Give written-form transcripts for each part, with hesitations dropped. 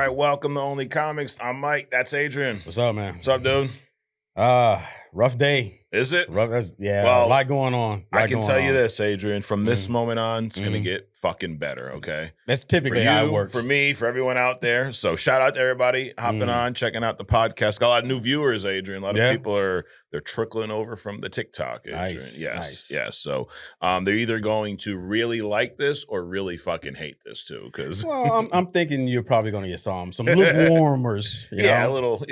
right, welcome to Only Comics. I'm Mike. That's Adrian. What's up, man? What's up, dude? Rough day. Is it? Rough. A Well, lot going on. I can tell you this, Adrian. From this moment on, it's going to get fucking better, okay? That's typically for you, how it works. For me, for everyone out there. So shout out to everybody hopping on, checking out the podcast. Got a lot of new viewers, Adrian. A lot of people they're trickling over from the TikTok, Adrian. Nice. Yes. So they're either going to really like this or really fucking hate this too. Well, I'm thinking you're probably going to get some lukewarmers. A little,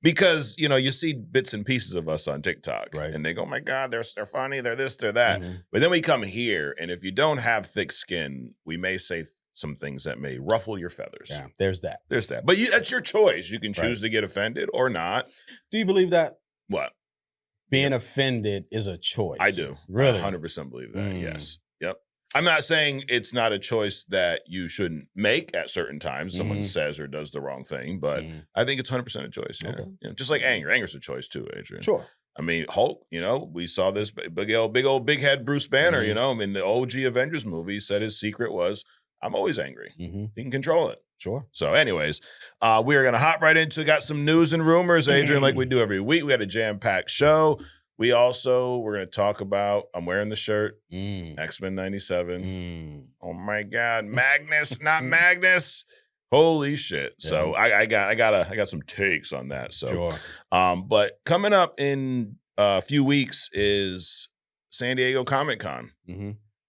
because you see bits and pieces of us on TikTok, right? And they go, "Oh my God, they're funny, they're this, they're that." But then we come here, and if you don't have thick skin, we may say some things that may ruffle your feathers. Yeah, there's that. But that's your choice. You can choose to get offended or not. Do you believe that? What? Being offended is a choice. I do. Really? I 100% believe that. Yes. Yep. I'm not saying it's not a choice that you shouldn't make at certain times. Someone says or does the wrong thing, but I think it's 100% a choice. Yeah. Okay. Just like anger. Anger's a choice too, Adrian. Sure. I mean, Hulk, we saw this big old big head Bruce Banner, in the OG Avengers movie, said his secret was, I'm always angry. He can control it. Sure. So anyways, we are going to hop right into, got some news and rumors, Adrian, like we do every week. We had a jam-packed show. We're going to talk about, I'm wearing the shirt, X-Men 97. Oh my God, Magnus, not Magnus. Holy shit. Yeah. So I got some takes on that. So, sure. But coming up in a few weeks is San Diego Comic-Con.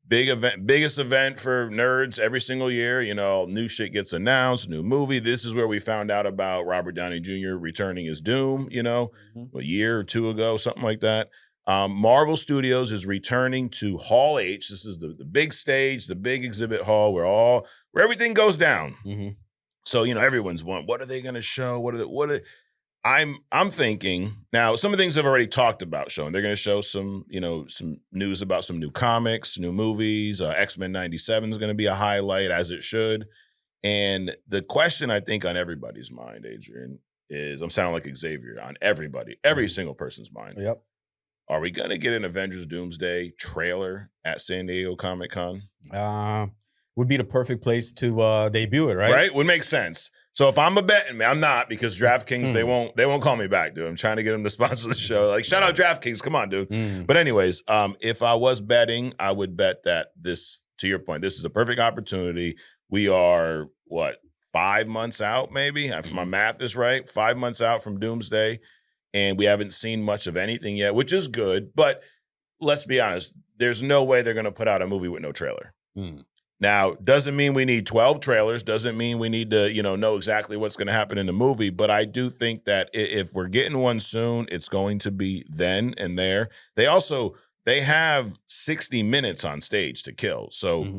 Big event, biggest event for nerds every single year. New shit gets announced, new movie. This is where we found out about Robert Downey Jr. returning as Doom, a year or two ago, something like that. Marvel Studios is returning to Hall H. This is the big stage, the big exhibit hall where everything goes down. So, everyone's wondering, what are they going to show? I'm thinking now, some of the things I've already talked about showing. They're going to show some news about some new comics, new movies. X-Men 97 is going to be a highlight, as it should. And the question I think on everybody's mind, Adrian, is I'm sounding like Xavier, on every single person's mind. Yep. Are we going to get an Avengers Doomsday trailer at San Diego Comic-Con? Would be the perfect place to debut it, right? Right? Would make sense. So if I'm a betting man, I'm not, because DraftKings, they won't call me back, dude. I'm trying to get them to sponsor the show. Like, shout out DraftKings. Come on, dude. But anyways, if I was betting, I would bet that this, to your point, this is a perfect opportunity. We are, 5 months out, maybe? If my math is right, 5 months out from Doomsday. And we haven't seen much of anything yet, which is good. But let's be honest, there's no way they're going to put out a movie with no trailer. Now, doesn't mean we need 12 trailers, doesn't mean we need to, know exactly what's going to happen in the movie, but I do think that if we're getting one soon, it's going to be then and there. They have 60 minutes on stage to kill. So,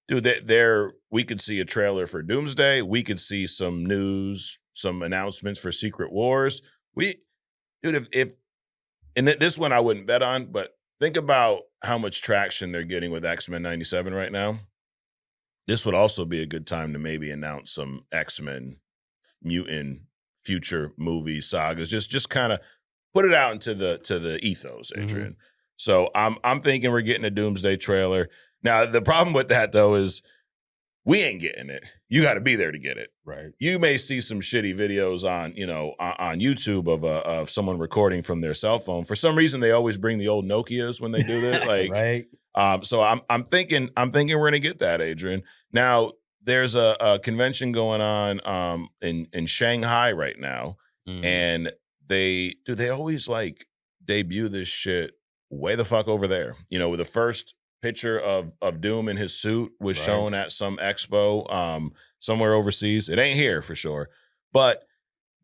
dude, we could see a trailer for Doomsday. We could see some news, some announcements for Secret Wars. And this one I wouldn't bet on, but think about how much traction they're getting with X-Men 97 right now. This would also be a good time to maybe announce some X-Men mutant future movie sagas. Just kind of put it out into the ethos, Adrian. So I'm thinking we're getting a Doomsday trailer. Now the problem with that though is we ain't getting it. You got to be there to get it. Right. You may see some shitty videos on YouTube of someone recording from their cell phone. For some reason, they always bring the old Nokias when they do that. Like, right. So I'm thinking we're gonna get that, Adrian. Now there's a convention going on in Shanghai right now, and they always like debut this shit way the fuck over there. With the first picture of Doom in his suit was shown at some expo somewhere overseas. It ain't here for sure, but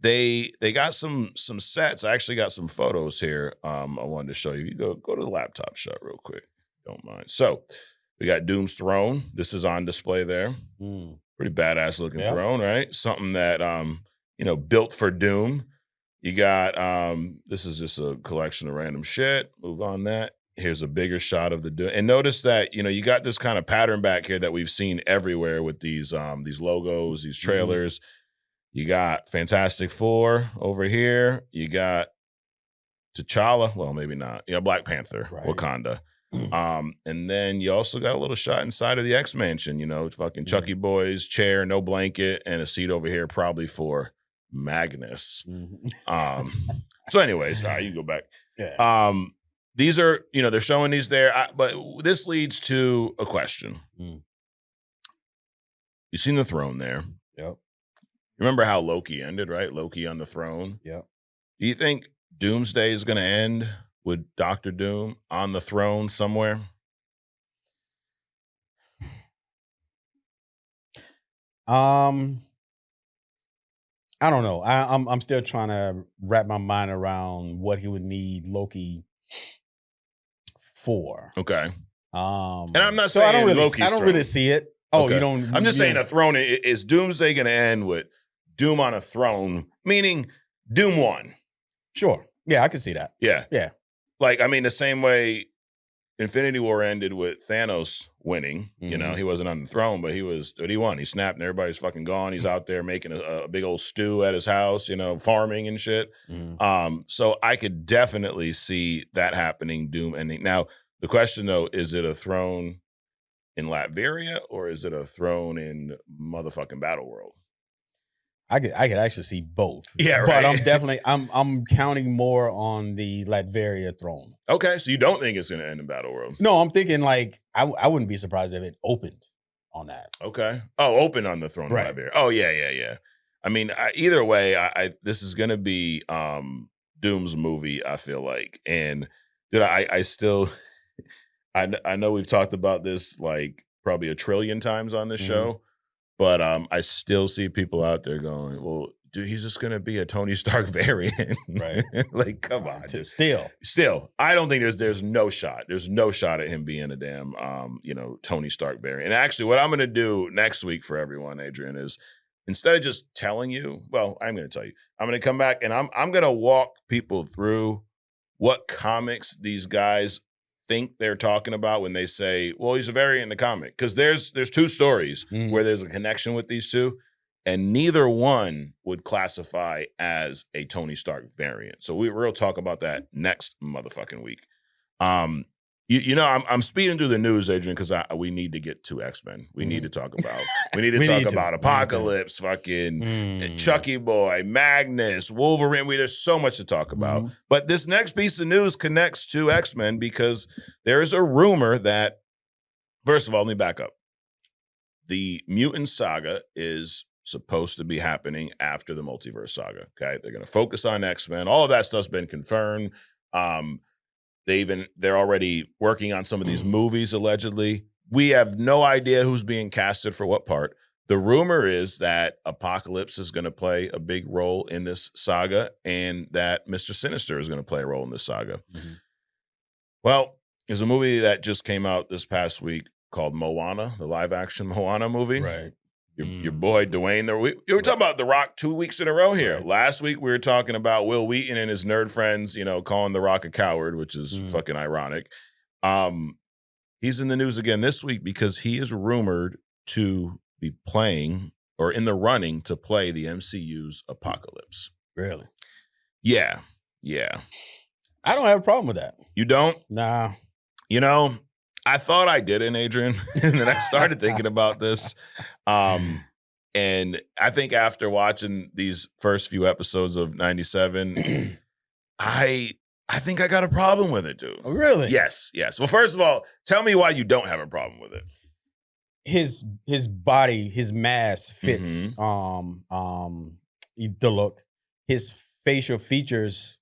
they got some sets. I actually got some photos here. I wanted to show you. You go to the laptop shot real quick. Don't mind. So we got Doom's throne. This is on display there. Pretty badass looking throne, right? Something that built for Doom. You got this is just a collection of random shit. Move on that. Here's a bigger shot of the Doom. And notice that, you got this kind of pattern back here that we've seen everywhere with these logos, these trailers. You got Fantastic Four over here. You got T'Challa. Well, maybe not. Black Panther, Wakanda. And then you also got a little shot inside of the X Mansion, fucking Chucky Boy's chair, no blanket, and a seat over here, probably for Magnus. So anyways, you go back. Yeah. These are, they're showing these there, but this leads to a question. You've seen the throne there. Yep. Remember how Loki ended, right? Loki on the throne. Yep. Do you think Doomsday is going to end with Doctor Doom on the throne somewhere? I don't know. I'm still trying to wrap my mind around what he would need Loki for. Okay. And I'm not saying I Loki's don't really see it. Oh, okay. you don't. I'm just saying a throne. Is Doomsday going to end with Doom on a throne, meaning Doom won? Sure. Yeah, I can see that. Yeah. Yeah. Like, I mean, the same way Infinity War ended with Thanos winning. He wasn't on the throne, but he won. He snapped and everybody's fucking gone. He's out there making a big old stew at his house, farming and shit. So I could definitely see that happening, Doom ending. Now, the question, though, is it a throne in Latveria or is it a throne in motherfucking Battle World? I could actually see both. Yeah, right. But I'm definitely I'm counting more on the Latveria throne. Okay, so you don't think it's going to end in Battle World? No, I'm thinking like I wouldn't be surprised if it opened on that. Okay. Oh, open on the throne of Latveria. Oh, yeah. I mean, either way, this is going to be Doom's movie, I feel like. And dude, I still I know we've talked about this like probably a trillion times on this show. But I still see people out there going, well, dude, he's just going to be a Tony Stark variant. Right. Like, come on. Still, I don't think there's no shot. There's no shot at him being a damn, Tony Stark variant. And actually, what I'm going to do next week for everyone, Adrian, is instead of just telling you, well, I'm going to tell you. I'm going to come back and I'm going to walk people through what comics these guys think they're talking about when they say, well, he's a variant in the comic. Because there's two stories where there's a connection with these two, and neither one would classify as a Tony Stark variant. So we'll talk about that next motherfucking week. I'm speeding through the news, Adrian, because we need to get to X-Men. We need to talk about. We need to talk about Apocalypse, fucking Chucky Boy, Magnus, Wolverine. There's so much to talk about. But this next piece of news connects to X-Men because there is a rumor that, first of all, let me back up. The mutant saga is supposed to be happening after the multiverse saga. Okay, they're going to focus on X-Men. All of that stuff's been confirmed. They're already working on some of these movies, allegedly. We have no idea who's being casted for what part. The rumor is that Apocalypse is going to play a big role in this saga and that Mr. Sinister is going to play a role in this saga. Well, there's a movie that just came out this past week called Moana, the live-action Moana movie. Right. Your boy Dwayne. We were talking about The Rock 2 weeks in a row here. Right. Last week we were talking about Will Wheaton and his nerd friends, calling The Rock a coward, which is fucking ironic. He's in the news again this week because he is rumored to be playing or in the running to play the MCU's Apocalypse. Really? Yeah. I don't have a problem with that. You don't? Nah. I thought I didn't, Adrian, and then I started thinking about this. And I think after watching these first few episodes of 97, I think I got a problem with it, dude. Oh, really? Yes. Well, first of all, tell me why you don't have a problem with it. His body, his mass fits the look. His facial features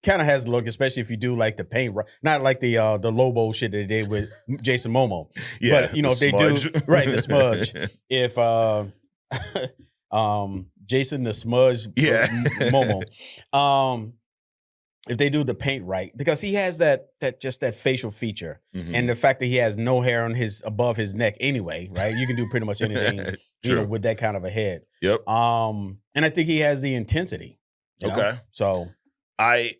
kind of has the look, especially if you do like the paint, not like the Lobo shit that they did with Jason Momoa. Yeah, but if they do the smudge. If Jason the Smudge Momoa, if they do the paint right, because he has that facial feature, and the fact that he has no hair on above his neck anyway, right? You can do pretty much anything, with that kind of a head. Yep. And I think he has the intensity. Okay. So I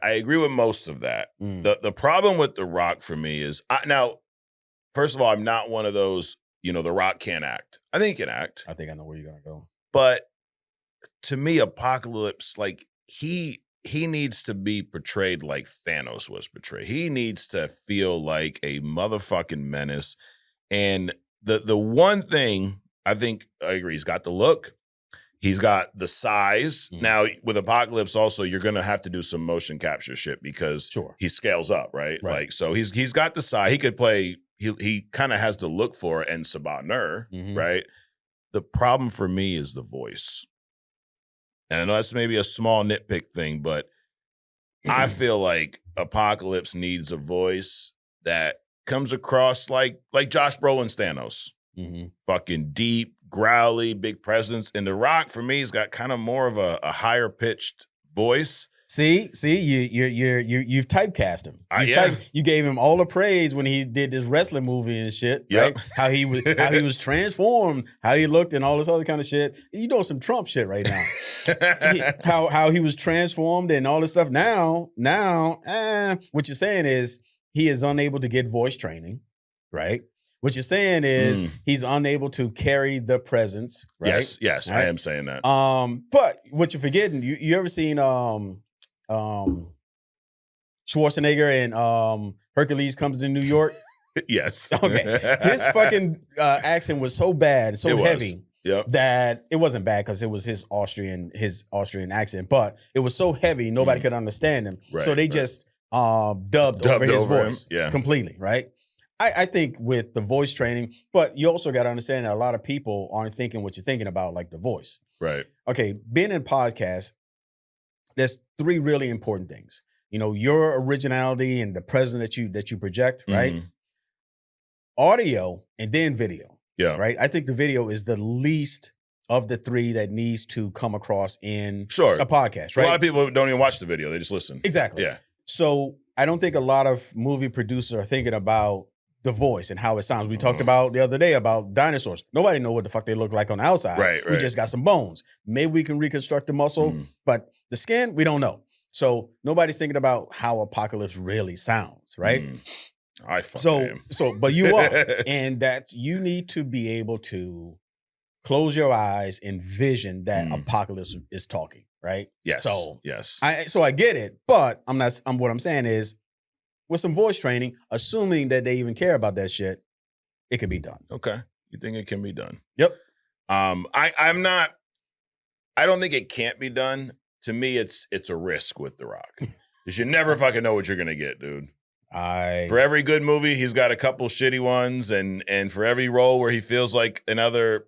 agree with most of that. The problem with The Rock for me is now, first of all, I'm not one of those, The Rock can't act. I think he can act. I think I know where you're gonna go. But to me, Apocalypse, like he he needs to be portrayed like Thanos was portrayed. He needs to feel like a motherfucking menace. And the one thing I think I agree, he's got the look, he's got the size. Now with Apocalypse, also you're gonna have to do some motion capture shit because he scales up, right? Like so he's got the size. He could play. He kind of has the look for it, and Saban, right? The problem for me is the voice. And I know that's maybe a small nitpick thing, but I feel like Apocalypse needs a voice that comes across like Josh Brolin's Thanos. Fucking deep, growly, big presence. And The Rock, for me, has got kind of more of a higher pitched voice. See, you've typecast him. You gave him all the praise when he did this wrestling movie and shit, right? How he was transformed, how he looked, and all this other kind of shit. You doing some Trump shit right now. How he was transformed and all this stuff. Now, what you're saying is he is unable to get voice training, right? What you're saying is he's unable to carry the presence, right? Yes, right? I am saying that. But what you're forgetting, you ever seen Schwarzenegger and Hercules Comes to New York? Yes. Okay. His fucking accent was so bad, so heavy that it wasn't bad because it was his Austrian accent, but it was so heavy nobody could understand him. Right, so they just dubbed over his voice completely, right? I think with the voice training, but you also got to understand that a lot of people aren't thinking what you're thinking about, like the voice. Right. Okay, being in podcast, there's three really important things. You know, your originality and the presence that you project, right? Audio and then video. Yeah. Right. I think the video is the least of the three that needs to come across in a podcast, right? A lot of people don't even watch the video. They just listen. Exactly. Yeah. So I don't think a lot of movie producers are thinking about the voice and how it sounds. We talked about the other day about dinosaurs. Nobody know what the fuck they look like on the outside. Right. We just got some bones. Maybe we can reconstruct the muscle, but the skin, we don't know. So nobody's thinking about how Apocalypse really sounds, right? I fucking am. But you are. And that you need to be able to close your eyes and vision that Apocalypse is talking, right? Yes. So yes. I get it, but what I'm saying is, with some voice training, assuming that they even care about that shit, it can be done. Okay. You think it can be done? Yep. I don't think it can't be done. To me, it's a risk with The Rock. Because you never fucking know what you're gonna get, dude. For every good movie, he's got a couple shitty ones, and for every role where he feels like another,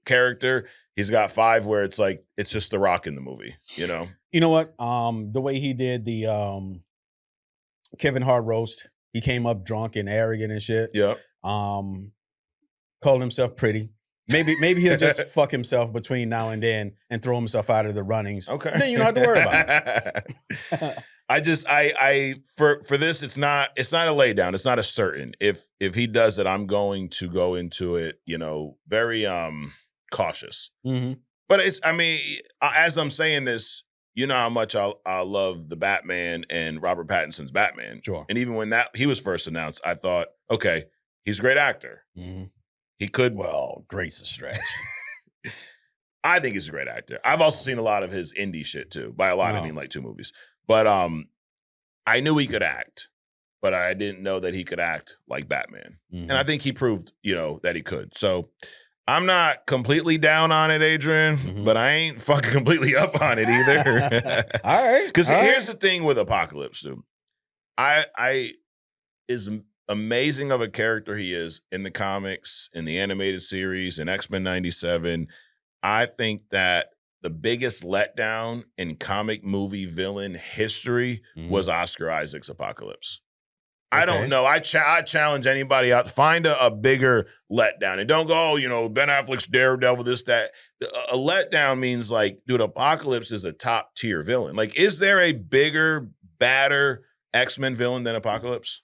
character, he's got 5 where it's like it's just The Rock in the movie, You know what? The way he did the Kevin Hart roast, he came up drunk and arrogant and shit. Yeah. Called himself pretty. Maybe he'll just fuck himself between now and then and throw himself out of the runnings. Okay. Then you don't have to worry about it. I for this, it's not a lay down. It's not a certain. If he does it, I'm going to go into it, very cautious. But as I'm saying this, you know how much I love the Batman and Robert Pattinson's Batman. Sure. And even when he was first announced, I thought, okay, he's a great actor. He could. Well, great's a stretch. I think he's a great actor. I've also seen a lot of his indie shit too. By a lot, I mean like 2 movies. But I knew he could act, but I didn't know that he could act like Batman. And I think he proved, that he could. So I'm not completely down on it, Adrian, but I ain't fucking completely up on it either. All right. Because here's the thing with Apocalypse, dude. I is amazing of a character he is in the comics, in the animated series, in X-Men 97. I think that the biggest letdown in comic movie villain history was Oscar Isaac's Apocalypse. Okay. I don't know. I challenge anybody out to find a bigger letdown. And don't go, Ben Affleck's Daredevil, this, that. A letdown means like, dude, Apocalypse is a top tier villain. Like, is there a bigger, badder X-Men villain than Apocalypse?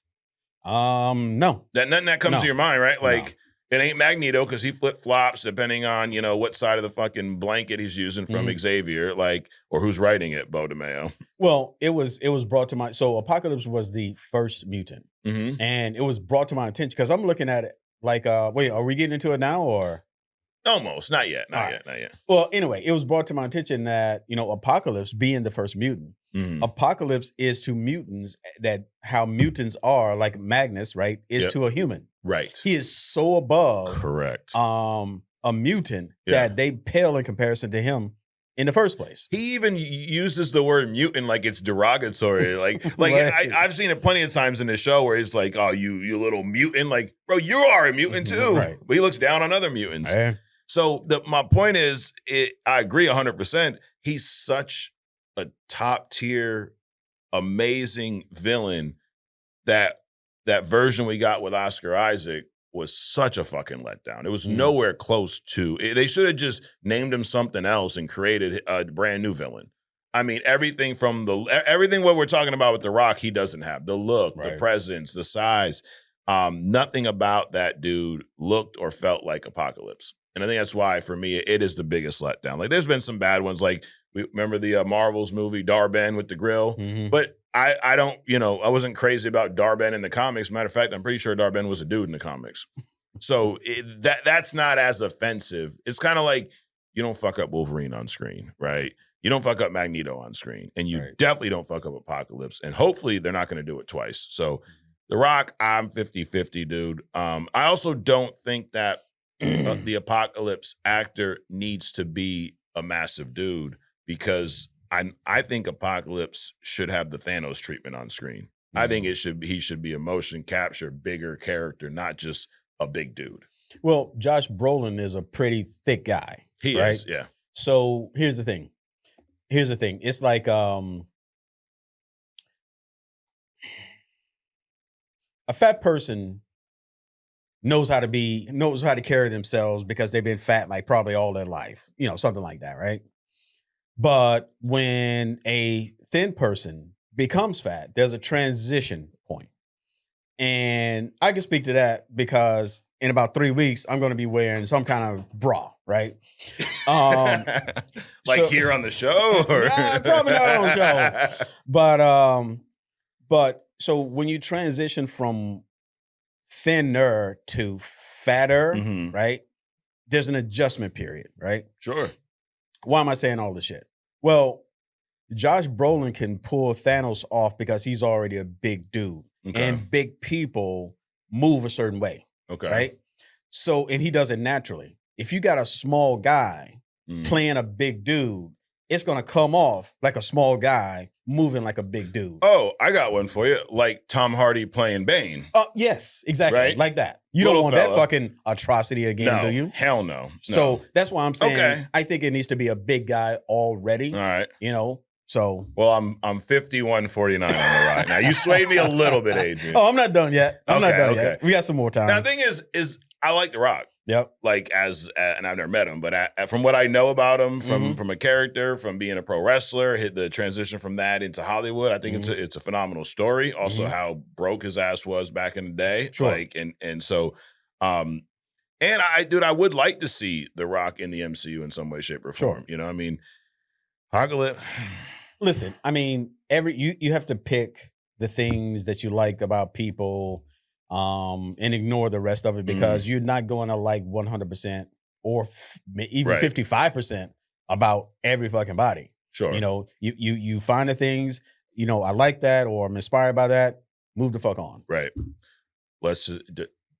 No. Nothing that comes to your mind, right? Like, it ain't Magneto because he flip-flops depending on, what side of the fucking blanket he's using from Xavier, or who's writing it, Bo DeMayo. Well, it was brought to my, so Apocalypse was the first mutant. And it was brought to my attention because I'm looking at it like, wait, are we getting into it now or? Almost. Not yet. Not All yet. Well, anyway, it was brought to my attention that, Apocalypse being the first mutant, Apocalypse is to mutants that how mutants are, like Magnus, right, is to a human. Right. He is so above correct a mutant that they pale in comparison to him in the first place. He even uses the word mutant like it's derogatory. Like I've seen it plenty of times in the show where he's like, oh, you little mutant. Like, bro, you are a mutant too. Right. But he looks down on other mutants. So my point is, I agree 100%. He's such a top tier, amazing villain that version we got with Oscar Isaac was such a fucking letdown. It was nowhere close to. They should have just named him something else and created a brand new villain. I mean, everything what we're talking about with The Rock, he doesn't have. The look, the presence, the size. Nothing about that dude looked or felt like Apocalypse. And I think that's why, for me, it is the biggest letdown. Like, there's been some bad ones. Like, we remember the Marvel's movie, Darben with the grill. But I don't, I wasn't crazy about Darben in the comics. Matter of fact, I'm pretty sure Darben was a dude in the comics. So that's not as offensive. It's kind of like, you don't fuck up Wolverine on screen, right? You don't fuck up Magneto on screen. And you definitely don't fuck up Apocalypse. And hopefully they're not going to do it twice. So The Rock, I'm 50-50, dude. I also don't think that the Apocalypse actor needs to be a massive dude, because I think Apocalypse should have the Thanos treatment on screen. I think he should be a motion capture, bigger character, not just a big dude. Well, Josh Brolin is a pretty thick guy. He is, yeah. So here's the thing. It's like a fat person knows how to carry themselves because they've been fat like probably all their life, something like that, right? But when a thin person becomes fat, there's a transition point. And I can speak to that because in about 3 weeks, I'm going to be wearing some kind of bra, right? Here on the show? Or? Nah, probably not on the show. But so when you transition from thinner to fatter, right? There's an adjustment period, right? Sure. Why am I saying all this shit? Well, Josh Brolin can pull Thanos off because he's already a big dude. Okay. And big people move a certain way. Okay. Right? So, and he does it naturally. If you got a small guy playing a big dude, it's going to come off like a small guy moving like a big dude. Oh, I got one for you. Like Tom Hardy playing Bane. Yes, exactly. Right? Like that. You don't want that fucking atrocity again, do you? Hell no. So that's why I'm saying I think it needs to be a big guy already. All right. So. Well, I'm 51-49 on the ride. Now, you swayed me a little bit, Adrian. Oh, I'm not done yet. I'm not done yet. We got some more time. Now, the thing is I like The Rock. Yep. Like and I've never met him, but from what I know about him, from a character, from being a pro wrestler, hit the transition from that into Hollywood, I think it's a phenomenal story. Also, how broke his ass was back in the day. Sure. And I would like to see The Rock in the MCU in some way, shape, or form. Sure. Apocalypse. Listen, you have to pick the things that you like about people. And ignore the rest of it because you're not going to like 100% or even 55% about every fucking body. Sure. You find the things, I like that or I'm inspired by that. Move the fuck on. Right. Let's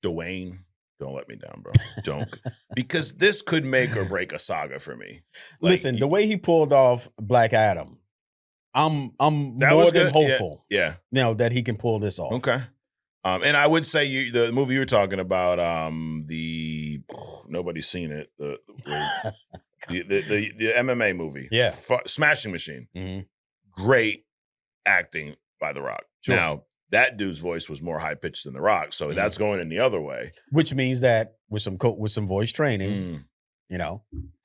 Dwayne. Don't let me down, bro. Don't. Because this could make or break a saga for me. Listen, the way he pulled off Black Adam, I'm more than hopeful. Yeah. That he can pull this off. Okay. And I would say the movie you were talking about, nobody's seen it, the MMA movie, Smashing Machine, great acting by The Rock. Sure. Now that dude's voice was more high pitched than The Rock, so that's going in the other way. Which means that with some voice training,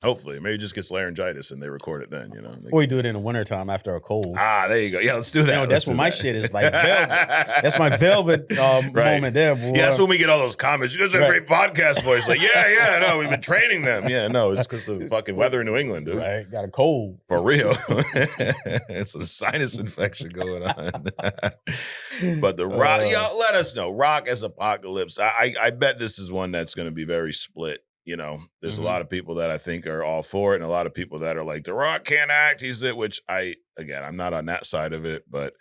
hopefully, maybe it just gets laryngitis and they record it then, Or we do it in the wintertime after a cold. There you go. Yeah, let's do that. That's when my shit is like velvet. That's my velvet moment there, boy. Yeah, that's when we get all those comments. You guys have a great podcast voice. Like, no, we've been training them. Yeah, no, it's because the fucking weather in New England, dude. Right, got a cold. For real. It's some sinus infection going on. But The Rock, let us know. Rock as Apocalypse. I bet this is one that's going to be very split. you know, there's a lot of people that I think are all for it, and a lot of people that are like, The Rock can't act. He's it, which I'm not on that side of it, but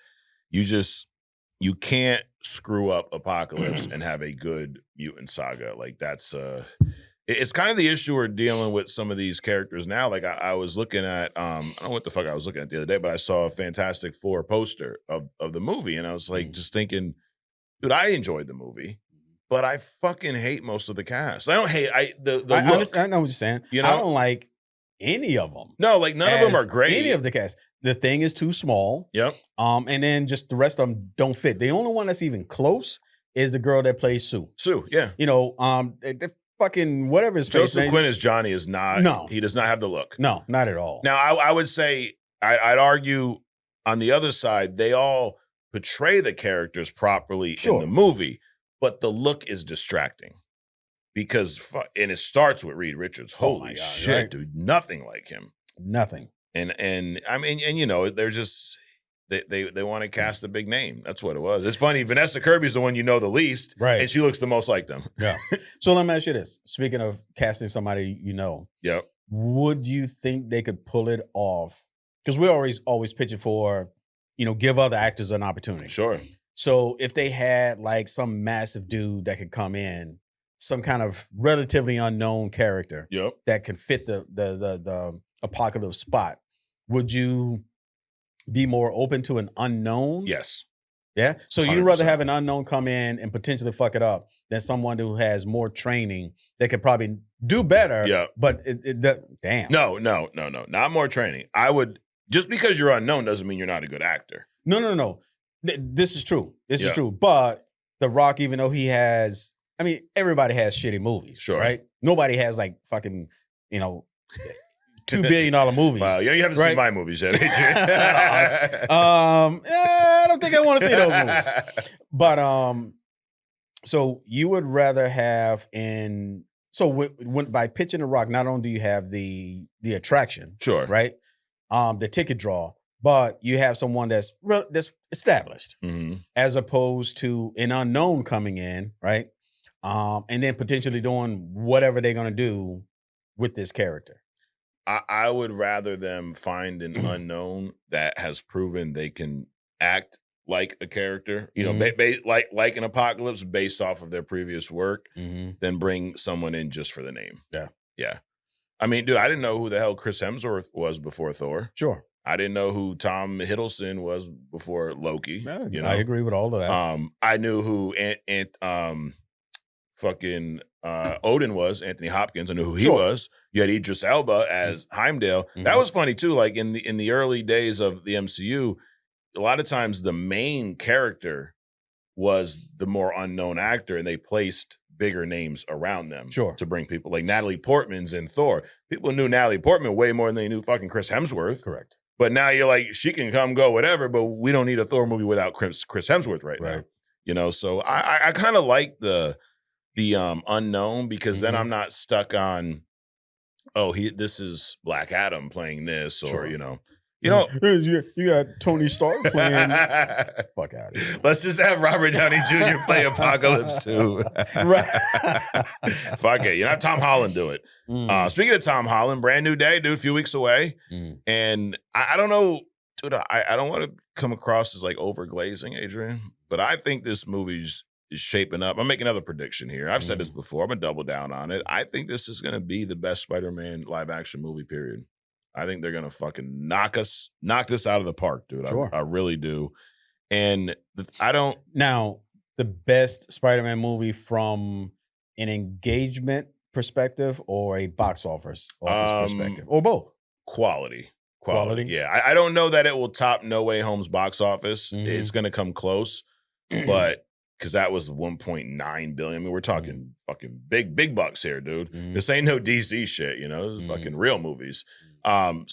you can't screw up Apocalypse and have a good mutant saga. Like that's it's kind of the issue we're dealing with some of these characters now. Like I was looking at I don't know what the fuck I was looking at the other day, but I saw a Fantastic Four poster of the movie, and I was like just thinking, dude, I enjoyed the movie, but I fucking hate most of the cast. I don't hate the I look. understand. I know what you're saying. You know? I don't like any of them. No, like none of them are great. Any of the cast. The Thing is too small. Yep. And then just the rest of them don't fit. The only one that's even close is the girl that plays Sue. Sue, yeah. You know, the fucking whatever his face Joseph Quinn as Johnny is not. No, he does not have the look. No, not at all. Now, I would say I'd argue on the other side, they all portray the characters properly in the movie, but the look is distracting because, and it starts with Reed Richards. Holy shit, right? Dude, nothing like him. Nothing. And I mean, and you know, they're just they want to cast a big name. That's what it was. It's funny. Vanessa Kirby's the one you know the least, right? And she looks the most like them. Yeah. So let me ask you this: speaking of casting somebody you know, yep. Would you think they could pull it off? Because we always pitching for, you know, give other actors an opportunity. Sure. So if they had like some massive dude that could come in, some kind of relatively unknown character, yep, that can fit the Apocalypse spot, would you be more open to an unknown? Yes. Yeah. So 100%. You'd rather have an unknown come in and potentially fuck it up than someone who has more training that could probably do better. Yeah. But damn. No. Not more training. I would, just because you're unknown doesn't mean you're not a good actor. No. This is true. This is true. But The Rock, even though he has, I mean, everybody has shitty movies. Sure. Right? Nobody has like fucking, you know, $2 billion movies. Wow, you haven't seen my movies yet, Adrian. I don't think I want to see those movies. But so you would rather have by pitching The Rock, not only do you have the attraction, sure, right, the ticket draw, but you have someone that's established, as opposed to an unknown coming in, right, and then potentially doing whatever they're gonna do with this character. I would rather them find an unknown that has proven they can act like a character, you know, like an Apocalypse based off of their previous work, than bring someone in just for the name. Yeah. I mean, dude, I didn't know who the hell Chris Hemsworth was before Thor. Sure. I didn't know who Tom Hiddleston was before Loki. You know? I agree with all of that. I knew who Odin was, Anthony Hopkins. I knew who he was. You had Idris Elba as Heimdall. That was funny too. Like in the early days of the MCU, a lot of times the main character was the more unknown actor, and they placed bigger names around them to bring people. Like Natalie Portman's in Thor. People knew Natalie Portman way more than they knew fucking Chris Hemsworth. Correct. But now you're like, she can come, go, whatever, but we don't need a Thor movie without Chris Hemsworth right now. You know, so I kind of like the unknown, because then I'm not stuck on, this is Black Adam playing this, or you know, you got Tony Stark playing. Fuck out of here. Let's just have Robert Downey Jr. play Apocalypse too. Right. Fuck it. You know, Tom Holland do it. Speaking of Tom Holland, brand new day, dude, a few weeks away. And I don't know, dude, I don't want to come across as like overglazing, Adrian, but I think this movie's is shaping up. I'm making another prediction here. I've said this before. I'm going to double down on it. I think this is going to be the best Spider-Man live action movie, period. I think they're going to fucking knock this out of the park, dude. Sure. I really do. And Now, the best Spider-Man movie from an engagement perspective or a box office perspective, or both? Quality. Yeah. I don't know that it will top No Way Home's box office. It's going to come close, but because that was 1.9 billion. I mean, we're talking fucking big bucks here, dude. This ain't no DC shit, you know. This is fucking real movies. But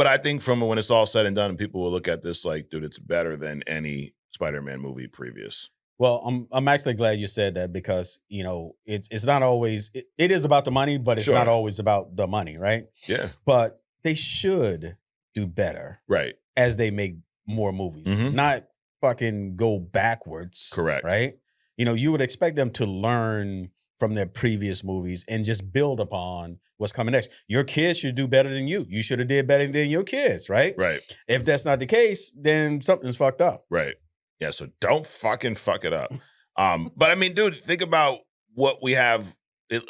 I think from when it's all said and done, and people will look at this like, dude, it's better than any Spider-Man movie previous. Well, I'm actually glad you said that, because you know it's not always it is about the money, but it's not always about the money, right? Yeah. But they should do better, right, as they make more movies, not fucking go backwards. Correct. Right? You know, you would expect them to learn from their previous movies and just build upon what's coming next. Your kids should do better than you. You should have did better than your kids, right? Right. If that's not the case, then something's fucked up. Right. Yeah, so don't fucking fuck it up. But I mean, dude, think about what we have,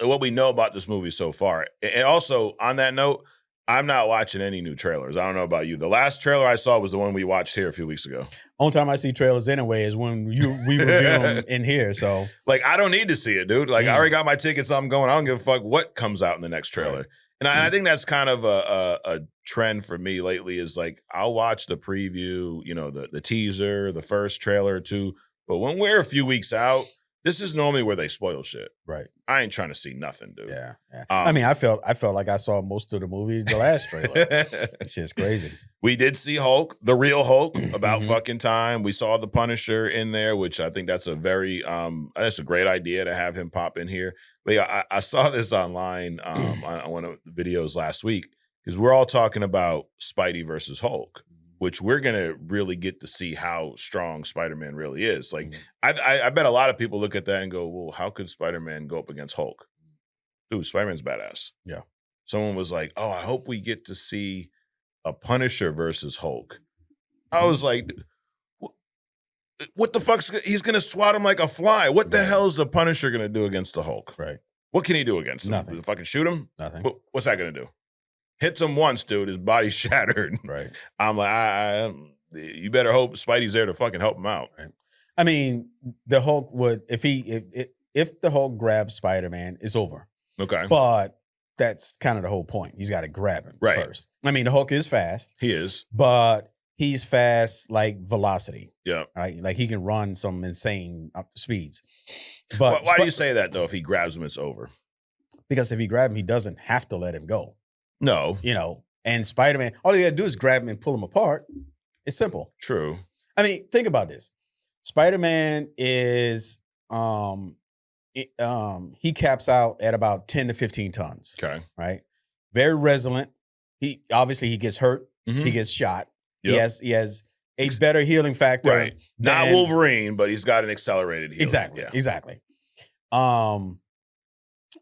what we know about this movie so far. And also, on that note, I'm not watching any new trailers. I don't know about you. The last trailer I saw was the one we watched here a few weeks ago. Only time I see trailers anyway is when we review them in here. So, like, I don't need to see it, dude. Like, I already got my tickets. I'm going. I don't give a fuck what comes out in the next trailer. Right. And I think that's kind of a trend for me lately. Is like, I'll watch the preview, you know, the teaser, the first trailer or two. But when we're a few weeks out, this is normally where they spoil shit. Right. I ain't trying to see nothing, dude. Yeah. I mean, I felt like I saw most of the movie, the last trailer. It's just crazy. We did see Hulk, the real Hulk, about fucking time. We saw the Punisher in there, which I think that's a very, that's a great idea to have him pop in here. But yeah, I saw this online on one of the videos last week, because we're all talking about Spidey versus Hulk, which we're going to really get to see how strong Spider-Man really is. Like, I bet a lot of people look at that and go, well, how could Spider-Man go up against Hulk? Dude, Spider-Man's badass. Yeah. Someone was like, oh, I hope we get to see a Punisher versus Hulk. I was like, what the fuck's, he's going to swat him like a fly. What the hell is the Punisher going to do against the Hulk? Right. What can he do against him? Nothing. Fucking shoot him? Nothing. What's that going to do? Hits him once, dude. His body's shattered. Right. I'm like, you better hope Spidey's there to fucking help him out. Right. I mean, the Hulk would, if the Hulk grabs Spider-Man, it's over. Okay. But that's kind of the whole point. He's got to grab him first. I mean, the Hulk is fast. He is. But he's fast like velocity. Yeah. Right. Like he can run some insane speeds. But why do you say that though? If he grabs him, it's over. Because if he grabs him, he doesn't have to let him go. No. You know, and Spider-Man, all you got to do is grab him and pull him apart. It's simple. True. I mean, think about this. Spider-Man is, he caps out at about 10 to 15 tons. Okay. Right. Very resilient. He gets hurt. He gets shot. Yep. He has a better healing factor. Right. Not Wolverine, but he's got an accelerated healing. Exactly. Yeah. Exactly.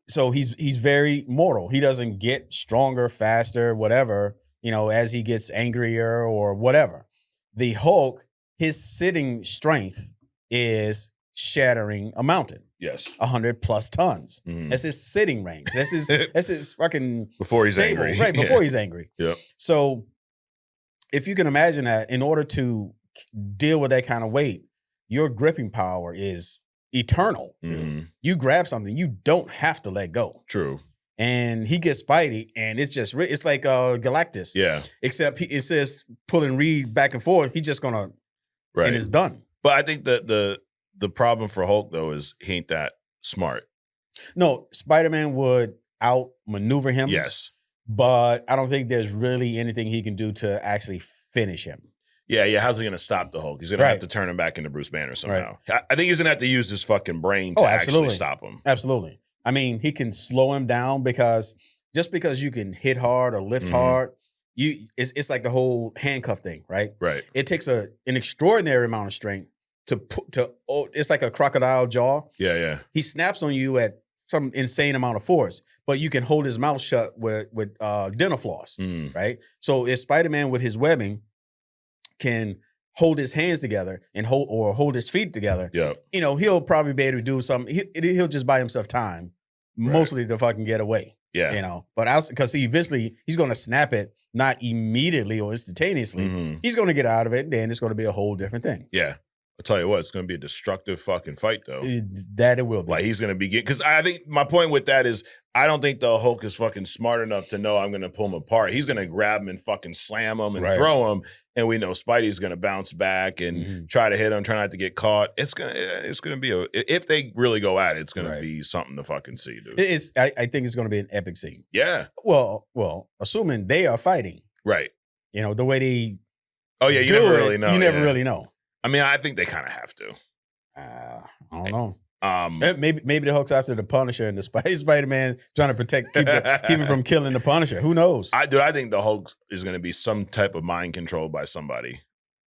So he's very mortal. He doesn't get stronger, faster, whatever, you know, as he gets angrier or whatever. The Hulk, his sitting strength is shattering a mountain. Yes. 100+ tons. That's his sitting range. That's his fucking before he's stable, angry. Right, before he's angry. Yep. So if you can imagine that, in order to deal with that kind of weight, your gripping power is eternal. You grab something, you don't have to let go. True. And he gets Spidey, and it's like Galactus. Yeah. Except it says pulling Reed back and forth. He's just gonna, and it's done. But I think the problem for Hulk though is he ain't that smart. No, Spider-Man would outmaneuver him. Yes. But I don't think there's really anything he can do to actually finish him. Yeah. How's he going to stop the Hulk? He's going to have to turn him back into Bruce Banner somehow. Right. I think he's going to have to use his fucking brain to actually stop him. Absolutely. I mean, he can slow him down, because just because you can hit hard or lift hard, it's like the whole handcuff thing, right? Right. It takes an extraordinary amount of strength it's like a crocodile jaw. Yeah. He snaps on you at some insane amount of force, but you can hold his mouth shut with dental floss, right? So if Spider-Man with his webbing can hold his hands together and hold his feet together, you know, he'll probably be able to do something. He'll just buy himself time, mostly to fucking get away. Yeah, you know, but because eventually he's going to snap it, not immediately or instantaneously. He's going to get out of it, and then it's going to be a whole different thing. Yeah. I'll tell you what, it's going to be a destructive fucking fight, though. That it will be. Like, he's going to be because I think my point with that is I don't think the Hulk is fucking smart enough to know I'm going to pull him apart. He's going to grab him and fucking slam him and throw him, and we know Spidey's going to bounce back and try to hit him, try not to get caught. It's gonna be if they really go at it, it's going to be something to fucking see, dude. I think it's going to be an epic scene. Yeah. Well, assuming they are fighting, right? You know the way they. Oh yeah, you never really know. You never really know. I mean, I think they kind of have to. I don't know. Maybe the Hulk's after the Punisher, and the Spider-Man trying to keep him from killing the Punisher. Who knows? I think the Hulk is going to be some type of mind control by somebody.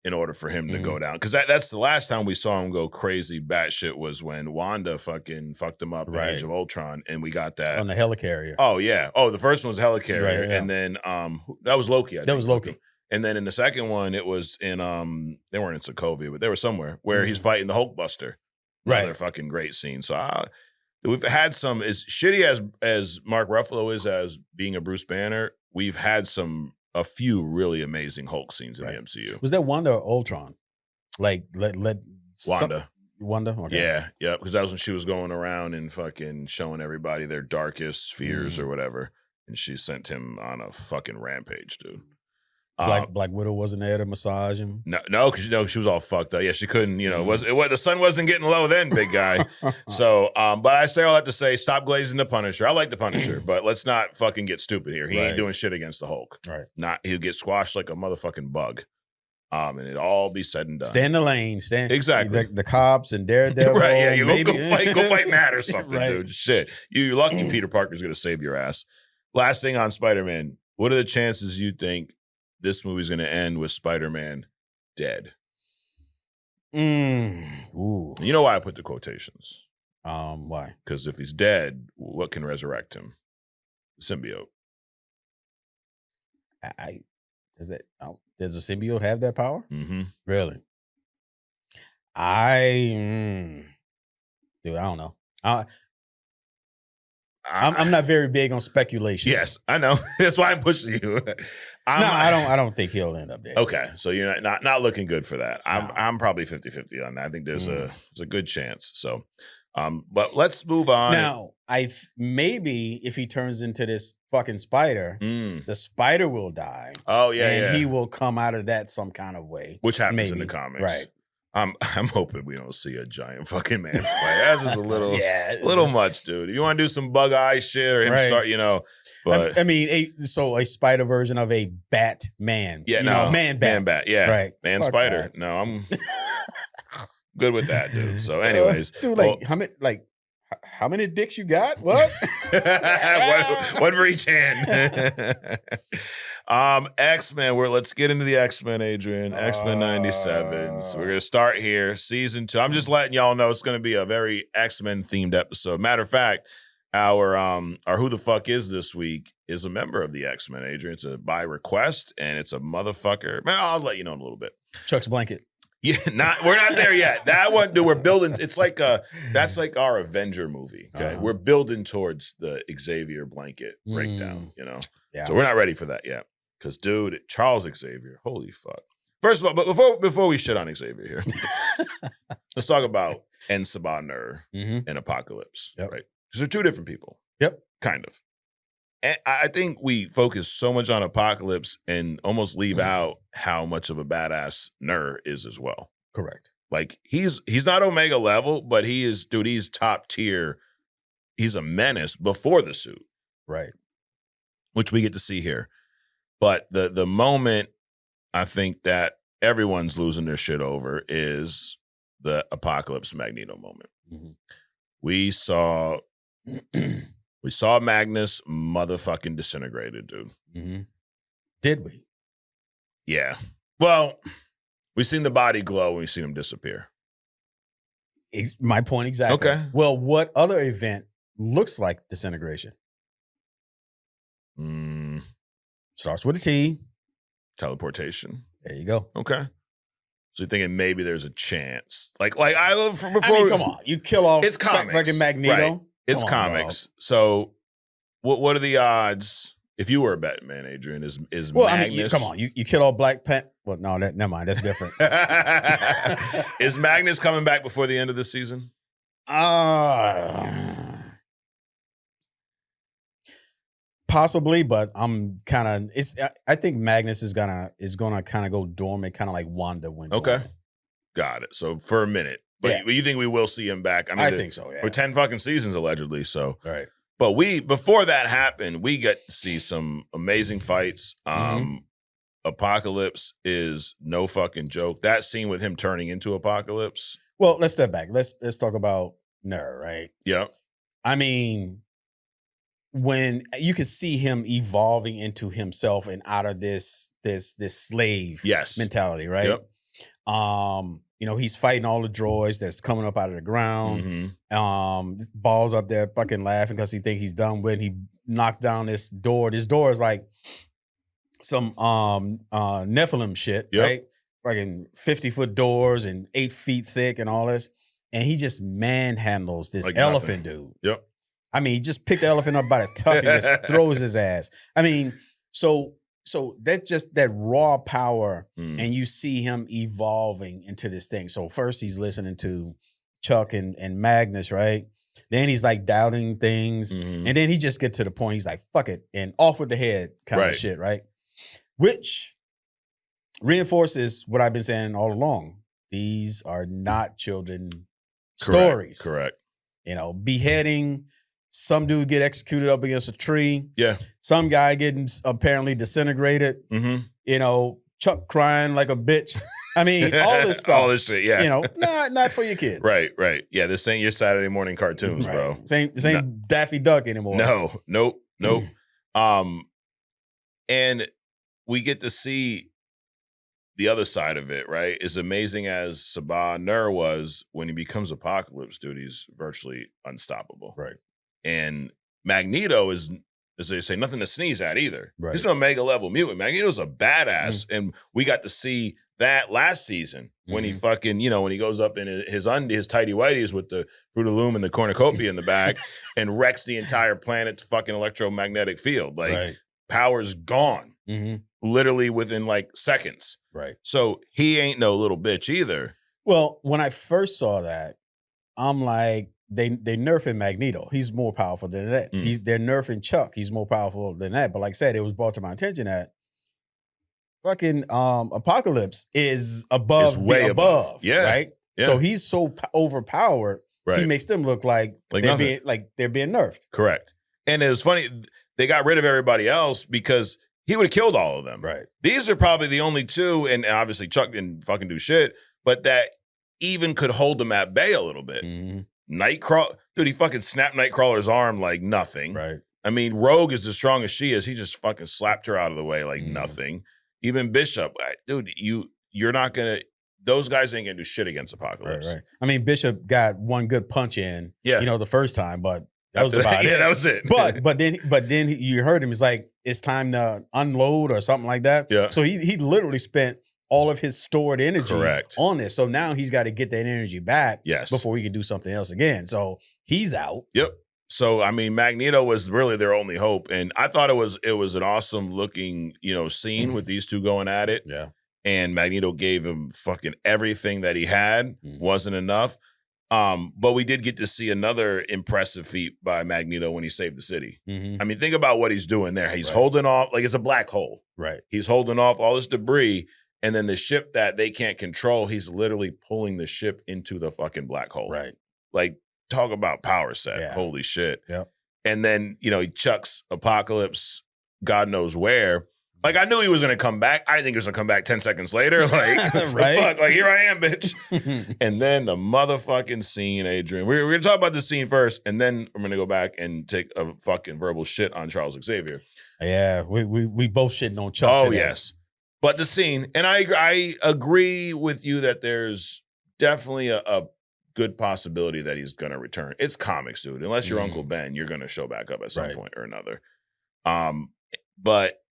in order for him to go down. Because that's the last time we saw him go crazy batshit was when Wanda fucking fucked him up in Age of Ultron, and we got that on the helicarrier. Oh yeah. Oh, the first one was helicarrier, and then that was Loki. I think was Loki. And then in the second one, it was in they weren't in Sokovia, but they were somewhere where he's fighting the Hulkbuster. Another fucking great scene. So we've had some, as shitty as Mark Ruffalo is as being a Bruce Banner, we've had a few really amazing Hulk scenes in the MCU. Was that Wanda or Ultron? Like Wanda. Wanda? Okay. Yeah, because that was when she was going around and fucking showing everybody their darkest fears or whatever. And she sent him on a fucking rampage, dude. Black Widow wasn't there to massage him. No, because she was all fucked up. Yeah, she couldn't. The sun wasn't getting low then, big guy. So, but I say all that to say, stop glazing the Punisher. I like the Punisher, but let's not fucking get stupid here. He ain't doing shit against the Hulk. Right. He'll get squashed like a motherfucking bug. And it all be said and done. Stay in the lane. Exactly. The cops and Daredevil. Right. Yeah. You go fight Matt or something, dude. Shit. You're lucky Peter Parker's gonna save your ass. Last thing on Spider-Man. What are the chances you think this movie's going to end with Spider-Man dead? Ooh. You know why I put the quotations? Why? Because if he's dead, what can resurrect him? The symbiote. Does a symbiote have that power? Mm-hmm. Really? Dude, I don't know. I'm not very big on speculation. Yes, I know. That's why I'm pushing you. I don't think he'll end up dead. Okay, so you're not looking good for that. I'm probably 50-50 on that. I think there's a good chance. So, but let's move on. Now, maybe if he turns into this fucking spider, the spider will die. Oh yeah, and he will come out of that some kind of way, which happens in the comics, right? I'm hoping we don't see a giant fucking man spider. That's just a little much, dude. If you want to do some bug eye shit or him start, But I mean, a spider version of a Batman. Yeah, man bat. Yeah, right. Man Fuck spider. that. No, I'm good with that, dude. So, anyways, dude, how many dicks you got? What? one for each hand. X-Men. Let's get into the X-Men, Adrian. X-Men 97. So we're gonna start here, season 2. I'm just letting y'all know it's gonna be a very X-Men themed episode. Matter of fact, our Who the Fuck Is this week is a member of the X-Men, Adrian. It's a by request, and it's a motherfucker. Man, I'll let you know in a little bit. Chuck's blanket. Yeah, we're not there yet. That one, dude, we're building. It's like that's like our Avenger movie. Okay, we're building towards the Xavier blanket breakdown. Yeah. So we're not ready for that yet. Because, dude, Charles Xavier, holy fuck. First of all, but before we shit on Xavier here, let's talk about Saban and Apocalypse, right? Because they're two different people. Yep, kind of. And I think we focus so much on Apocalypse and almost leave out how much of a badass Nur is as well. Correct. Like he's not Omega level, but he's top tier. He's a menace before the suit. Right. Which we get to see here. But the moment I think that everyone's losing their shit over is the Apocalypse Magneto moment. Mm-hmm. We saw Magnus motherfucking disintegrated, dude. Mm-hmm. Did we? Yeah. Well, we seen the body glow and we seen him disappear. My point exactly. Okay. Well, what other event looks like disintegration? Starts with a T. Teleportation. There you go. Okay. So you're thinking maybe there's a chance. Like come on. You kill off it's comics. Fucking Magneto. Right. It's comics. Dog. So what are the odds if you were a Batman, Adrian, is well, Magnus? Come on. You kill off Black Panther. Well, no, never mind. That's different. Is Magnus coming back before the end of the season? Possibly, but I'm kind of. I think Magnus is gonna kind of go dormant, kind of like Wanda went. Okay, dormant. Got it. So for a minute, but you think we will see him back? I think so. Yeah, for 10 fucking seasons allegedly. So right. But before that happened, we get to see some amazing fights. Apocalypse is no fucking joke. That scene with him turning into Apocalypse. Well, let's step back. Let's talk about Nur, right? Yeah. I mean, when you can see him evolving into himself and out of this slave mentality, right? Yep. He's fighting all the droids that's coming up out of the ground. Mm-hmm. Ball's up there fucking laughing because he thinks he's done with. He knocked down this door. This door is like some Nephilim shit, right? Fucking 50-foot doors and 8 feet thick and all this. And he just manhandles this like elephant nothing. dude. Yep. I mean, he just picked the elephant up by the tusk and just throws his ass. I mean, so that's just that raw power, and you see him evolving into this thing. So first he's listening to Chuck and Magnus, right? Then he's like doubting things, and then he just get to the point. He's like, "Fuck it," and off with the head kind of shit, right? Which reinforces what I've been saying all along. These are not children stories. Correct. Beheading. Some dude get executed up against a tree. Yeah. Some guy getting apparently disintegrated. Chuck crying like a bitch. I mean, all this stuff. All this shit, yeah. Not for your kids. Right. Yeah, this ain't your Saturday morning cartoons, bro. This ain't Daffy Duck anymore. No. Nope. And we get to see the other side of it, right? As amazing as Saban was, when he becomes Apocalypse, dude, he's virtually unstoppable. Right. And Magneto is, as they say, nothing to sneeze at either. Right. He's an Omega level mutant. Magneto's a badass. And we got to see that last season when he fucking, when he goes up in his tighty whities with the Fruit of the Loom and the cornucopia in the back and wrecks the entire planet's fucking electromagnetic field. Like, power's gone. Literally within like seconds. Right. So he ain't no little bitch either. Well, when I first saw that, I'm like, they nerfing Magneto. He's more powerful than that. They're nerfing Chuck. He's more powerful than that. But like I said, it was brought to my attention that fucking Apocalypse is way above. Yeah. Right? Yeah. So he's so overpowered, right. He makes them look like they're being nerfed. Correct. And it was funny, they got rid of everybody else because he would have killed all of them. Right. These are probably the only two, and obviously Chuck didn't fucking do shit, but that even could hold them at bay a little bit. Nightcrawler, dude, he fucking snapped Nightcrawler's arm like nothing. Right. I mean, Rogue is as strong as she is. He just fucking slapped her out of the way like nothing. Even Bishop, dude, you're not gonna. Those guys ain't gonna do shit against Apocalypse. Right. I mean, Bishop got one good punch in, the first time, but that was about it. Yeah, that was it. But then you heard him. It's like it's time to unload or something like that. Yeah. So he literally spent all of his stored energy on this. So now he's got to get that energy back. Yes. Before he can do something else again. So he's out. Yep. So I mean, Magneto was really their only hope, and I thought it was an awesome looking scene with these two going at it. Yeah. And Magneto gave him fucking everything that he had. Wasn't enough. But we did get to see another impressive feat by Magneto when he saved the city. I mean, think about what he's doing there. He's holding off, like it's a black hole. Right. He's holding off all this debris, and then the ship that they can't control, he's literally pulling the ship into the fucking black hole. Right. Like, talk about power set. Yeah. Holy shit. Yep. And then, he chucks Apocalypse God knows where. Like, I knew he was going to come back. I didn't think he was going to come back 10 seconds later. Like, right? Fuck? Like, here I am, bitch. And then the motherfucking scene, Adrian. We're going to talk about the scene first, and then we're going to go back and take a fucking verbal shit on Charles Xavier. Yeah, we both shitting on Chuck Oh, today. yes. But the scene, and I agree with you that there's definitely a good possibility that he's going to return. It's comics, dude. Unless you're Uncle Ben, you're going to show back up at some point or another. But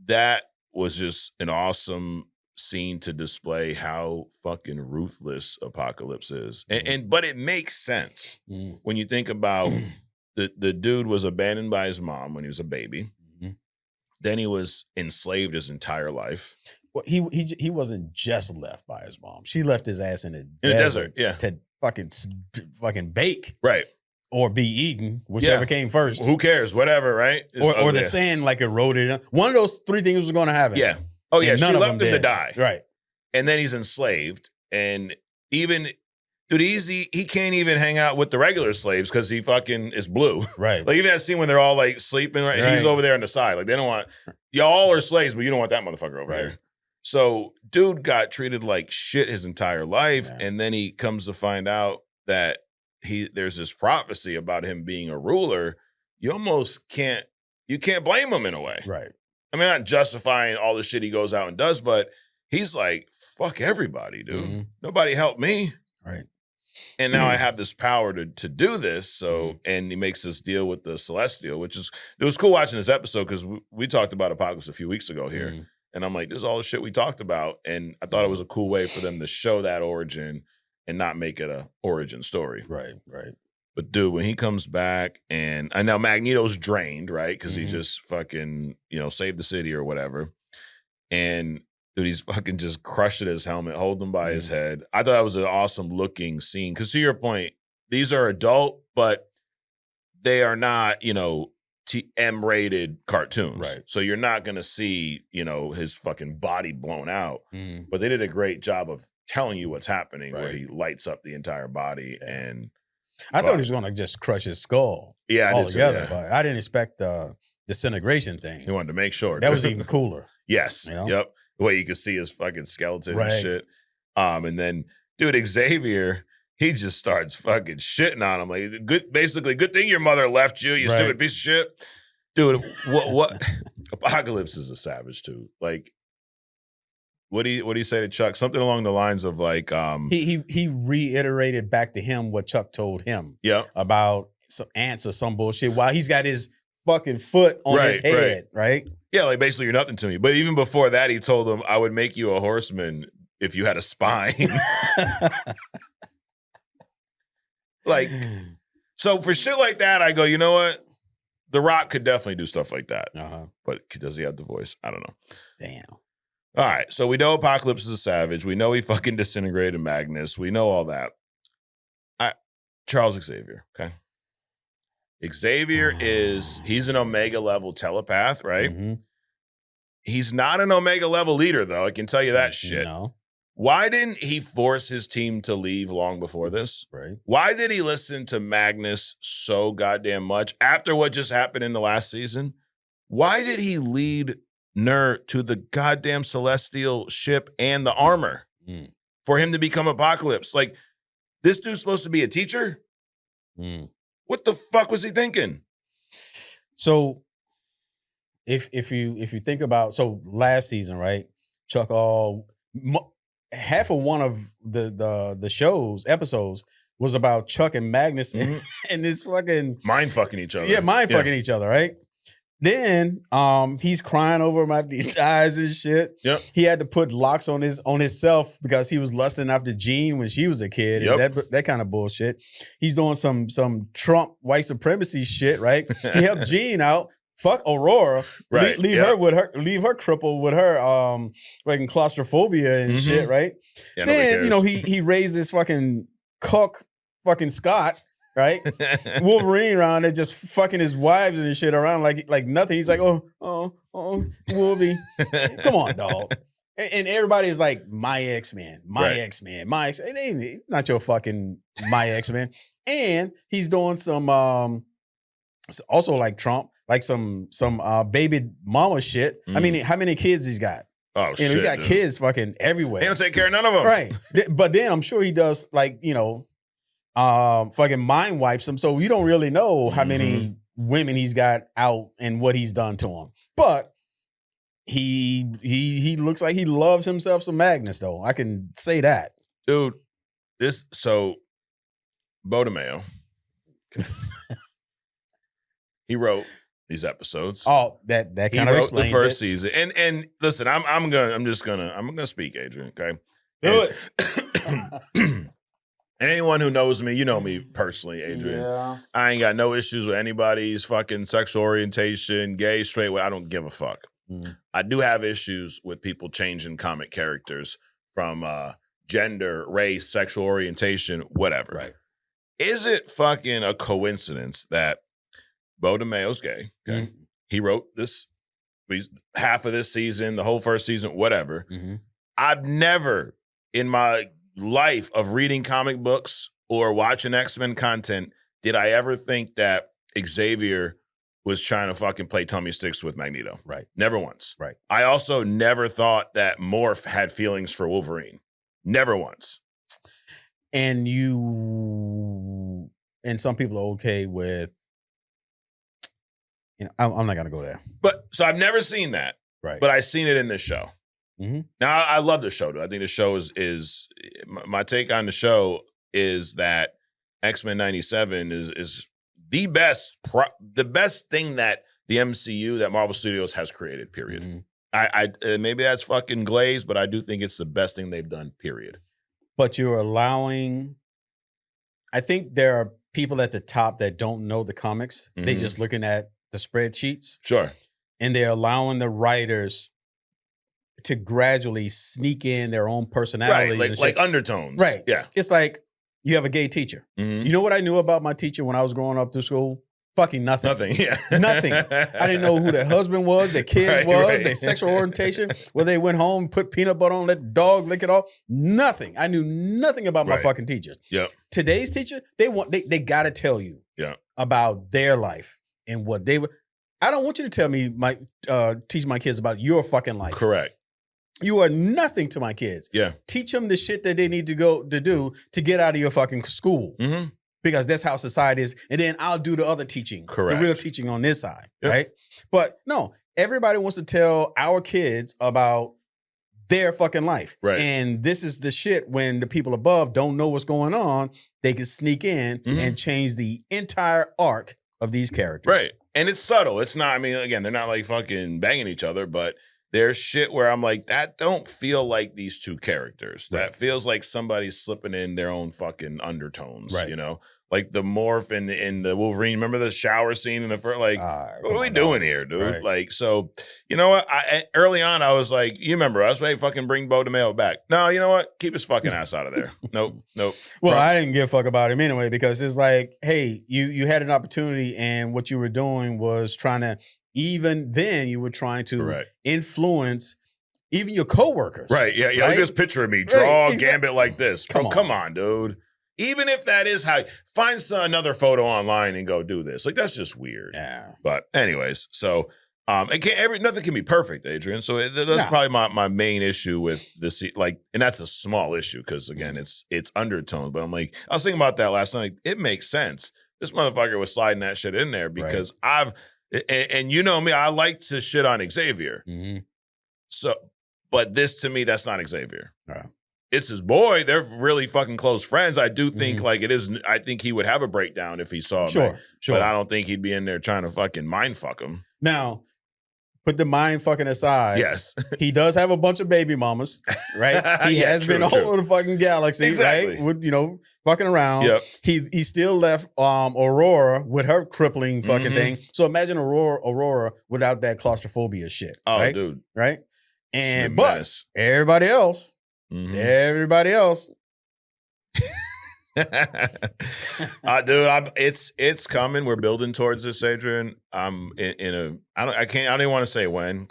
that was just an awesome scene to display how fucking ruthless Apocalypse is. But it makes sense when you think about the dude was abandoned by his mom when he was a baby. Then he was enslaved his entire life. Well, he wasn't just left by his mom. She left his ass in the desert, to fucking bake. Right. Or be eaten, whichever came first. Who cares? Whatever, right? Or the sand like eroded. One of those three things was going to happen. Yeah. Oh, yeah. And She none of left him them to did. die. Right. And then he's enslaved. And even, dude, he can't even hang out with the regular slaves because he fucking is blue. Right. Like, even that scene when they're all like sleeping, right? He's over there on the side. Like, they don't want, y'all are slaves, but you don't want that motherfucker over here. So, dude got treated like shit his entire life. Yeah. And then he comes to find out that there's this prophecy about him being a ruler. You almost can't blame him in a way. Right. I mean, not justifying all the shit he goes out and does, but he's like, fuck everybody, dude. Mm-hmm. Nobody helped me. Right. And now I have this power to do this. So, and he makes this deal with the Celestial, it was cool watching this episode because we talked about Apocalypse a few weeks ago here. Mm-hmm. And I'm like, this is all the shit we talked about. And I thought it was a cool way for them to show that origin and not make it a origin story. Right, right. But dude, when he comes back and now Magneto's drained, right? Because he just fucking, saved the city or whatever. And dude, he's fucking just crushing his helmet, holding him by his head. I thought that was an awesome looking scene. Because to your point, these are adult, but they are not, M-rated cartoons. Right. So you're not going to see, his fucking body blown out. But they did a great job of telling you what's happening where he lights up the entire body. And I thought he was going to just crush his skull altogether. But I didn't expect the disintegration thing. He wanted to make sure. That was even cooler. Yes. Yep. The way you could see his fucking skeleton and shit. And then, dude, Xavier, he just starts fucking shitting on him. Like, good thing your mother left you, you stupid piece of shit. Dude, what? Apocalypse is a savage, too. Like, what do you say to Chuck? Something along the lines of like he reiterated back to him what Chuck told him about some ants or some bullshit while he's got his fucking foot on his head, right? Yeah, like basically you're nothing to me. But even before that, he told him, I would make you a horseman if you had a spine. Like, so for shit like that, I go, you know what? The Rock could definitely do stuff like that. But does he have the voice? I don't know. Damn. All right, so we know Apocalypse is a savage. We know he fucking disintegrated Magnus. We know all that. Charles Xavier, okay? Xavier he's an Omega level telepath, right? He's not an Omega level leader, though. I can tell you that shit. No. Why didn't he force his team to leave long before this? Right. Why did he listen to Magnus so goddamn much after what just happened in the last season? Why did he lead Ner to the goddamn celestial ship and the armor for him to become Apocalypse? Like, this dude's supposed to be a teacher? What the fuck was he thinking? So if you think about last season, right? Chuck half of one of the show's episodes was about Chuck and Magnus and this fucking mind fucking each other. Yeah, fucking each other, right? Then he's crying over him after he dies and shit. Yep. He had to put locks on himself because he was lusting after Jean when she was a kid. Yep. And that kind of bullshit. He's doing some Trump white supremacy shit, right? He helped Jean out. Fuck Aurora. Right. Leave her crippled with her fucking claustrophobia and shit, right? Yeah, then, he raised this fucking cook fucking Scott. Right, Wolverine around there just fucking his wives and shit around like nothing. He's like, oh, Wolvie, come on, dog. And everybody's like, my X-Men, X-Men, my X. It ain't not your fucking my X-Men. And he's doing some also like Trump, like some baby mama shit. I mean, how many kids he's got? Oh shit, he got kids fucking everywhere. He don't take care of none of them, right? But then I'm sure he does fucking mind wipes him. So you don't really know how many women he's got out and what he's done to him. But he looks like he loves himself some Magnus, though. I can say that. Dude, Bo DeMeo, he wrote these episodes. Oh, that kind of explains the first season. And listen, I'm gonna speak, Adrian, okay? Do it. Anyone who knows me, you know me personally, Adrian. Yeah. I ain't got no issues with anybody's fucking sexual orientation, gay, straight, I don't give a fuck. I do have issues with people changing comic characters from gender, race, sexual orientation, whatever. Right. Is it fucking a coincidence that Bo DeMeo's gay? Okay. He wrote half of this season, the whole first season, whatever. I've never in my life of reading comic books or watching X-Men content did I ever think that Xavier was trying to fucking play tummy sticks with Magneto. Right. Never once. Right. I also never thought that Morph had feelings for Wolverine. Never once. And some people are okay with, I'm not going to go there. But so I've never seen that. Right. But I've seen it in this show. Now, I love the show, though. I think the show is my take on the show is that X-Men 97 is the best thing that the MCU, that Marvel Studios has created, period. I maybe that's fucking glazed, but I do think it's the best thing they've done, period. But you're allowing, I think there are people at the top that don't know the comics. They just looking at the spreadsheets. Sure. And they're allowing the writers to gradually sneak in their own personalities. Right, like undertones. Right. Yeah. It's like you have a gay teacher. You know what I knew about my teacher when I was growing up through school? Fucking nothing. Nothing, yeah. Nothing. I didn't know who their husband was, their kids their sexual orientation, whether they went home, put peanut butter on, let the dog lick it off. Nothing. I knew nothing about my fucking teachers. Yep. Today's teacher, they gotta tell you about their life and what they were. I don't want you to tell me teach my kids about your fucking life. Correct. You are nothing to my kids. Yeah. Teach them the shit that they need to do to get out of your fucking school. Because that's how society is. And then I'll do the other teaching. Correct. The real teaching on this side. Right? But no, everybody wants to tell our kids about their fucking life. Right. And this is the shit when the people above don't know what's going on, they can sneak in and change the entire arc of these characters. Right. And it's subtle. It's not, I mean, again, they're not like fucking banging each other, but there's shit where I'm like, that don't feel like these two characters. That feels like somebody's slipping in their own fucking undertones, you know? Like the morph in the Wolverine. Remember the shower scene in the first, like, what are we doing here, dude? Right. Like, so, you know what? Early on, I was like, you remember us, right? Fucking bring Bo DeMail back. No, you know what? Keep his fucking ass out of there. Nope. Well, I didn't give a fuck about him anyway, because it's like, hey, you had an opportunity and what you were doing was trying to, even then you were trying to influence even your coworkers. Right. Yeah. Right? Like this picture of me. Draw Gambit like this. Come on, dude. Even if that is how, find another photo online and go do this. Like, that's just weird. Yeah. But anyways, so nothing can be perfect, Adrian. So that's probably my main issue with this. Like, and that's a small issue because again, it's undertone. But I'm like, I was thinking about that last night. It makes sense. This motherfucker was sliding that shit in there because and you know me, I like to shit on Xavier. So, but this to me, that's not Xavier. It's his boy. They're really fucking close friends. I do think like it is. I think he would have a breakdown if he saw him. Sure. But I don't think he'd be in there trying to fucking mind fuck him. Now, put the mind fucking aside. Yes. He does have a bunch of baby mamas, right? He has been all over the fucking galaxy, right? With, fucking around. Yep. He still left Aurora with her crippling fucking thing. So imagine Aurora without that claustrophobia shit. Oh, right? Dude. Right? And but everybody else. Everybody else, dude, it's coming. We're building towards this, Adrian. I'm I don't even want to say when,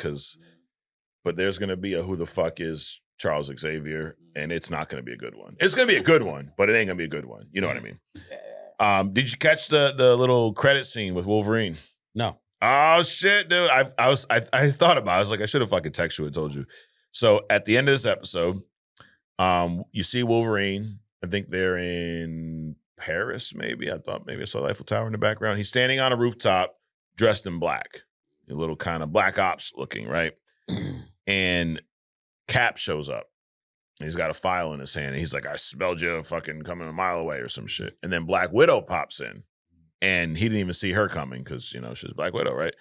but there's gonna be a who the fuck is Charles Xavier, and it's not gonna be a good one. It's gonna be a good one, but it ain't gonna be a good one. You know what I mean? Did you catch the little credit scene with Wolverine? No. Oh shit, dude. I thought about it. I was like, I should have fucking texted you and told you. So at the end of this episode, you see Wolverine. I think they're in Paris, maybe. I thought maybe I saw the Eiffel Tower in the background. He's standing on a rooftop, dressed in black. A little kind of Black Ops looking, right? And Cap shows up. He's got a file in his hand. And he's like, I smelled you fucking coming a mile away or some shit. And then Black Widow pops in. And he didn't even see her coming because, she's Black Widow, right?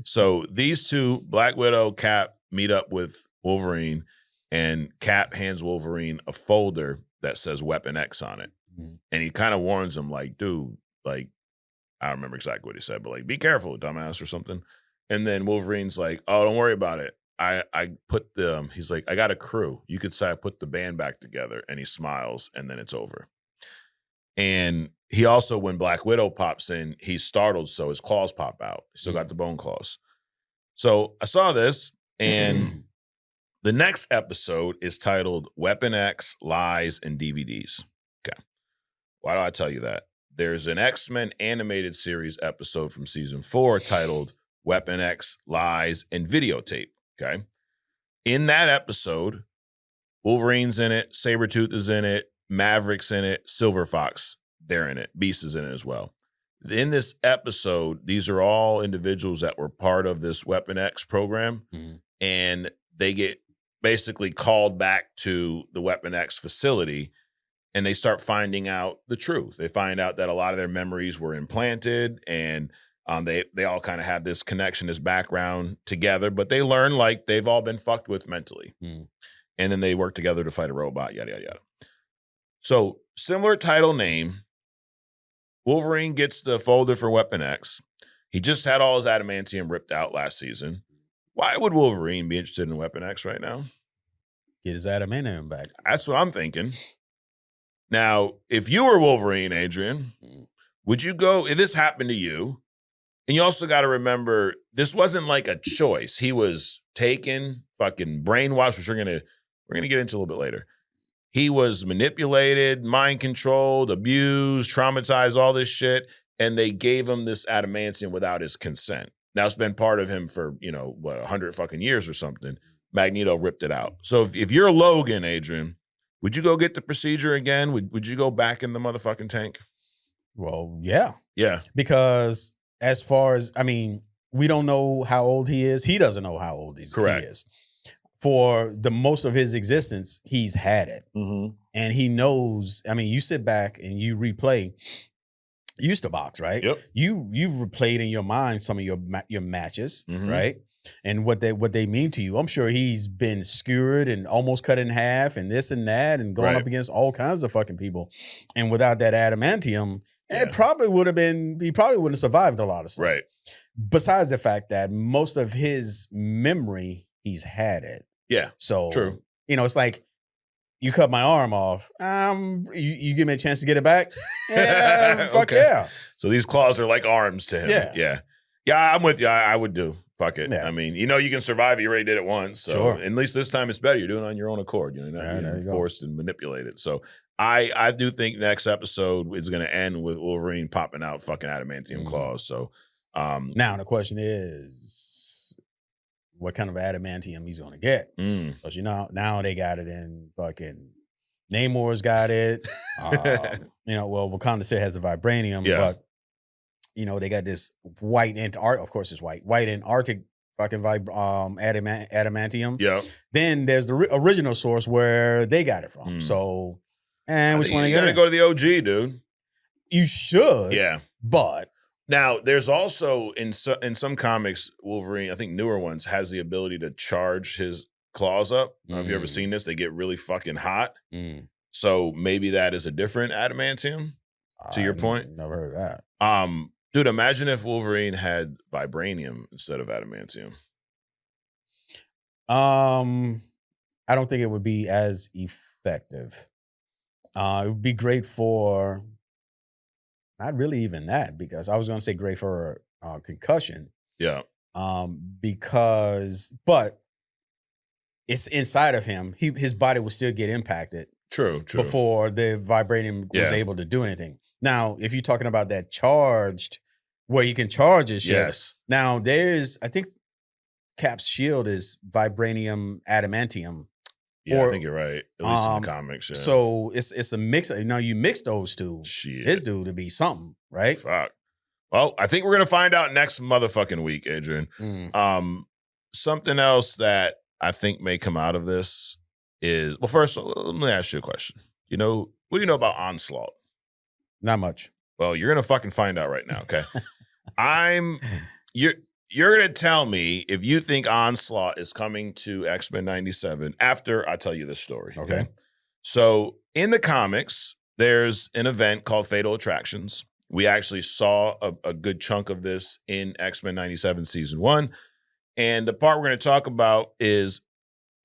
So these two, Black Widow, Cap, meet up with Wolverine. And Cap hands Wolverine a folder that says Weapon X on it. And he kind of warns him, like, dude, like, I don't remember exactly what he said, but like, be careful, dumbass, or something. And then Wolverine's like, oh, don't worry about it. I put he's like, I got a crew. You could say I put the band back together. And he smiles, and then it's over. And he also, when Black Widow pops in, he's startled, so his claws pop out. He still got the bone claws. So I saw this, and the next episode is titled Weapon X, Lies, and DVDs. Okay. Why do I tell you that? There's an X-Men animated series episode from season 4 titled Weapon X, Lies, and Videotape. Okay. In that episode, Wolverine's in it, Sabretooth is in it, Maverick's in it, Silver Fox, they're in it, Beast is in it as well. In this episode, these are all individuals that were part of this Weapon X program, and they get basically called back to the Weapon X facility, and they start finding out the truth. They find out that a lot of their memories were implanted, and they all kind of have this connection, this background together, but they learn like they've all been fucked with mentally. And then they work together to fight a robot, yada, yada, yada. So similar title name, Wolverine gets the folder for Weapon X. He just had all his adamantium ripped out last season. Why would Wolverine be interested in Weapon X right now? Get his adamantium back. That's what I'm thinking. Now, if you were Wolverine, Adrian, would you go, if this happened to you, and you also got to remember, this wasn't like a choice. He was taken, fucking brainwashed, which we're gonna get into a little bit later. He was manipulated, mind controlled, abused, traumatized, all this shit, and they gave him this adamantium without his consent. Now it's been part of him for, 100 fucking years or something. Magneto ripped it out. So if you're Logan, Adrian, would you go get the procedure again? Would you go back in the motherfucking tank? Well, yeah. Yeah. Because as far as, we don't know how old he is. He doesn't know how old he is. For the most of his existence, he's had it. And he knows, you sit back and you replay. You used to box, right? Yep. You've replayed in your mind some of your matches, right? And what they mean to you. I'm sure he's been skewered and almost cut in half and this and that and going up against all kinds of fucking people. And without that adamantium, he probably wouldn't have survived a lot of stuff. Right. Besides the fact that most of his memory, he's had it. Yeah. So true. It's like, you cut my arm off. You give me a chance to get it back? Yeah, fuck yeah. So these claws are like arms to him. Yeah. Yeah, I'm with you. I would do. Fuck it. Yeah. You can survive. You already did it once. So sure. at least this time it's better. You're doing it on your own accord. You're not being forced and manipulated. So I do think next episode is going to end with Wolverine popping out fucking adamantium claws. So now the question is, what kind of adamantium he's going to get? Because now they got it in fucking Namor's got it. Wakanda City has the vibranium, but they got this white of course it's white Antarctic fucking adamantium. Yeah. Then there's the original source where they got it from. So, which one you got to go to the OG, dude. You should. Yeah. But now, there's also, in some comics, Wolverine, I think newer ones, has the ability to charge his claws up. I don't know if you've ever seen this. They get really fucking hot. So maybe that is a different adamantium, to your point. Never heard of that. Dude, imagine if Wolverine had vibranium instead of adamantium. I don't think it would be as effective. It would be great for... Not really even that, because I was going to say great for concussion. Yeah. But it's inside of him. His body will still get impacted. True. Before the vibranium was able to do anything. Now, if you're talking about that charged, where you can charge his shit. Yes. Now, I think Cap's shield is vibranium adamantium. Yeah, I think you're right. At least in the comics. Yeah. So it's a mix. Now you mix those two. Shit. This dude to be something, right? Fuck. Well, I think we're gonna find out next motherfucking week, Adrian. Something else that I think may come out of this is, well, first let me ask you a question. What do you know about Onslaught? Not much. Well, you're gonna fucking find out right now. Okay. You're going to tell me if you think Onslaught is coming to X-Men 97 after I tell you this story. Okay. So in the comics, there's an event called Fatal Attractions. We actually saw a good chunk of this in X-Men 97 season 1. And the part we're going to talk about is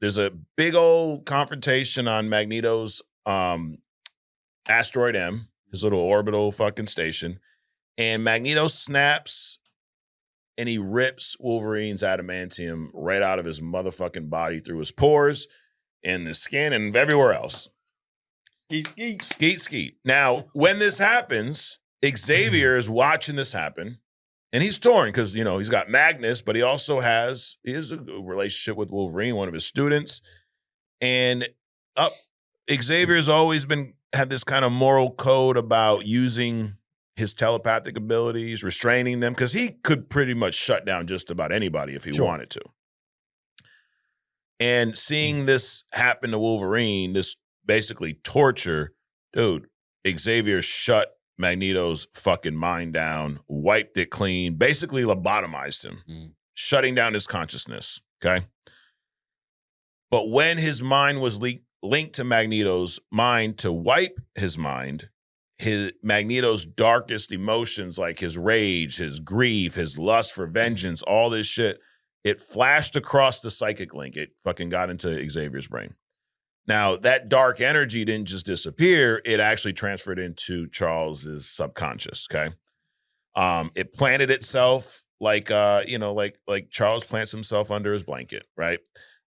there's a big old confrontation on Magneto's Asteroid M, his little orbital fucking station. And Magneto snaps and he rips Wolverine's adamantium right out of his motherfucking body through his pores and the skin and everywhere else. Skeet. Now, when this happens, Xavier is watching this happen, and he's torn because, he's got Magnus, but he also has a relationship with Wolverine, one of his students. And Xavier's always had this kind of moral code about using his telepathic abilities, restraining them, because he could pretty much shut down just about anybody if he wanted to. And seeing this happen to Wolverine, this basically torture, dude, Xavier shut Magneto's fucking mind down, wiped it clean, basically lobotomized him, shutting down his consciousness, okay? But when his mind was linked to Magneto's mind to wipe his mind, Magneto's darkest emotions like his rage, his grief, his lust for vengeance, all this shit, it flashed across the psychic link. It fucking got into Xavier's brain. Now, that dark energy didn't just disappear. It actually transferred into Charles's subconscious, okay? It planted itself like Charles plants himself under his blanket, right?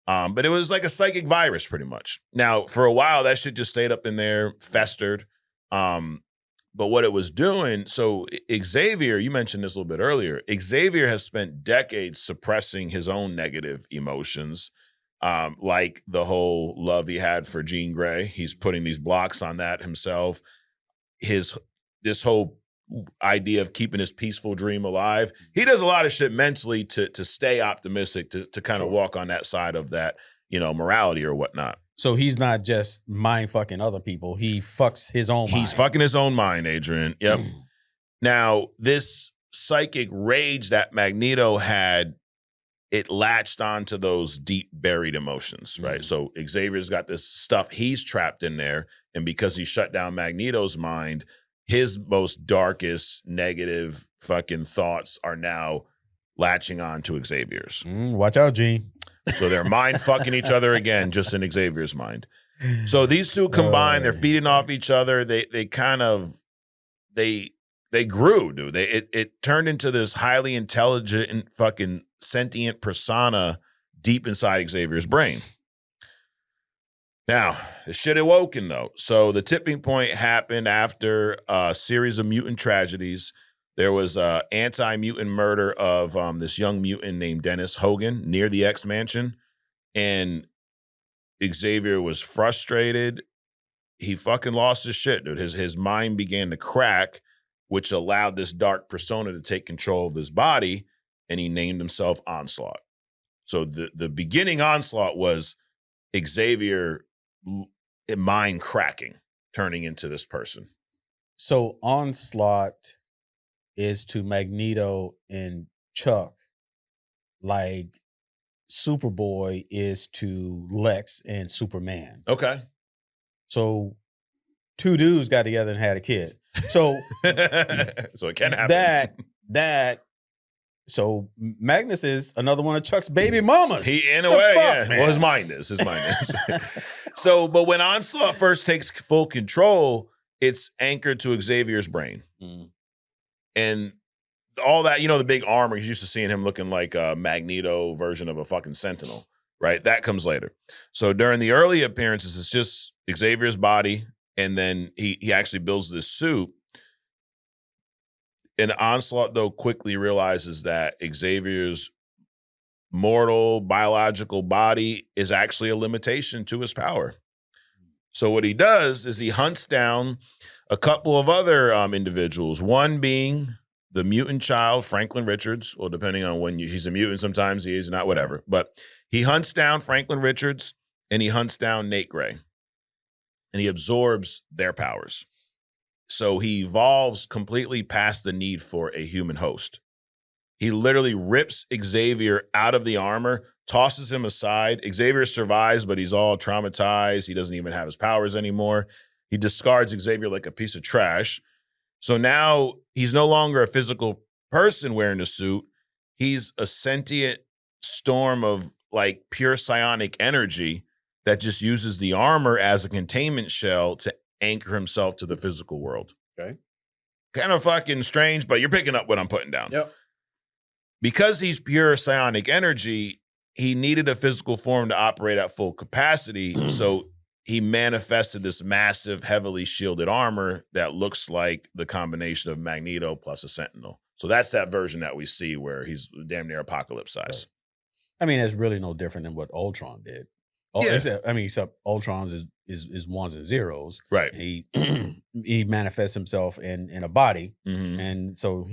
But it was like a psychic virus pretty much. Now, for a while, that shit just stayed up in there, festered. But what it was doing, so Xavier, you mentioned this a little bit earlier, Xavier has spent decades suppressing his own negative emotions, like the whole love he had for Jean Grey. He's putting these blocks on that himself. This whole idea of keeping his peaceful dream alive. He does a lot of shit mentally to stay optimistic, to kind of walk on that side of that, morality or whatnot. So he's not just mind fucking other people. He fucks his own mind. He's fucking his own mind, Adrian. Yep. Now, this psychic rage that Magneto had, it latched onto those deep buried emotions, right? So Xavier's got this stuff he's trapped in there. And because he shut down Magneto's mind, his most darkest negative fucking thoughts are now latching on to Xavier's. Watch out, Gene. So they're mind fucking each other again, just in Xavier's mind. So these two combined, they're feeding off each other. They grew, dude. It turned into this highly intelligent, fucking sentient persona deep inside Xavier's brain. Now, the shit awoken, though. So the tipping point happened after a series of mutant tragedies. There was an anti-mutant murder of this young mutant named Dennis Hogan near the X-Mansion. And Xavier was frustrated. He fucking lost his shit, dude. His mind began to crack, which allowed this dark persona to take control of his body, and he named himself Onslaught. So the beginning Onslaught was Xavier mind cracking, turning into this person. So Onslaught is to Magneto and Chuck like Superboy is to Lex and Superman. Okay. So two dudes got together and had a kid. So so it can happen. So Magnus is another one of Chuck's baby mamas. He in a way, yeah. Man. Well, his mind is. So, but when Onslaught first takes full control, it's anchored to Xavier's brain. And all that, the big armor, he's used to seeing him looking like a Magneto version of a fucking Sentinel, right? That comes later. So during the early appearances, it's just Xavier's body, and then he actually builds this suit. And Onslaught, though, quickly realizes that Xavier's mortal biological body is actually a limitation to his power. So what he does is he hunts down a couple of other individuals, one being the mutant child, Franklin Richards, or depending on when he's a mutant, sometimes he is not, whatever. But he hunts down Franklin Richards and he hunts down Nate Gray. And he absorbs their powers. So he evolves completely past the need for a human host. He literally rips Xavier out of the armor, tosses him aside. Xavier survives, but he's all traumatized. He doesn't even have his powers anymore. He discards Xavier like a piece of trash. So now he's no longer a physical person wearing a suit. He's a sentient storm of like pure psionic energy that just uses the armor as a containment shell to anchor himself to the physical world. Okay. Kind of fucking strange, but you're picking up what I'm putting down. Yep. Because he's pure psionic energy, he needed a physical form to operate at full capacity. So he manifested this massive, heavily shielded armor that looks like the combination of Magneto plus a Sentinel. So that's that version that we see where he's damn near apocalypse size. I mean, it's really no different than what Ultron did. Yeah. Except Ultron's is ones and zeros. Right. He manifests himself in a body. And so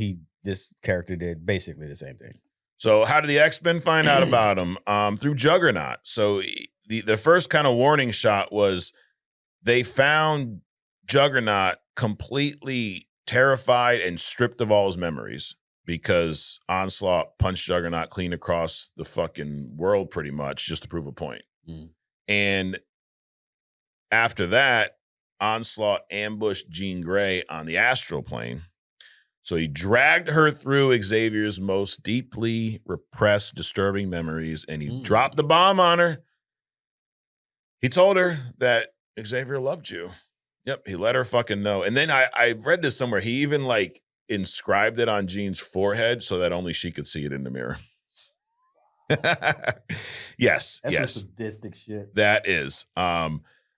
this character did basically the same thing. So how did the X-Men find out about him? Through Juggernaut. So the first kind of warning shot was they found Juggernaut completely terrified and stripped of all his memories because Onslaught punched Juggernaut clean across the fucking world pretty much just to prove a point. And after that, Onslaught ambushed Jean Grey on the astral plane. So he dragged her through Xavier's most deeply repressed, disturbing memories, and he dropped the bomb on her. He told her that Xavier loved you. Yep, he let her fucking know. And then I read this somewhere. He even like inscribed it on Jean's forehead so that only she could see it in the mirror. Yes, That's yes. some sadistic shit. That is.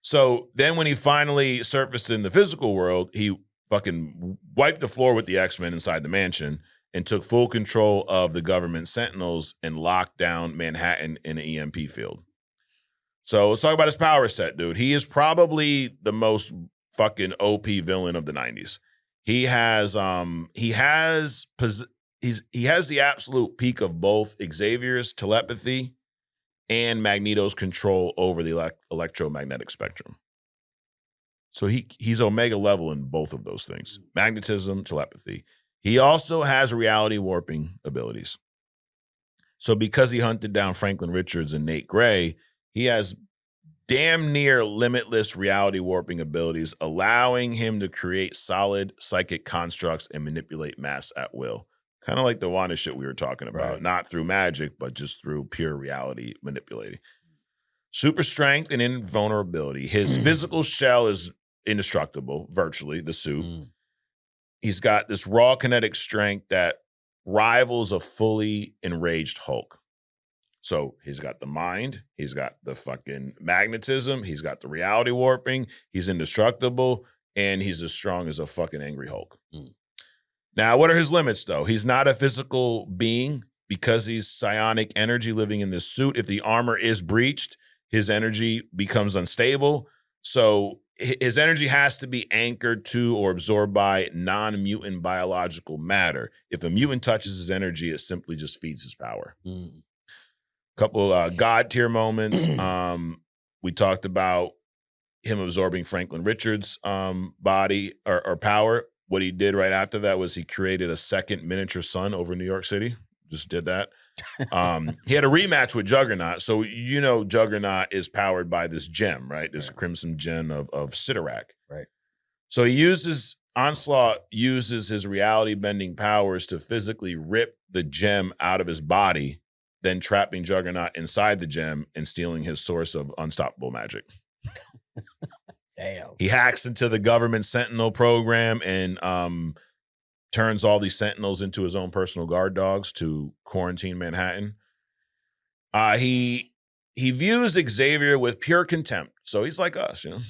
So then when he finally surfaced in the physical world, he fucking wiped the floor with the X-Men inside the mansion and took full control of the government sentinels and locked down Manhattan in an EMP field. So let's talk about his power set, dude. He is probably the most fucking OP villain of the 90s. He has the absolute peak of both Xavier's telepathy and Magneto's control over the electromagnetic spectrum. So he's Omega level in both of those things. Magnetism, telepathy. He also has reality warping abilities. So because he hunted down Franklin Richards and Nate Gray, he has damn near limitless reality warping abilities, allowing him to create solid psychic constructs and manipulate mass at will. Kind of like the Wanda shit we were talking about, Right. Not through magic, but just through pure reality manipulating. Super strength and invulnerability. His physical shell is indestructible, virtually, the suit. He's got this raw kinetic strength that rivals a fully enraged Hulk. So he's got the mind, he's got the fucking magnetism, he's got the reality warping, he's indestructible, and he's as strong as a fucking angry Hulk. Now, what are his limits, though? He's not a physical being because he's psionic energy living in this suit. If the armor is breached, his energy becomes unstable. So his energy has to be anchored to or absorbed by non-mutant biological matter. If a mutant touches his energy, it simply just feeds his power. Couple God tier moments. We talked about him absorbing Franklin Richards' body or power. What he did right after that was he created a second miniature sun over New York City. Just did that. He had a rematch with Juggernaut. So you know Juggernaut is powered by this gem, right? This crimson gem of Sidorak. Right. So Onslaught uses his reality bending powers to physically rip the gem out of his body, then trapping Juggernaut inside the gem and stealing his source of unstoppable magic. Damn. He hacks into the government Sentinel program and turns all these Sentinels into his own personal guard dogs to quarantine Manhattan. He views Xavier with pure contempt. So he's like us, you know.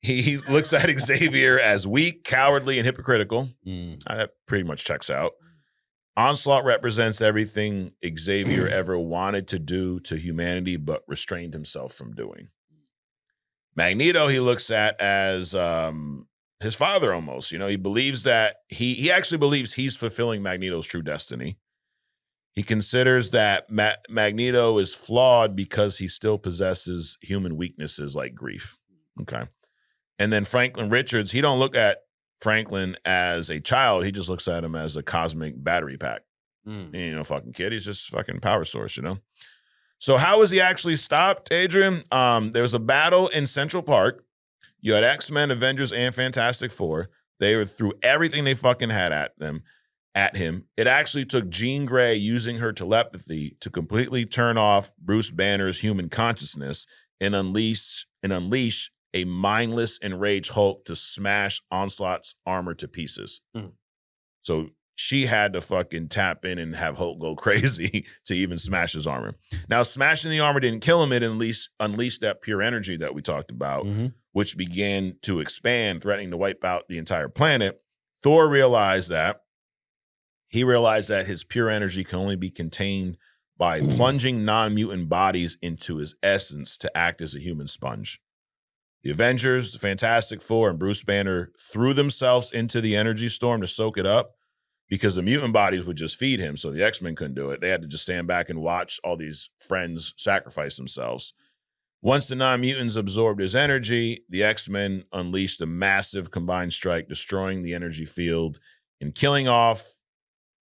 He looks at Xavier as weak, cowardly, and hypocritical. That pretty much checks out. Onslaught represents everything Xavier ever wanted to do to humanity, but restrained himself from doing. Magneto, he looks at as his father almost. You know, he believes that he actually believes he's fulfilling Magneto's true destiny. He considers that Magneto is flawed because he still possesses human weaknesses like grief. Okay. And then Franklin Richards, he don't look at Franklin as a child. He just looks at him as a cosmic battery pack. You know, fucking kid. He's just fucking power source, you know? So how was he actually stopped, Adrian? There was a battle in Central Park. You had X-Men, Avengers, and Fantastic Four. They were threw everything they fucking had at him. It actually took Jean Grey using her telepathy to completely turn off Bruce Banner's human consciousness and unleash a mindless, enraged Hulk to smash Onslaught's armor to pieces. So she had to fucking tap in and have Hulk go crazy to even smash his armor. Now, smashing the armor didn't kill him. It unleashed that pure energy that we talked about, which began to expand, threatening to wipe out the entire planet. Thor realized that. He realized that his pure energy can only be contained by plunging non-mutant bodies into his essence to act as a human sponge. The Avengers, the Fantastic Four, and Bruce Banner threw themselves into the energy storm to soak it up because the mutant bodies would just feed him, so the X-Men couldn't do it. They had to just stand back and watch all these friends sacrifice themselves. Once the non-mutants absorbed his energy, the X-Men unleashed a massive combined strike, destroying the energy field and killing off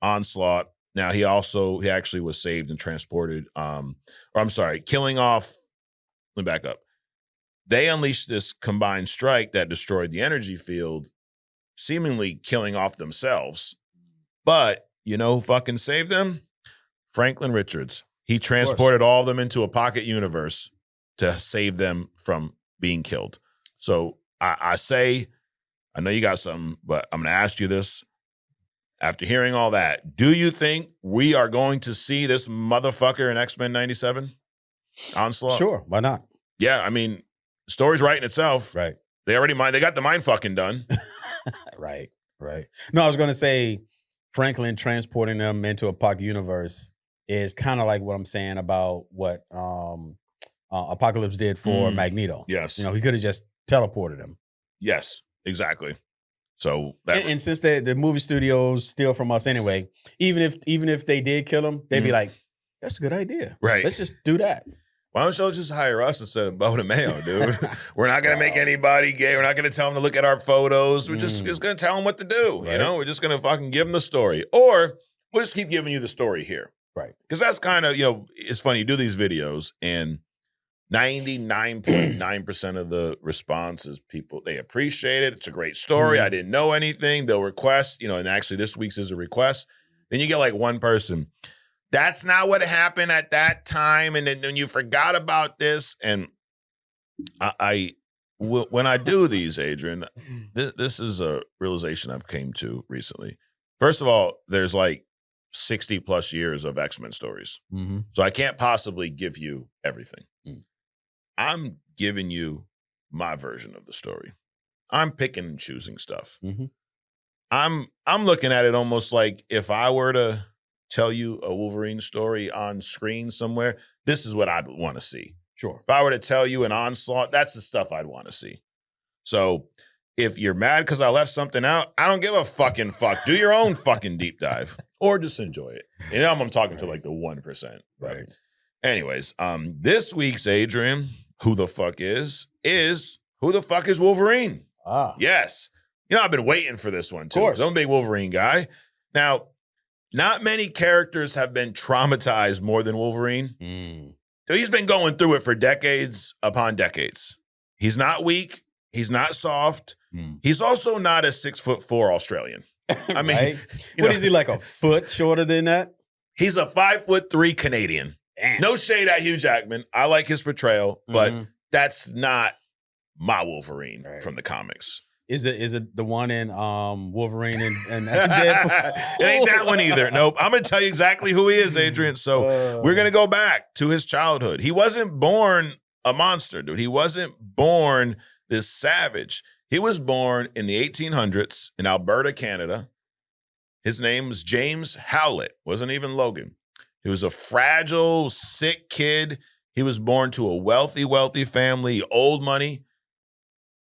Onslaught. Now, he actually was saved and transported, killing off, let me back up. They unleashed this combined strike that destroyed the energy field, seemingly killing off themselves. But you know who fucking saved them? Franklin Richards. He transported all of them into a pocket universe to save them from being killed. So I know you got something, but I'm going to ask you this. After hearing all that, do you think we are going to see this motherfucker in X-Men 97? Onslaught? Sure, why not? Yeah, I mean, the story's writing itself. Right. They got the mind fucking done. Right. No, I was going to say Franklin transporting them into a pocket universe is kind of like what I'm saying about what Apocalypse did for Magneto. Yes. You know, he could have just teleported him. Yes, exactly. So and since the movie studios steal from us anyway, even if they did kill him, they'd be like, "That's a good idea, right? Let's just do that." Why don't you just hire us instead of Bo and Mayo, dude? We're not gonna make anybody gay. We're not gonna tell them to look at our photos. We're just gonna tell them what to do. Right. You know, we're just gonna fucking give them the story, or we'll just keep giving you the story here, right? Because that's kind of, you know, it's funny. You do these videos and 99.9% of the response is people, they appreciate it. It's a great story. I didn't know anything. They'll request, you know, and actually this week's is a request. Then you get like one person, that's not what happened at that time. And then you forgot about this. And when I do these, Adrian, this is a realization I've came to recently. First of all, there's like 60 plus years of X-Men stories. So I can't possibly give you everything. I'm giving you my version of the story. I'm picking and choosing stuff. I'm looking at it almost like if I were to tell you a Wolverine story on screen somewhere, this is what I'd want to see. Sure. If I were to tell you an Onslaught, that's the stuff I'd want to see. So if you're mad because I left something out, I don't give a fucking fuck. Do your own fucking deep dive or just enjoy it. You know, I'm talking to like the 1%. Right. Anyways, this week's Adrian, who the fuck is who the fuck is Wolverine? Yes. You know, I've been waiting for this one too. Of course. I'm a big Wolverine guy. Now, not many characters have been traumatized more than Wolverine. So he's been going through it for decades upon decades. He's not weak. He's not soft. He's also not a 6'4" Australian. I mean, right? What is he, like a foot shorter than that? He's a 5'3" Canadian. Damn. No shade at Hugh Jackman. I like his portrayal, but that's not my Wolverine from the comics. Is it the one in Wolverine and Deadpool? It ain't that one either. Nope. I'm going to tell you exactly who he is, Adrian. So we're going to go back to his childhood. He wasn't born a monster, dude. He wasn't born this savage. He was born in the 1800s in Alberta, Canada. His name was James Howlett. Wasn't even Logan. He was a fragile, sick kid. He was born to a wealthy family, old money.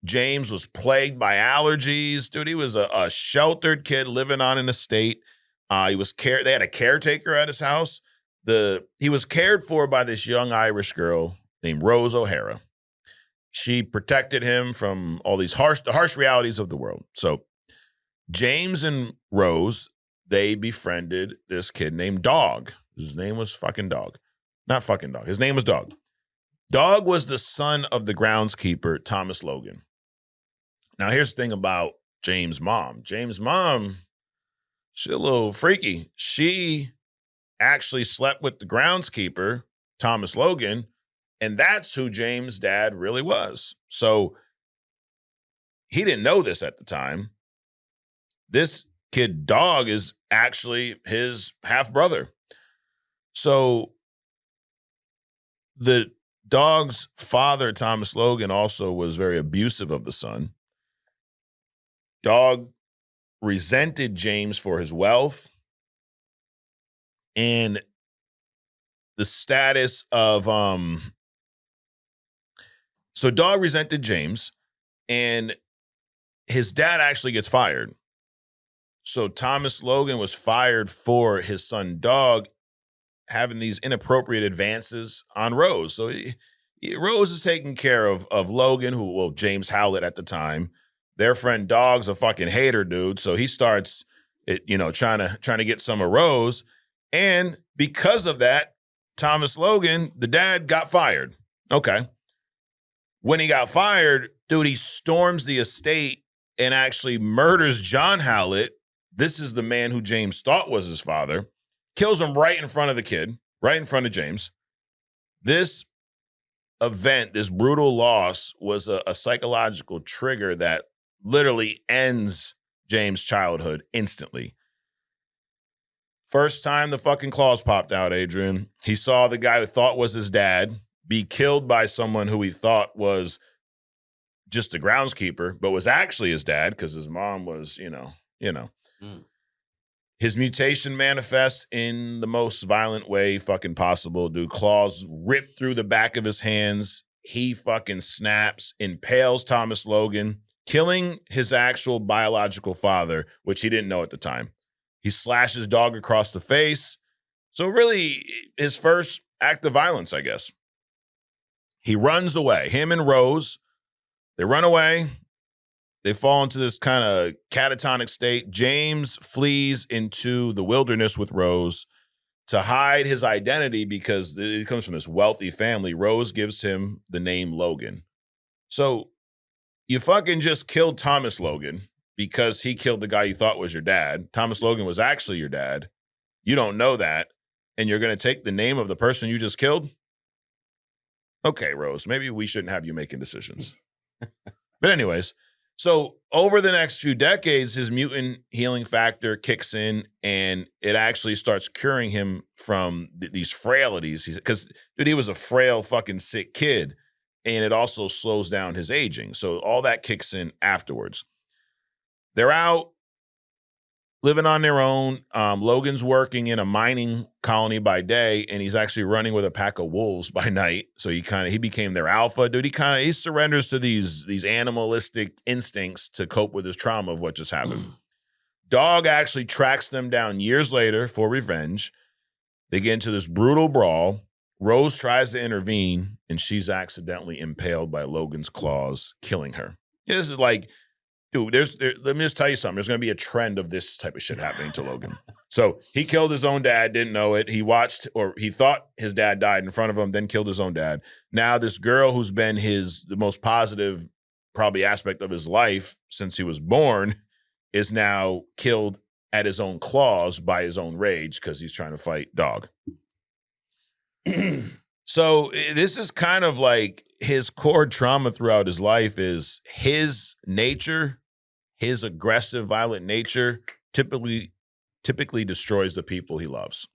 James was plagued by allergies. Dude, he was a sheltered kid living on an estate. They had a caretaker at his house. He was cared for by this young Irish girl named Rose O'Hara. She protected him from all these harsh realities of the world. So James and Rose, they befriended this kid named Dog. His name was fucking Dog. Not fucking Dog. His name was Dog. Dog was the son of the groundskeeper, Thomas Logan. Now, here's the thing about James' mom. James' mom, she's a little freaky. She actually slept with the groundskeeper, Thomas Logan, and that's who James' dad really was. So he didn't know this at the time. This kid, Dog, is actually his half-brother. So the Dog's father, Thomas Logan, also was very abusive of the son. Dog resented James for his wealth and the status of so Dog resented James, and his dad actually gets fired. So Thomas Logan was fired for his son Dog having these inappropriate advances on Rose. So Rose is taking care of Logan, James Howlett at the time. Their friend Dog's a fucking hater, dude. So he starts, trying to get some of Rose, and because of that, Thomas Logan, the dad, got fired. Okay. When he got fired, dude, he storms the estate and actually murders John Howlett. This is the man who James thought was his father. Kills him right in front of the kid, right in front of James. This event, this brutal loss, was a psychological trigger that literally ends James' childhood instantly. First time the fucking claws popped out, Adrian. He saw the guy who thought was his dad be killed by someone who he thought was just a groundskeeper, but was actually his dad because his mom was, His mutation manifests in the most violent way fucking possible, dude. Claws rip through the back of his hands. He fucking snaps, impales Thomas Logan, killing his actual biological father, which he didn't know at the time. He slashes Dog across the face. So really, his first act of violence, I guess. He runs away. Him and Rose, they run away. They fall into this kind of catatonic state. James flees into the wilderness with Rose to hide his identity because he comes from this wealthy family. Rose gives him the name Logan. So you fucking just killed Thomas Logan because he killed the guy you thought was your dad. Thomas Logan was actually your dad. You don't know that. And you're going to take the name of the person you just killed? Okay, Rose, maybe we shouldn't have you making decisions. But anyways, so over the next few decades, his mutant healing factor kicks in and it actually starts curing him from these frailties. Because, dude, he was a frail fucking sick kid. And it also slows down his aging. So all that kicks in afterwards. They're out living on their own. Logan's working in a mining colony by day, and he's actually running with a pack of wolves by night. So he became their alpha, dude. He surrenders to these animalistic instincts to cope with his trauma of what just happened. Dog actually tracks them down years later for revenge. They get into this brutal brawl. Rose tries to intervene, and she's accidentally impaled by Logan's claws, killing her. This is like, dude, let me just tell you something. There's going to be a trend of this type of shit happening to Logan. So he killed his own dad, didn't know it. He thought his dad died in front of him, then killed his own dad. Now this girl who's been the most positive probably aspect of his life since he was born is now killed at his own claws by his own rage because he's trying to fight Dog. So this is kind of like his core trauma throughout his life is his nature, his aggressive, violent nature typically destroys the people he loves.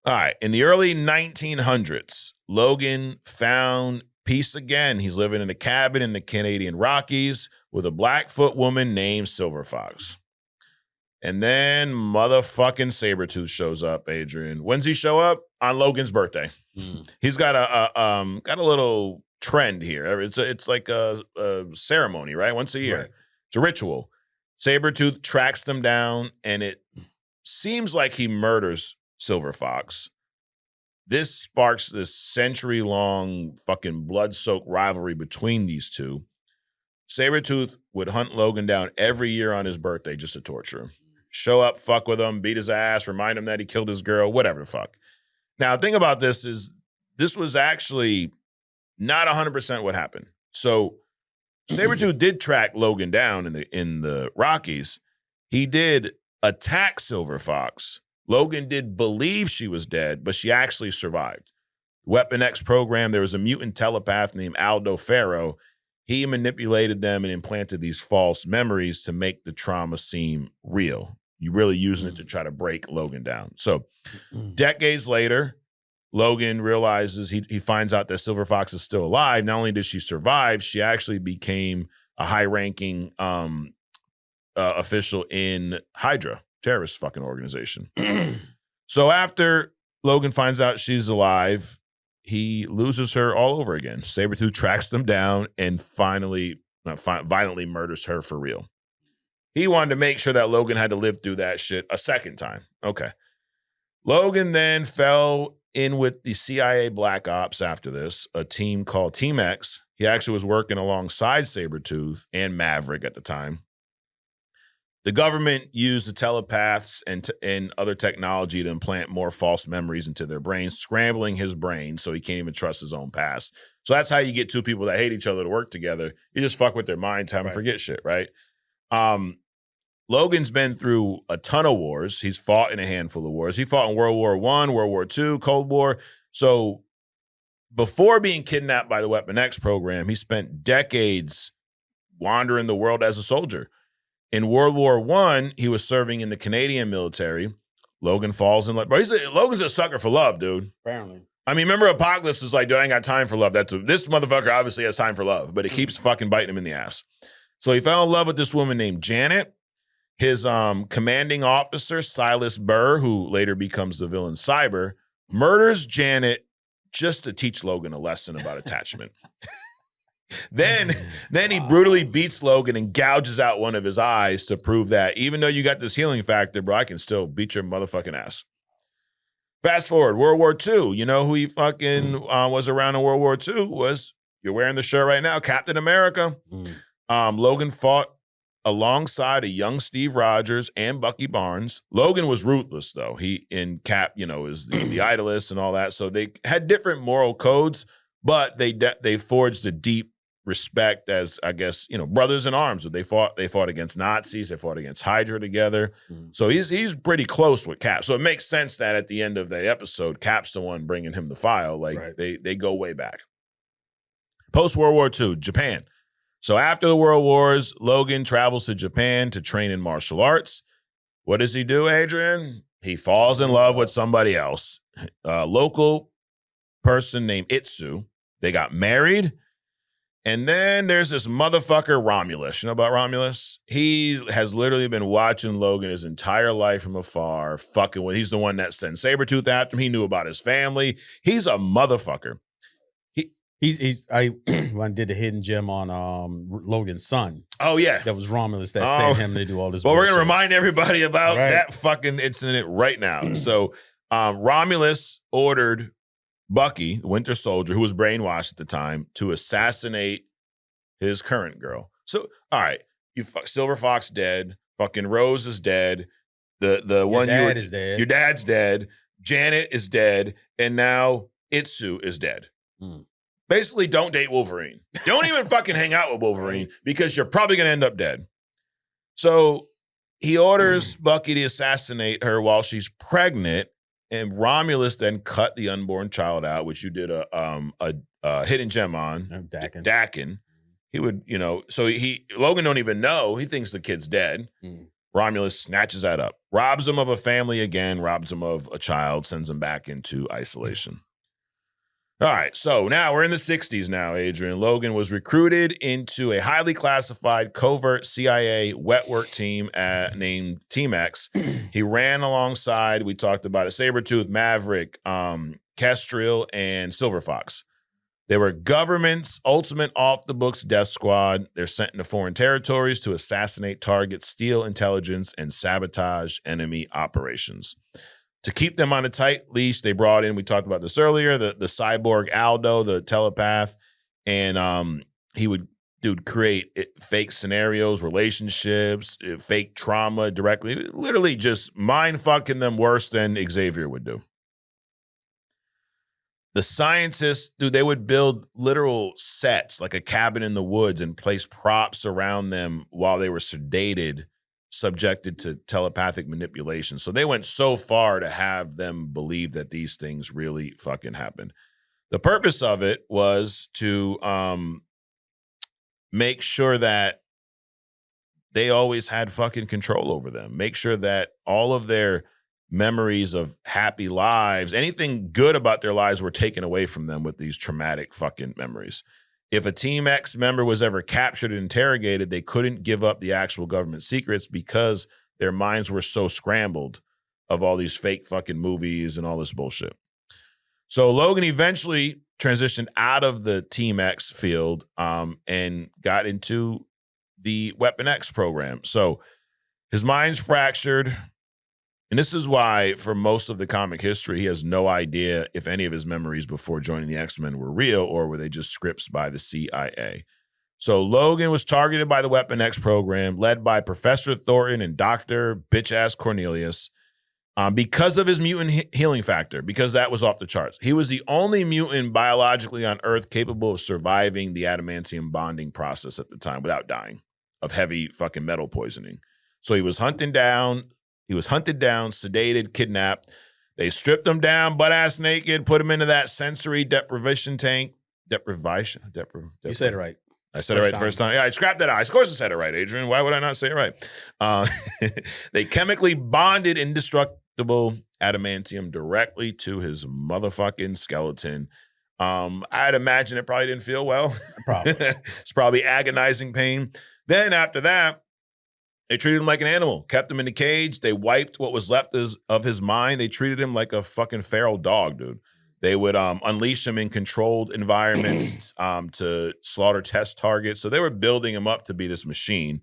All right. In the early 1900s, Logan found peace again. He's living in a cabin in the Canadian Rockies with a Blackfoot woman named Silver Fox. And then motherfucking Sabretooth shows up, Adrian. When's he show up? On Logan's birthday. He's got a little trend here. It's like a ceremony, right? Once a year. Right. It's a ritual. Sabretooth tracks them down, and it seems like he murders Silver Fox. This sparks this century-long fucking blood-soaked rivalry between these two. Sabretooth would hunt Logan down every year on his birthday just to torture him. Show up, fuck with him, beat his ass, remind him that he killed his girl, whatever the fuck. Now, the thing about this is this was actually not 100% what happened. So Sabretooth did track Logan down in the Rockies. He did attack Silver Fox. Logan did believe she was dead, but she actually survived. Weapon X program, there was a mutant telepath named Aldo Ferro. He manipulated them and implanted these false memories to make the trauma seem real. You're really using it to try to break Logan down. So decades later, Logan realizes he finds out that Silver Fox is still alive. Not only did she survive, she actually became a high-ranking official in Hydra, terrorist fucking organization. So after Logan finds out she's alive, he loses her all over again. Sabretooth tracks them down and violently murders her for real. he wanted to make sure that Logan had to live through that shit a second time. Okay. Logan then fell in with the CIA Black Ops after this, a team called Team X. He actually was working alongside Sabretooth and Maverick at the time. The government used the telepaths and other technology to implant more false memories into their brains, scrambling his brain so he can't even trust his own past. So that's how you get two people that hate each other to work together. You just fuck with their minds, have them forget shit, right? Logan's been through a ton of wars. He's fought in a handful of wars. He fought in World War I, World War II, Cold War. So before being kidnapped by the Weapon X program, he spent decades wandering the world as a soldier. In World War I, he was serving in the Canadian military. Logan falls in love. Bro, Logan's a sucker for love, dude. Apparently. I mean, remember Apocalypse is like, dude, I ain't got time for love. This motherfucker obviously has time for love, but it keeps fucking biting him in the ass. So he fell in love with this woman named Janet. His commanding officer, Silas Burr, who later becomes the villain Cyber, murders Janet just to teach Logan a lesson about attachment. Then he brutally beats Logan and gouges out one of his eyes to prove that even though you got this healing factor, bro, I can still beat your motherfucking ass. Fast forward, World War II. You know who he fucking was around in World War II? You're wearing the shirt right now, Captain America. Logan fought alongside a young Steve Rogers and Bucky Barnes. Logan was ruthless, though. He, in Cap, is the idolist and all that. So they had different moral codes, but they forged a deep respect as, I guess, brothers in arms. They fought against Nazis. They fought against Hydra together. So he's pretty close with Cap. So it makes sense that at the end of the episode, Cap's the one bringing him the file. They go way back. Post-World War II, Japan. So after the World Wars, Logan travels to Japan to train in martial arts. What does he do, Adrian? He falls in love with somebody else. A local person named Itsu. They got married. And then there's this motherfucker, Romulus. You know about Romulus? He has literally been watching Logan his entire life from afar, fucking with. He's the one that sent Sabretooth after him. He knew about his family. He's a motherfucker. I did the hidden gem on Logan's son. Oh, yeah. That was Romulus that sent him to do all this. Well, we're going to remind everybody about that fucking incident right now. So Romulus ordered Bucky, the Winter Soldier, who was brainwashed at the time, to assassinate his current girl. So, all right, Silver Fox dead, fucking Rose is dead, your dad is dead. Your dad's dead, Janet is dead, and now Itsu is dead. Basically, don't date Wolverine. Don't even fucking hang out with Wolverine because you're probably going to end up dead. So he orders Bucky to assassinate her while she's pregnant. And Romulus then cut the unborn child out, which you did a hidden gem on. Dakin. He would, so Logan don't even know. He thinks the kid's dead. Romulus snatches that up, robs him of a family again, robs him of a child, sends him back into isolation. All right, so now we're in the 60s now, Adrian. Logan was recruited into a highly classified covert CIA wet work team named Team X. He ran alongside, we talked about it, Sabretooth, Maverick, Kestrel, and Silver Fox. They were government's ultimate off-the-books death squad. They're sent into foreign territories to assassinate targets, steal intelligence, and sabotage enemy operations. To keep them on a tight leash, they brought in, we talked about this earlier, the cyborg Aldo, the telepath, and he would create fake scenarios, relationships, fake trauma directly, literally just mind-fucking them worse than Xavier would do. The scientists, they would build literal sets, like a cabin in the woods, and place props around them while they were sedated, subjected to telepathic manipulation. So they went so far to have them believe that these things really fucking happened. The purpose of it was to make sure that they always had fucking control over them. Make sure that all of their memories of happy lives, anything good about their lives were taken away from them with these traumatic fucking memories. If a Team X member was ever captured and interrogated, they couldn't give up the actual government secrets because their minds were so scrambled of all these fake fucking movies and all this bullshit. So Logan eventually transitioned out of the Team X field and got into the Weapon X program. So His mind's fractured. And this is why, for most of the comic history, he has no idea if any of his memories before joining the X-Men were real or were they just scripts by the CIA. So Logan was targeted by the Weapon X program, led by Professor Thornton and Dr. Bitch-ass Cornelius, because of his mutant healing factor, because that was off the charts. He was the only mutant biologically on Earth capable of surviving the adamantium bonding process at the time without dying of heavy fucking metal poisoning. So he was hunted down, sedated, kidnapped. They stripped him down, butt-ass naked, put him into that sensory deprivation tank. You said it right. I said it right the first time. Yeah, I scrapped that out. Of course I said it right, Adrian. Why would I not say it right? They chemically bonded indestructible adamantium directly to his motherfucking skeleton. I'd imagine it probably didn't feel well. Probably. It's probably agonizing pain. Then after that, they treated him like an animal, kept him in a cage. They wiped what was left of his mind. They treated him like a fucking feral dog, dude. They would unleash him in controlled environments to slaughter test targets. So they were building him up to be this machine.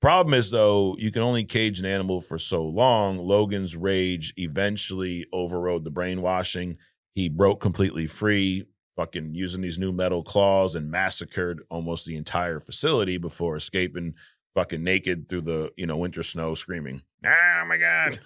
Problem is, though, you can only cage an animal for so long. Logan's rage eventually overrode the brainwashing. He broke completely free, fucking using these new metal claws, and massacred almost the entire facility before escaping fucking naked through the, winter snow screaming, "Oh my God."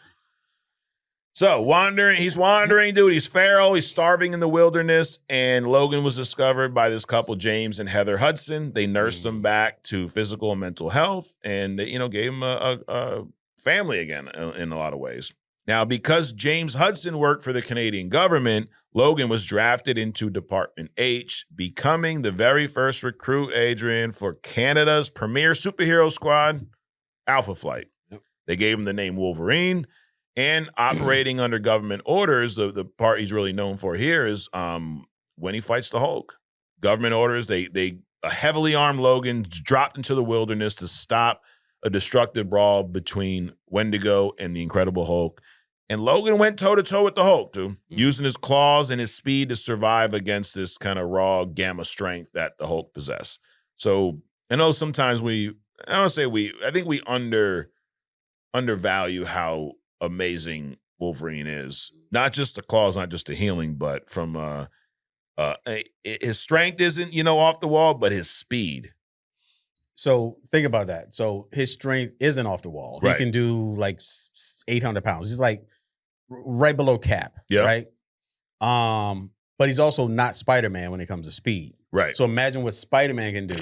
So he's wandering, dude. He's feral. He's starving in the wilderness. And Logan was discovered by this couple, James and Heather Hudson. They nursed him back to physical and mental health. And they, gave him a family again in a lot of ways. Now, because James Hudson worked for the Canadian government, Logan was drafted into Department H, becoming the very first recruit, Adrian, for Canada's premier superhero squad, Alpha Flight. Yep. They gave him the name Wolverine. And operating under government orders, the part he's really known for here is when he fights the Hulk. Government orders, they heavily armed Logan, dropped into the wilderness to stop a destructive brawl between Wendigo and the Incredible Hulk. And Logan went toe-to-toe with the Hulk, dude, using his claws and his speed to survive against this kind of raw gamma strength that the Hulk possessed. So I know sometimes I think we undervalue how amazing Wolverine is. Not just the claws, not just the healing, but from his strength isn't, off the wall, but his speed. So think about that. So his strength isn't off the wall. Right. He can do like 800 pounds. He's like right below cap. Yeah. Right. But he's also not Spider-Man when it comes to speed. Right. So imagine what Spider-Man can do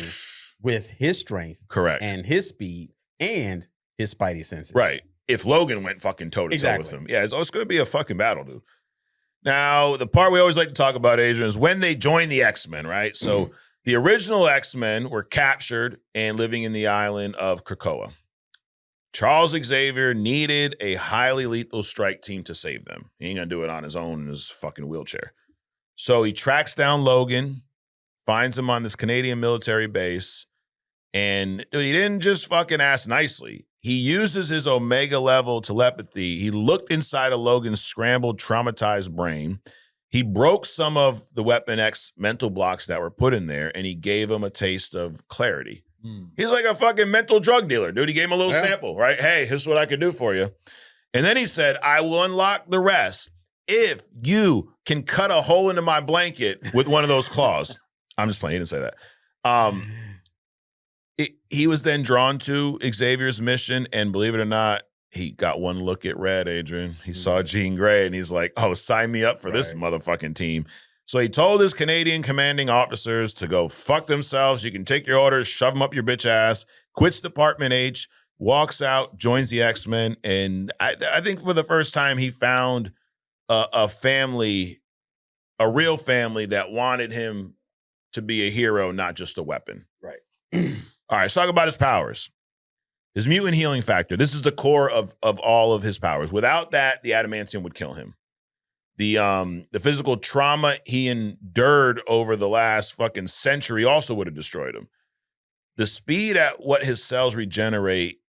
with his strength. Correct. And his speed and his Spidey senses. Right. If Logan went fucking toe-to-toe with him. Yeah, it's going to be a fucking battle, dude. Now, the part we always like to talk about, Adrian, is when they joined the X-Men, right? So the original X-Men were captured and living in the island of Krakoa. Charles Xavier needed a highly lethal strike team to save them. He ain't going to do it on his own in his fucking wheelchair. So he tracks down Logan, finds him on this Canadian military base, and dude, he didn't just fucking ask nicely. He uses his Omega level telepathy. He looked inside of Logan's scrambled, traumatized brain. He broke some of the Weapon X mental blocks that were put in there, and he gave him a taste of clarity. He's like a fucking mental drug dealer, dude. He gave him a little sample, right? Hey, here's what I can do for you. And then he said, I will unlock the rest if you can cut a hole into my blanket with one of those claws. I'm just playing. He didn't say that. He was then drawn to Xavier's mission, and believe it or not, he got one look at Red, Adrian. He saw Jean Grey, and he's like, oh, sign me up for this motherfucking team. So he told his Canadian commanding officers to go fuck themselves. You can take your orders, shove them up your bitch ass, quits Department H, walks out, joins the X-Men, and I think for the first time he found a family, a real family that wanted him to be a hero, not just a weapon. Right. All right, let's talk about his powers. His mutant healing factor. This is the core of all of his powers. Without that, the adamantium would kill him. The physical trauma he endured over the last fucking century also would have destroyed him. The speed at what his cells regenerate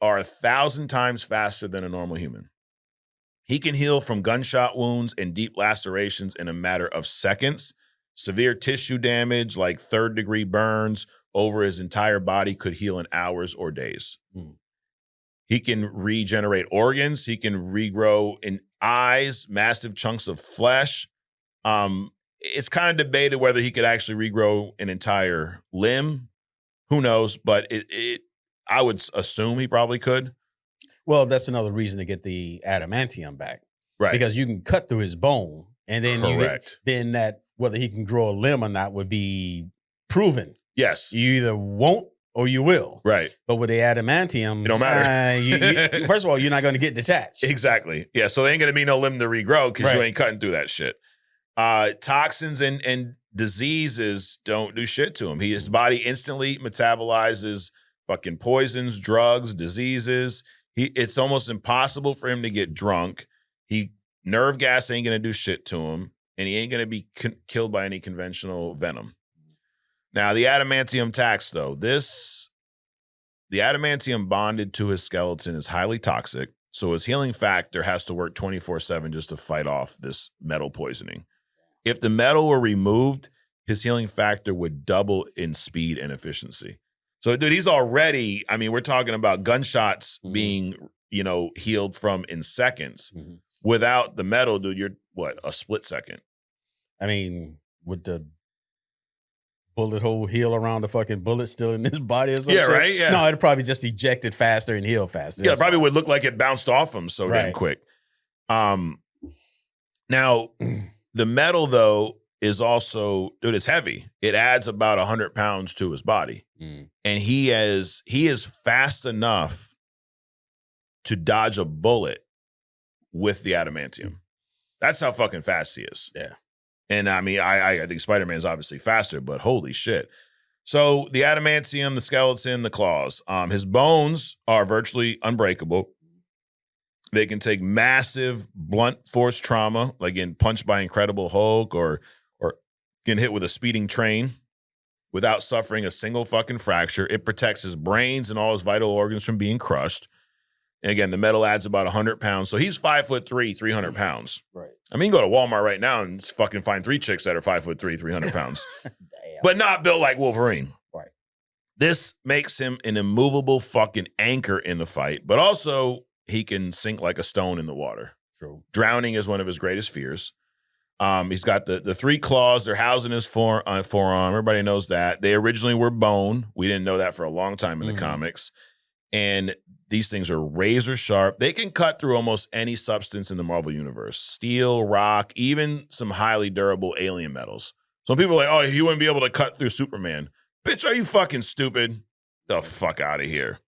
are 1,000 times faster than a normal human. He can heal from gunshot wounds and deep lacerations in a matter of seconds. Severe tissue damage like third-degree burns over his entire body could heal in hours or days. He can regenerate organs. He can regrow in eyes, massive chunks of flesh. It's kind of debated whether he could actually regrow an entire limb. Who knows? But I would assume he probably could. Well, that's another reason to get the adamantium back. Right. Because you can cut through his bone, and then Correct. then that whether he can grow a limb or not would be proven. Yes. You either won't or you will. Right. But with the adamantium, it don't matter. First of all, you're not going to get detached. Exactly. Yeah. So there ain't going to be no limb to regrow because you ain't cutting through that shit. Toxins and diseases don't do shit to him. His body instantly metabolizes fucking poisons, drugs, diseases. It's almost impossible for him to get drunk. Nerve gas ain't going to do shit to him, and he ain't going to be killed by any conventional venom. Now, the adamantium tax, though, the adamantium bonded to his skeleton is highly toxic, so his healing factor has to work 24/7 just to fight off this metal poisoning. If the metal were removed, his healing factor would double in speed and efficiency. So, dude, he's already, I mean, we're talking about gunshots being, healed from in seconds. Mm-hmm. Without the metal, dude, you're, a split second? I mean, would the bullet hole heal around the fucking bullet still in his body or something? Yeah, right? Yeah. No, it'd probably just ejected faster and heal faster. Yeah, it probably would look like it bounced off him so damn quick. Now, the metal, though, is also, dude, it's heavy. It adds about 100 pounds to his body. And he is fast enough to dodge a bullet with the adamantium. That's how fucking fast he is. Yeah. And I mean, I think Spider-Man is obviously faster, but holy shit. So the adamantium, the skeleton, the claws, his bones are virtually unbreakable. They can take massive blunt force trauma, like getting punched by Incredible Hulk or getting hit with a speeding train without suffering a single fucking fracture. It protects his brains and all his vital organs from being crushed. And again, the metal adds about 100 pounds. So he's 5'3", 300 pounds. Right. I mean, you can go to Walmart right now and fucking find 3 chicks that are 5'3", 300 pounds. But not built like Wolverine. Right. This makes him an immovable fucking anchor in the fight, but also he can sink like a stone in the water. True. Drowning is one of his greatest fears. He's got the 3 claws. They're housed in his forearm. Everybody knows that. They originally were bone. We didn't know that for a long time in the comics. And these things are razor sharp. They can cut through almost any substance in the Marvel Universe. Steel, rock, even some highly durable alien metals. Some people are like, oh, he wouldn't be able to cut through Superman. Bitch, are you fucking stupid? The fuck out of here.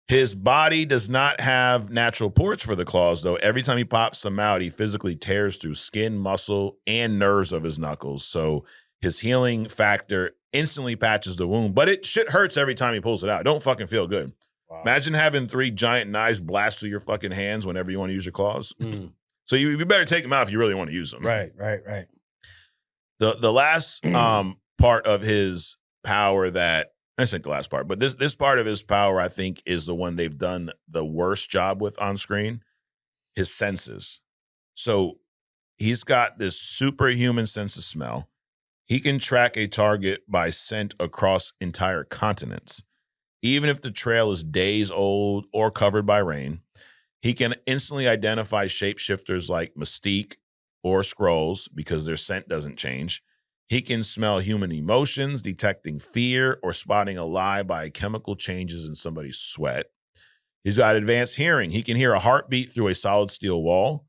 His body does not have natural ports for the claws, though. Every time he pops them out, he physically tears through skin, muscle, and nerves of his knuckles. So his healing factor instantly patches the wound, but it shit hurts every time he pulls it out. Don't fucking feel good. Wow. Imagine having 3 giant knives blast through your fucking hands whenever you want to use your claws. So you better take them out if you really want to use them. Right. The last part of his power that, I think the last part, but this part of his power, I think, is the one they've done the worst job with on screen, his senses. So he's got this superhuman sense of smell. He can track a target by scent across entire continents. Even if the trail is days old or covered by rain, he can instantly identify shapeshifters like Mystique or Skrulls because their scent doesn't change. He can smell human emotions, detecting fear or spotting a lie by chemical changes in somebody's sweat. He's got advanced hearing. He can hear a heartbeat through a solid steel wall.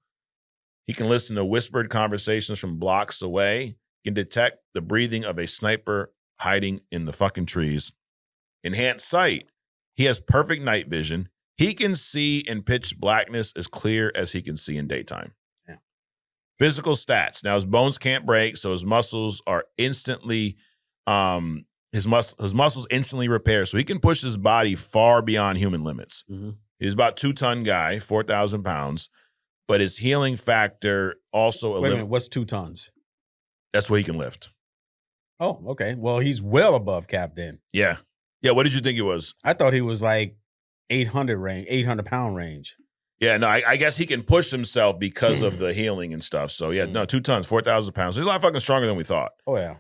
He can listen to whispered conversations from blocks away. He can detect the breathing of a sniper hiding in the fucking trees. Enhanced sight. He has perfect night vision. He can see in pitch blackness as clear as he can see in daytime. Yeah. Physical stats. Now, his bones can't break, so his muscles are instantly, his muscles instantly repair, so he can push his body far beyond human limits. He's about 2-ton guy, 4,000 pounds, but his healing factor also... Wait a minute, what's 2 tons? That's what he can lift. Oh, okay. Well, he's well above Cap then. Yeah. Yeah, what did you think he was? I thought he was like 800 pound range. Yeah, no, I guess he can push himself because of the healing and stuff. So, yeah, no, 2 tons, 4,000 pounds. He's a lot fucking stronger than we thought. Oh, yeah.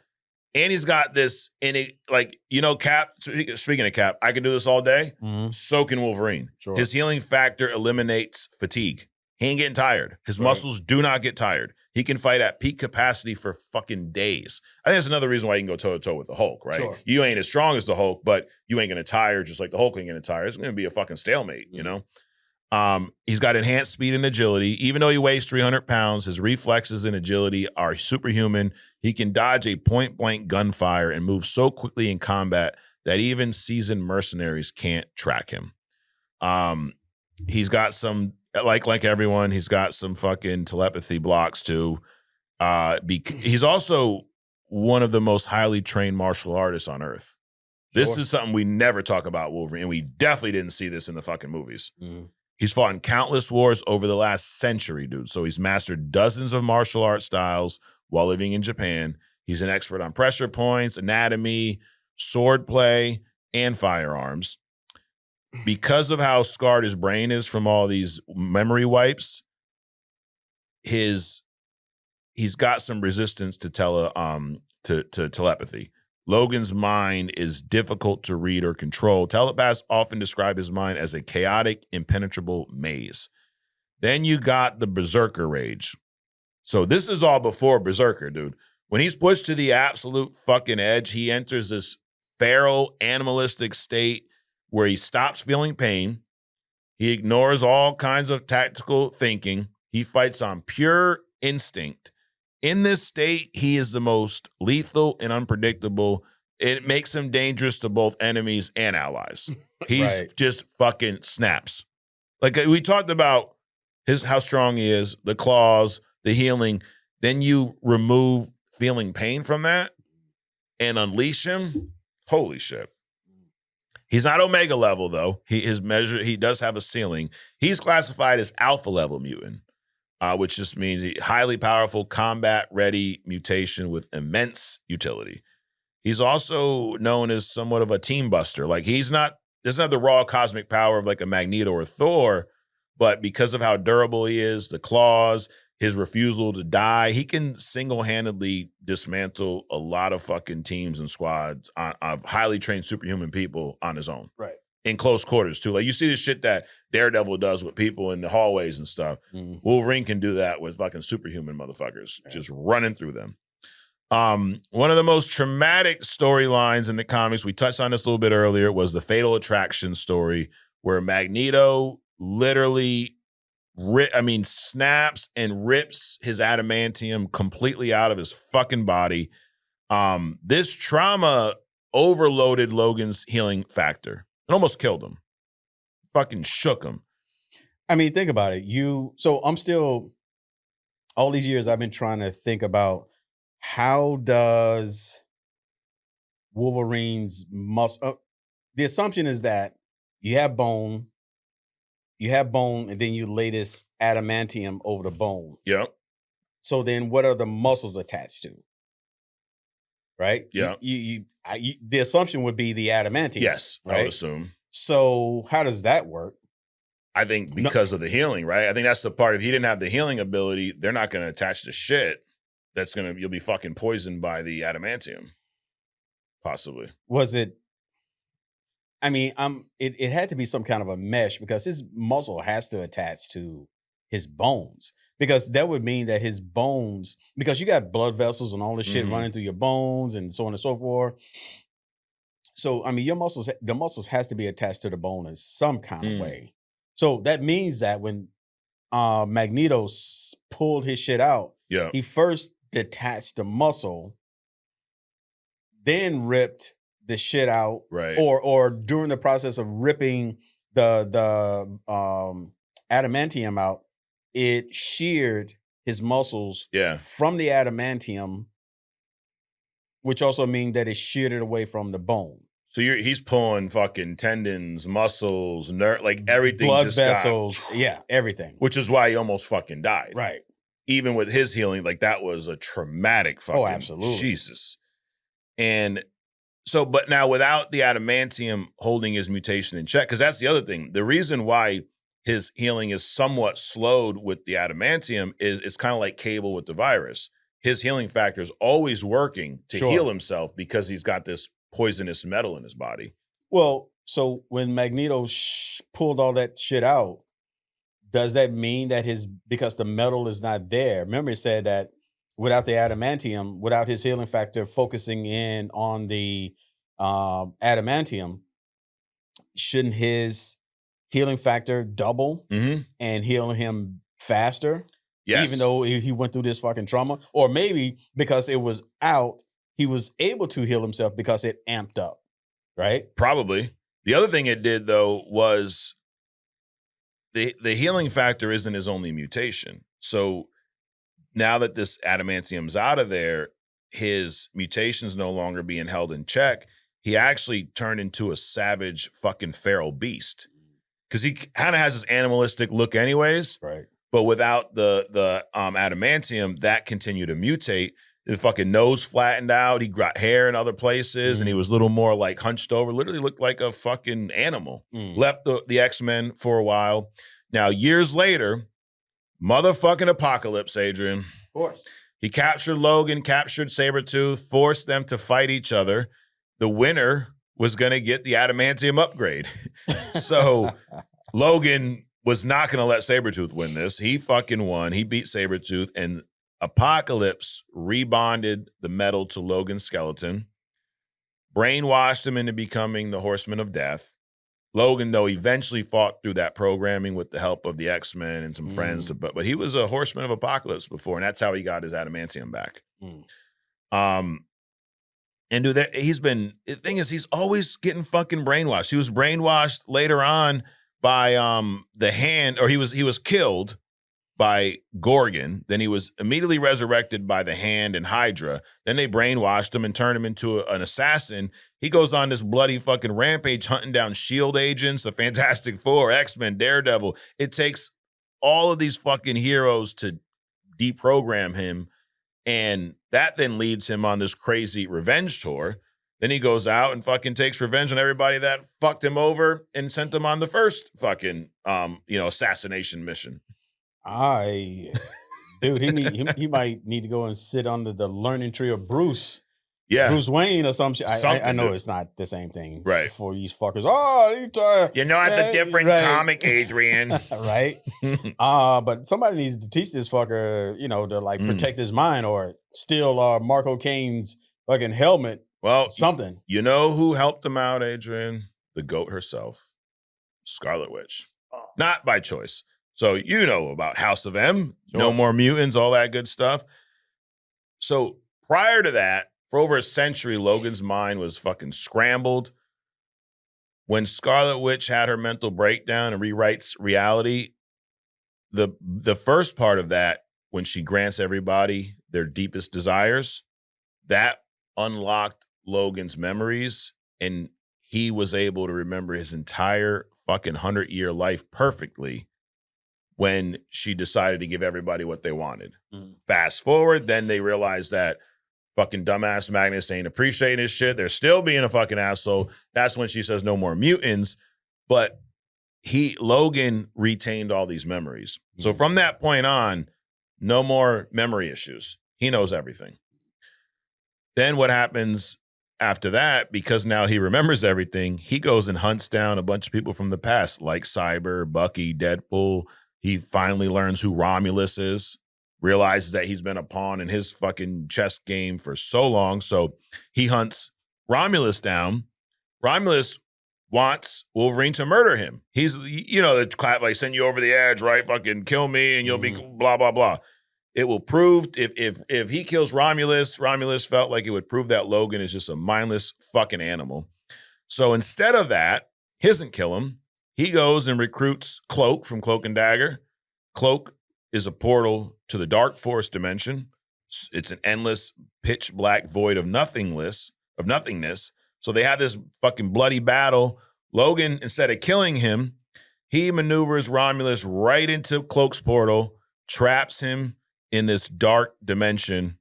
And he's got this in it, like, Cap, speaking of Cap, I can do this all day. So can Wolverine. Sure. His healing factor eliminates fatigue. He ain't getting tired. His muscles do not get tired. He can fight at peak capacity for fucking days. I think that's another reason why you can go toe-to-toe with the Hulk, right? Sure. You ain't as strong as the Hulk, but you ain't going to tire just like the Hulk ain't going to tire. It's going to be a fucking stalemate, you know? He's got enhanced speed and agility. Even though he weighs 300 pounds, his reflexes and agility are superhuman. He can dodge a point-blank gunfire and move so quickly in combat that even seasoned mercenaries can't track him. He's got some, like everyone, he's got some fucking telepathy blocks too. He's also one of the most highly trained martial artists on Earth. This is something we never talk about Wolverine, and we definitely didn't see this in the fucking movies. He's fought in countless wars over the last century, dude. So he's mastered dozens of martial art styles while living in Japan. He's an expert on pressure points, anatomy, swordplay, and firearms. Because of how scarred his brain is from all these memory wipes, he's got some resistance to telepathy. Logan's mind is difficult to read or control. Telepaths often describe his mind as a chaotic, impenetrable maze. Then you got the Berserker rage. So this is all before Berserker, dude. When he's pushed to the absolute fucking edge, he enters this feral, animalistic state where he stops feeling pain. He ignores all kinds of tactical thinking. He fights on pure instinct. In this state, he is the most lethal and unpredictable. It makes him dangerous to both enemies and allies. He's just fucking snaps. Like we talked about how strong he is, the claws, the healing. Then you remove feeling pain from that and unleash him. Holy shit. He's not Omega level, though. He does have a ceiling. He's classified as alpha level mutant. Which just means highly powerful, combat-ready mutation with immense utility. He's also known as somewhat of a team buster. Like doesn't have the raw cosmic power of like a Magneto or Thor, but because of how durable he is, the claws, his refusal to die, he can single-handedly dismantle a lot of fucking teams and squads of highly trained superhuman people on his own. Right. In close quarters, too. Like, you see the shit that Daredevil does with people in the hallways and stuff. Wolverine can do that with fucking superhuman motherfuckers, just running through them. One of the most traumatic storylines in the comics, we touched on this a little bit earlier, was the Fatal Attraction story, where Magneto literally snaps and rips his adamantium completely out of his fucking body. This trauma overloaded Logan's healing factor. It almost killed him. Fucking shook him. I mean, think about it. So I'm still, all these years I've been trying to think about how does Wolverine's muscle, the assumption is that you have bone, and then you lay this adamantium over the bone. Yep. So then what are the muscles attached to? Right? Yeah. The assumption would be the adamantium. Yes, right? I would assume. So how does that work? I think because of the healing, right? I think that's the part. If he didn't have the healing ability, they're not going to attach the shit. You'll be fucking poisoned by the adamantium. Possibly. Was it? I mean, it had to be some kind of a mesh because his muscle has to attach to his bones. Because that would mean that his bones, because you got blood vessels and all this shit running through your bones and so on and so forth. So, I mean, the muscles has to be attached to the bone in some kind of way. So that means that when Magneto pulled his shit out, he first detached the muscle, then ripped the shit out, right? Or during the process of ripping the adamantium out, it sheared his muscles from the adamantium, which also means that it sheared it away from the bone. So he's pulling fucking tendons, muscles, nerve, like everything, blood vessels, everything. Which is why he almost fucking died, right? Even with his healing, like that was a traumatic fucking absolutely, Jesus. And so, but now without the adamantium holding his mutation in check, because that's the other thing. The reason why his healing is somewhat slowed with the adamantium is it's kind of like Cable with the virus. his healing factor is always working to Sure. heal himself because he's got this poisonous metal in his body. Well, so when Magneto pulled all that shit out, does that mean that because the metal is not there? Remember, it said that without the adamantium, without his healing factor focusing in on the adamantium, shouldn't his healing factor double and heal him faster? Yes. Even though he went through this fucking trauma? Or maybe because it was out, he was able to heal himself because it amped up, right? Probably. The other thing it did, though, was the healing factor isn't his only mutation. So now that this adamantium's out of there, his mutation's no longer being held in check. He actually turned into a savage fucking feral beast. Because he kind of has this animalistic look anyways. Right. But without the adamantium, that continued to mutate. The fucking nose flattened out. He got hair in other places, and he was a little more like hunched over. Literally looked like a fucking animal. Left the X-Men for a while. Now, years later, motherfucking Apocalypse, Adrian. Of course. He captured Logan, captured Sabretooth, forced them to fight each other. The winner was going to get the adamantium upgrade. So Logan was not going to let Sabretooth win this. He fucking won. He beat Sabretooth, and Apocalypse rebonded the metal to Logan's skeleton, brainwashed him into becoming the Horseman of Death. Logan, though, eventually fought through that programming with the help of the X-Men and some friends. But he was a Horseman of Apocalypse before, and that's how he got his adamantium back. And dude, the thing is, he's always getting fucking brainwashed. He was brainwashed later on by the Hand, or he was killed by Gorgon. Then he was immediately resurrected by the Hand and Hydra. Then they brainwashed him and turned him into an assassin. He goes on this bloody fucking rampage hunting down S.H.I.E.L.D. agents, the Fantastic Four, X-Men, Daredevil. It takes all of these fucking heroes to deprogram him. And that then leads him on this crazy revenge tour. Then he goes out and fucking takes revenge on everybody that fucked him over and sent him on the first fucking, assassination mission. Dude, he might need to go and sit under the learning tree of Bruce. Yeah. Bruce Wayne or some shit. I know it's not the same thing. Right. For these fuckers. Oh, it's a different comic, Adrian. Right. But somebody needs to teach this fucker, to like protect his mind or steal Marco Kane's fucking helmet. Well, something. You know who helped him out, Adrian? The GOAT herself, Scarlet Witch. Not by choice. So you know about House of M, sure. No More Mutants, all that good stuff. So prior to that, for over a century, Logan's mind was fucking scrambled. When Scarlet Witch had her mental breakdown and rewrites reality, the first part of that, when she grants everybody their deepest desires, that unlocked Logan's memories, and he was able to remember his entire fucking 100-year life perfectly when she decided to give everybody what they wanted. Fast forward, then they realized that fucking dumbass Magnus ain't appreciating his shit. They're still being a fucking asshole. That's when she says no more mutants. But Logan retained all these memories. So from that point on, no more memory issues. He knows everything. Then what happens after that, because now he remembers everything, he goes and hunts down a bunch of people from the past, like Cyber, Bucky, Deadpool. He finally learns who Romulus is. Realizes that he's been a pawn in his fucking chess game for so long. So he hunts Romulus down. Romulus wants Wolverine to murder him. He's, the clap, like, send you over the edge, right? Fucking kill me and you'll be blah, blah, blah. It will prove, if he kills Romulus felt like it would prove that Logan is just a mindless fucking animal. So instead of that, he doesn't kill him. He goes and recruits Cloak from Cloak and Dagger. Cloak is a portal to the Dark Forest dimension. It's an endless, pitch black void of nothingness. So they have this fucking bloody battle. Logan, instead of killing him, he maneuvers Romulus right into Cloak's portal, traps him in this dark dimension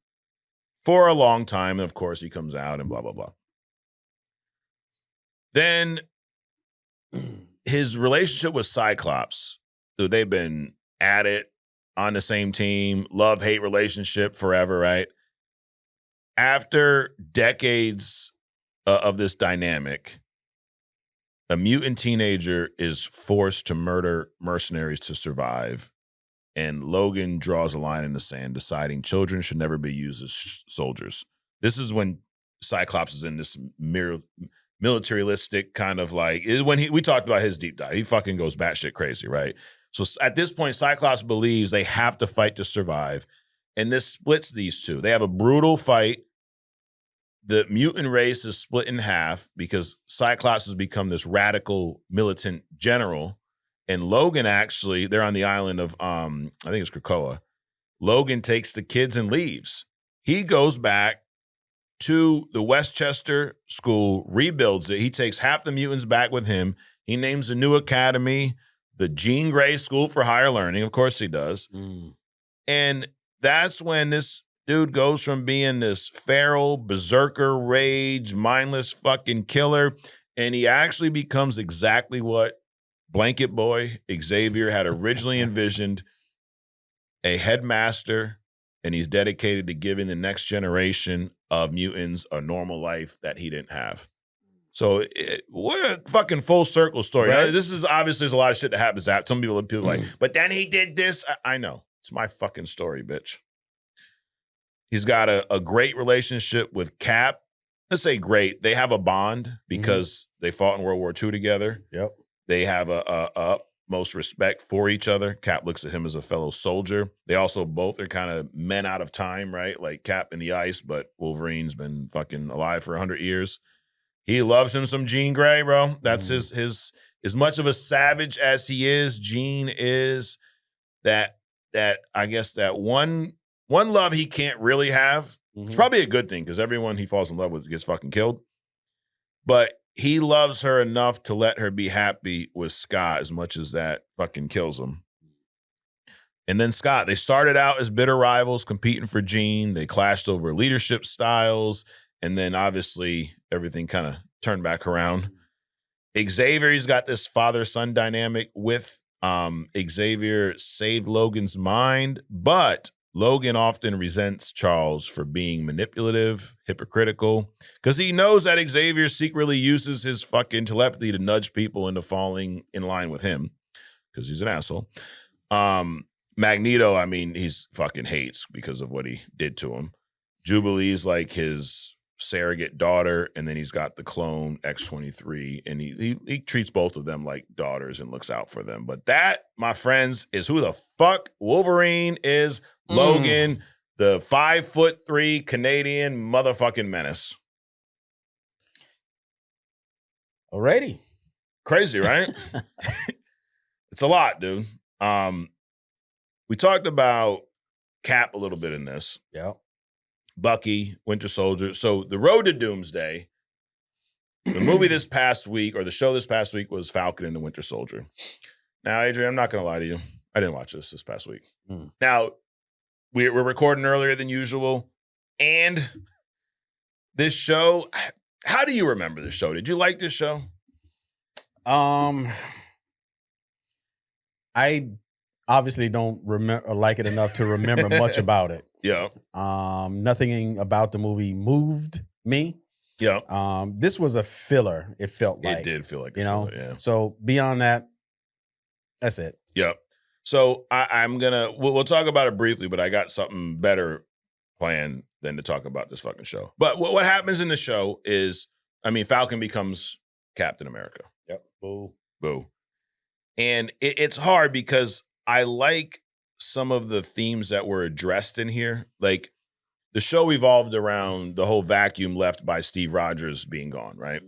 for a long time. And of course, he comes out and blah, blah, blah. Then his relationship with Cyclops, dude, they've been at it. on the same team, love-hate relationship forever, right? After decades of this dynamic, a mutant teenager is forced to murder mercenaries to survive, and Logan draws a line in the sand, deciding children should never be used as soldiers. This is when Cyclops is in this militaristic kind of like, when we talked about his deep dive, he fucking goes batshit crazy, right? So at this point, Cyclops believes they have to fight to survive, and this splits these two. They have a brutal fight. The mutant race is split in half because Cyclops has become this radical militant general. And Logan actually, they're on the island of, I think it's Krakoa. Logan takes the kids and leaves. He goes back to the Westchester school, rebuilds it. He takes half the mutants back with him. He names a new academy, the Jean Grey School for Higher Learning. Of course he does. And that's when this dude goes from being this feral, berserker, rage, mindless fucking killer, and he actually becomes exactly what Blanket Boy Xavier had originally envisioned, a headmaster, and he's dedicated to giving the next generation of mutants a normal life that he didn't have. So what a fucking full circle story. Right. This is obviously, there's a lot of shit that happens. Some people are like, but then he did this. I know. It's my fucking story, bitch. He's got a great relationship with Cap. Let's say great. They have a bond because they fought in World War II together. Yep. They have a utmost respect for each other. Cap looks at him as a fellow soldier. They also both are kind of men out of time, right? Like Cap in the ice, but Wolverine's been fucking alive for 100 years. He loves him some Jean Grey, bro. That's his as much of a savage as he is, Jean is that I guess that one love he can't really have. It's probably a good thing because everyone he falls in love with gets fucking killed. But he loves her enough to let her be happy with Scott as much as that fucking kills him. And then Scott, they started out as bitter rivals competing for Jean. They clashed over leadership styles. And then obviously everything kind of turned back around. Xavier, he's got this father-son dynamic with Xavier saved Logan's mind, but Logan often resents Charles for being manipulative, hypocritical, because he knows that Xavier secretly uses his fucking telepathy to nudge people into falling in line with him because he's an asshole. Magneto, I mean, he's fucking hates because of what he did to him. Jubilee's like his surrogate daughter, and then he's got the clone X-23, and he treats both of them like daughters and looks out for them. But that, my friends, is who the fuck Wolverine is. Logan, the 5'3" Canadian motherfucking menace. Alrighty. Crazy, right? It's a lot, dude. We talked about Cap a little bit in this. Yeah. Bucky, Winter Soldier. So the road to Doomsday, the movie this past week, or the show this past week, was Falcon and the Winter Soldier. Now, Adrian, I'm not going to lie to you. I didn't watch this past week. Now, we're recording earlier than usual. And this show, how do you remember this show? Did you like this show? I obviously don't remember like it enough to remember much about it. Yeah. Nothing about the movie moved me. Yeah. This was a filler, it felt like. It did feel like a filler, yeah. So beyond that, that's it. Yeah. So we'll talk about it briefly, but I got something better planned than to talk about this fucking show. But what happens in the show is, I mean, Falcon becomes Captain America. Yep. Boo. Boo. And it's hard because I like some of the themes that were addressed in here. Like, the show evolved around the whole vacuum left by Steve Rogers being gone, right?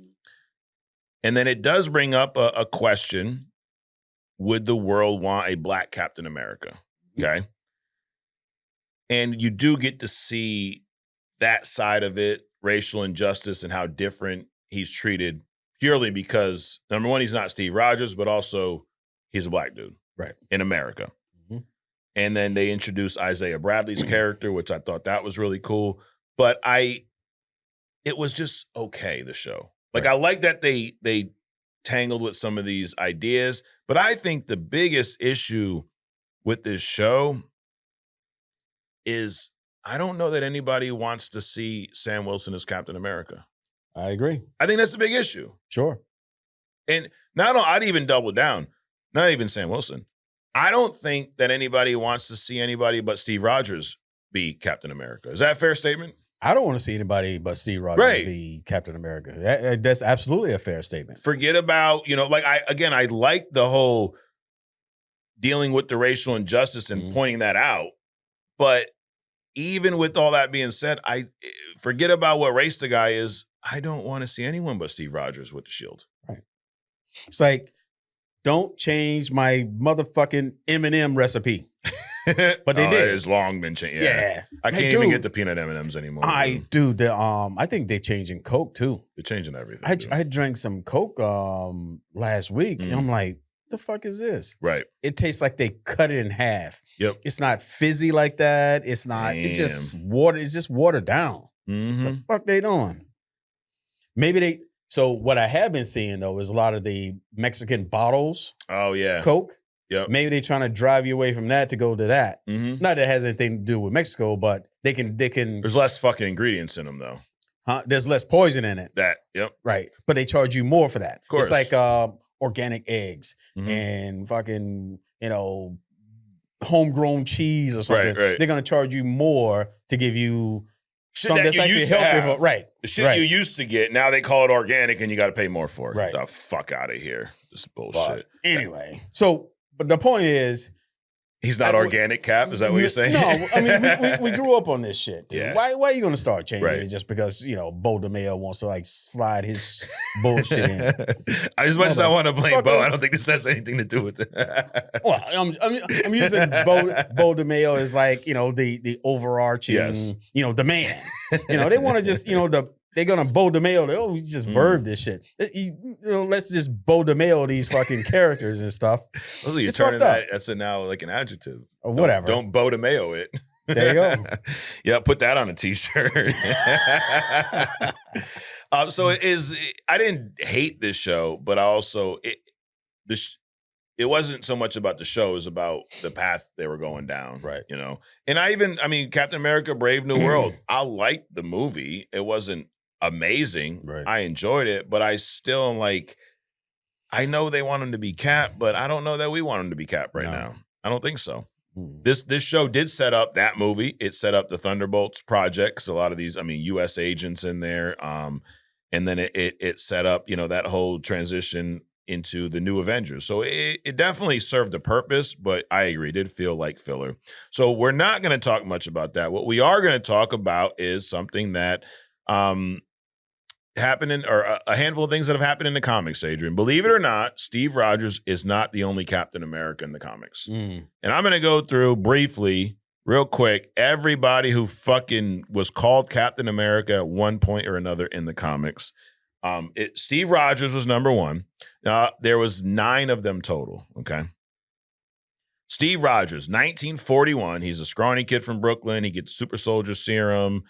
And then it does bring up a question. Would the world want a black Captain America? Okay. And you do get to see that side of it, racial injustice and how different he's treated, purely because, number one, he's not Steve Rogers, but also he's a black dude. Right. In America. And then they introduced Isaiah Bradley's character, which I thought that was really cool. But it was just okay, the show. Like, right. I like that they tangled with some of these ideas, but I think the biggest issue with this show is I don't know that anybody wants to see Sam Wilson as Captain America. I agree. I think that's the big issue. Sure. And I'd even double down. Not even Sam Wilson. I don't think that anybody wants to see anybody but Steve Rogers be Captain America. Is that a fair statement? I don't want to see anybody but Steve Rogers be Captain America. That's absolutely a fair statement. Forget about, like I like the whole dealing with the racial injustice and pointing that out. But even with all that being said, I forget about what race the guy is. I don't want to see anyone but Steve Rogers with the shield. Right. It's like, don't change my motherfucking M&M recipe. But they did. It's long been changed. Yeah. I can't even get the peanut M&Ms anymore. I think they're changing Coke too. They're changing everything. I drank some Coke last week and I'm like, the fuck is this? Right. It tastes like they cut it in half. Yep. It's not fizzy like that. It's not. It's just water. It's just watered down. The fuck they doing? So what I have been seeing though is a lot of the Mexican bottles. Oh yeah. Coke. Yep. Maybe they're trying to drive you away from that to go to that. Not that it has anything to do with Mexico, but they can. There's less fucking ingredients in them though. There's less poison in it. Yep. Right. But they charge you more for that. Of course. It's like organic eggs and fucking, homegrown cheese or something. Right. They're going to charge you more to give you something that's actually healthy. Right. The shit you used to get, now they call it organic and you got to pay more for it. Right. The fuck out of here. This bullshit. But anyway. But the point is, he's not organic, Cap? Is that what you're saying? No, I mean, we grew up on this shit, dude. Yeah. Why are you going to start changing it just because, Bo DeMayo wants to, slide his bullshit in? As much as I want to blame Bo, I don't think this has anything to do with it. Well, I'm using Bo DeMayo as, the overarching, the man. They want to just, they're going to Bo DeMayo. We just verb this shit. Let's just Bo DeMayo these fucking characters and stuff. Well, you're turning that's now like an adjective. Or whatever. Don't Bo DeMayo it. There you go. Yeah, put that on a t-shirt. So I didn't hate this show, but I also, it wasn't so much about the show, it was about the path they were going down. Right. And Captain America, Brave New World, I liked the movie. It wasn't amazing. Right. I enjoyed it, but I still am like, I know they want him to be Cap, but I don't know that we want him to be Cap now. I don't think so. This show did set up that movie. It set up the Thunderbolts project because a lot of these, U.S. agents in there. And then it set up, that whole transition into the new Avengers. So it definitely served a purpose, but I agree, it did feel like filler. So we're not going to talk much about that. What we are going to talk about is something that happened or a handful of things that have happened in the comics, Adrian. Believe it or not, Steve Rogers is not the only Captain America in the comics. And I'm going to go through briefly, real quick, everybody who fucking was called Captain America at one point or another in the comics. Steve Rogers was number one. There was 9 of them total, okay? Steve Rogers, 1941. He's a scrawny kid from Brooklyn. He gets super soldier serum.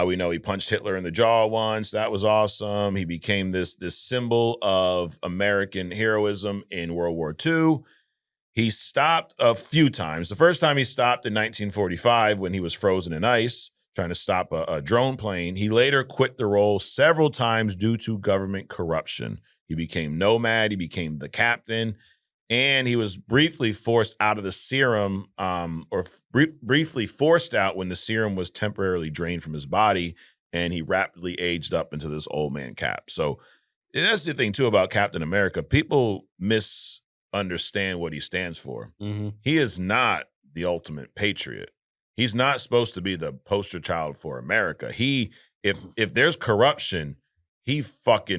We know he punched Hitler in the jaw once. That was awesome. He became this symbol of American heroism in World War II. He stopped a few times. The first time he stopped in 1945 when he was frozen in ice, trying to stop a drone plane. He later quit the role several times due to government corruption. He became Nomad. He became the captain. And he was briefly forced out of the serum, briefly forced out when the serum was temporarily drained from his body, and he rapidly aged up into this old man Cap. So that's the thing, too, about Captain America. People misunderstand what he stands for. He is not the ultimate patriot. He's not supposed to be the poster child for America. If there's corruption, he'll fight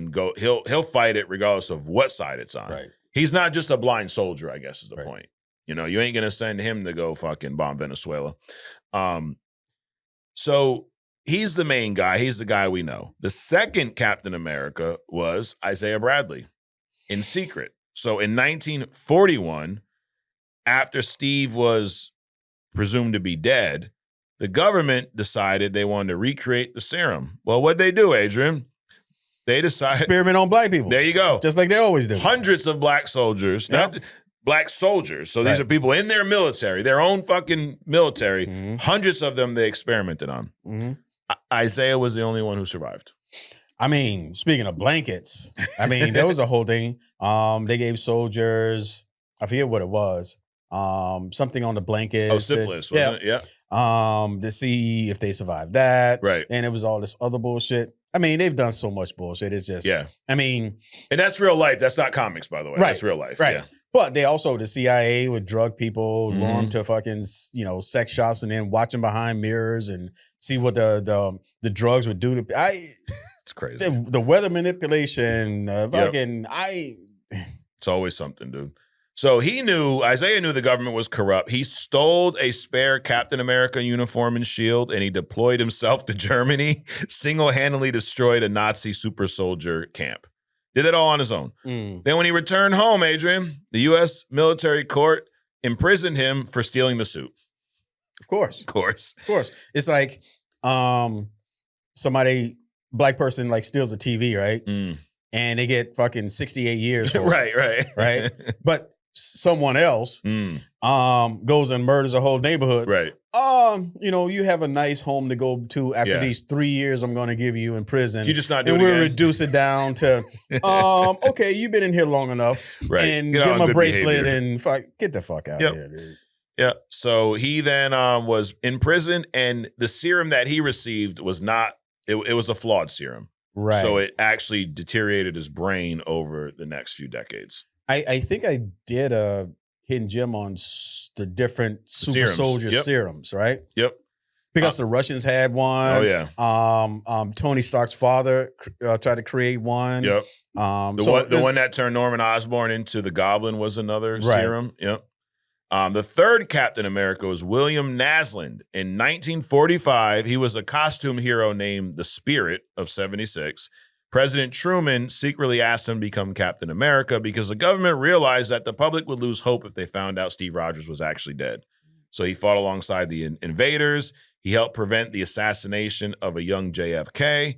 it regardless of what side it's on. Right. He's not just a blind soldier, I guess is the point. You ain't going to send him to go fucking bomb Venezuela. So he's the main guy. He's the guy we know. The second Captain America was Isaiah Bradley in secret. So in 1941, after Steve was presumed to be dead, the government decided they wanted to recreate the serum. Well, what'd they do, Adrian? They decided experiment on black people. There you go. Just like they always do. Hundreds of black soldiers. Yep. black soldiers. So these are people in their military, their own fucking military. Mm-hmm. Hundreds of them they experimented on. Mm-hmm. Isaiah was the only one who survived. I mean, speaking of blankets, I mean, there was a whole thing. They gave soldiers, I forget what it was, something on the blanket. Oh, syphilis, wasn't it? Yeah. To see if they survived that. Right. And it was all this other bullshit. I mean, they've done so much bullshit. It's just, I mean. And that's real life. That's not comics, by the way. Right. That's real life. Right. Yeah. But they also, the CIA would drug people, lure them to fucking, sex shops and then watch them behind mirrors and see what the drugs would do to. It's crazy. The weather manipulation, fucking, It's always something, dude. So Isaiah knew the government was corrupt. He stole a spare Captain America uniform and shield, and he deployed himself to Germany, single-handedly destroyed a Nazi super soldier camp. Did it all on his own. Then when he returned home, Adrian, the U.S. military court imprisoned him for stealing the suit. Of course. Of course. Of course. It's like somebody, black person, like steals a TV, right? And they get fucking 68 years for it. Right? But someone else goes and murders a whole neighborhood. Right. You have a nice home to go to after these 3 years I'm going to give you in prison. You just not do it and we'll again. reduce it down to, okay, you've been in here long enough. Right. And Get give on him a good bracelet behavior. and get the fuck out of here, dude. Yeah. So he then was in prison, and the serum that he received was not, it was a flawed serum. Right. So it actually deteriorated his brain over the next few decades. I think I did a hidden gem on the different super soldier serums, right? Yep. Because the Russians had one. Oh, yeah. Tony Stark's father tried to create one. Yep. The one that turned Norman Osborn into the Goblin was another serum. Yep. The third Captain America was William Naslund. In 1945, he was a costume hero named the Spirit of 76. President Truman secretly asked him to become Captain America because the government realized that the public would lose hope if they found out Steve Rogers was actually dead. So he fought alongside the invaders. He helped prevent the assassination of a young JFK.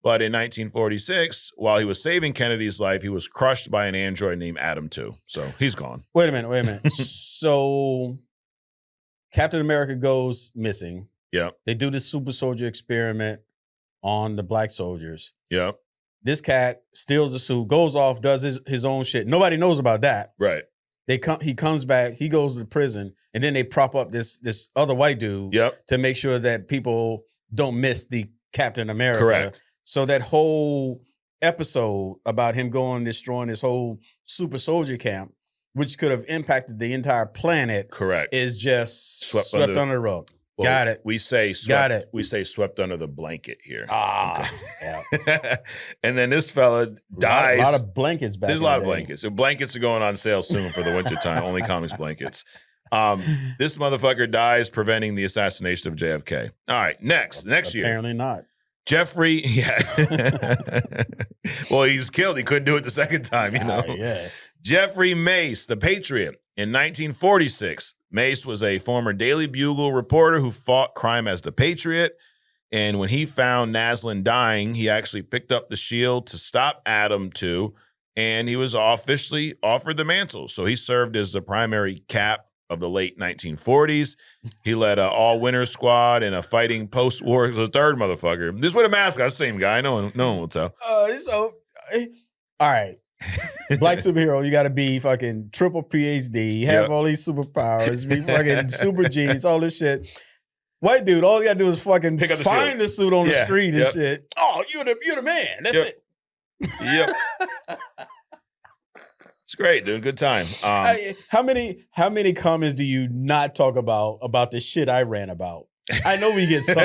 But in 1946, while he was saving Kennedy's life, he was crushed by an android named Adam 2. So he's gone. Wait a minute. So Captain America goes missing. Yeah. They do the super soldier experiment on the black soldiers. Yeah. This cat steals the suit, goes off, does his own shit. Nobody knows about that. Right. He comes back, he goes to prison, and then they prop up this other white dude to make sure that people don't miss the Captain America. Correct. So that whole episode about him going destroying this whole super soldier camp, which could have impacted the entire planet, is just swept under the rug. Well, got it. We say swept, We say swept under the blanket here. Yeah. And then this fella dies. A lot of blankets back. There's a lot of blankets. So blankets are going on sale soon for the wintertime. Only comics blankets. This motherfucker dies preventing the assassination of JFK. All right, next year. Apparently not. Jeffrey, well, he's killed. He couldn't do it the second time, Yes. Jeffrey Mace, the Patriot. In 1946, Mace was a former Daily Bugle reporter who fought crime as the Patriot. And when he found Naslund dying, he actually picked up the shield to stop Adam 2, and he was officially offered the mantle. So he served as the primary cap of the late 1940s. He led an all-winner squad in a fighting post-war. The third motherfucker. This with a mask on, same guy. No one will tell. All right. Black superhero, you got to be fucking triple PhD, have all these superpowers, be fucking super genius, all this shit. White dude, all you got to do is fucking find the suit on the street and shit. Oh, you're the man. That's it. Yep. It's great, dude. Good time. How many comments do you not talk about the shit I ran about? I know we get some.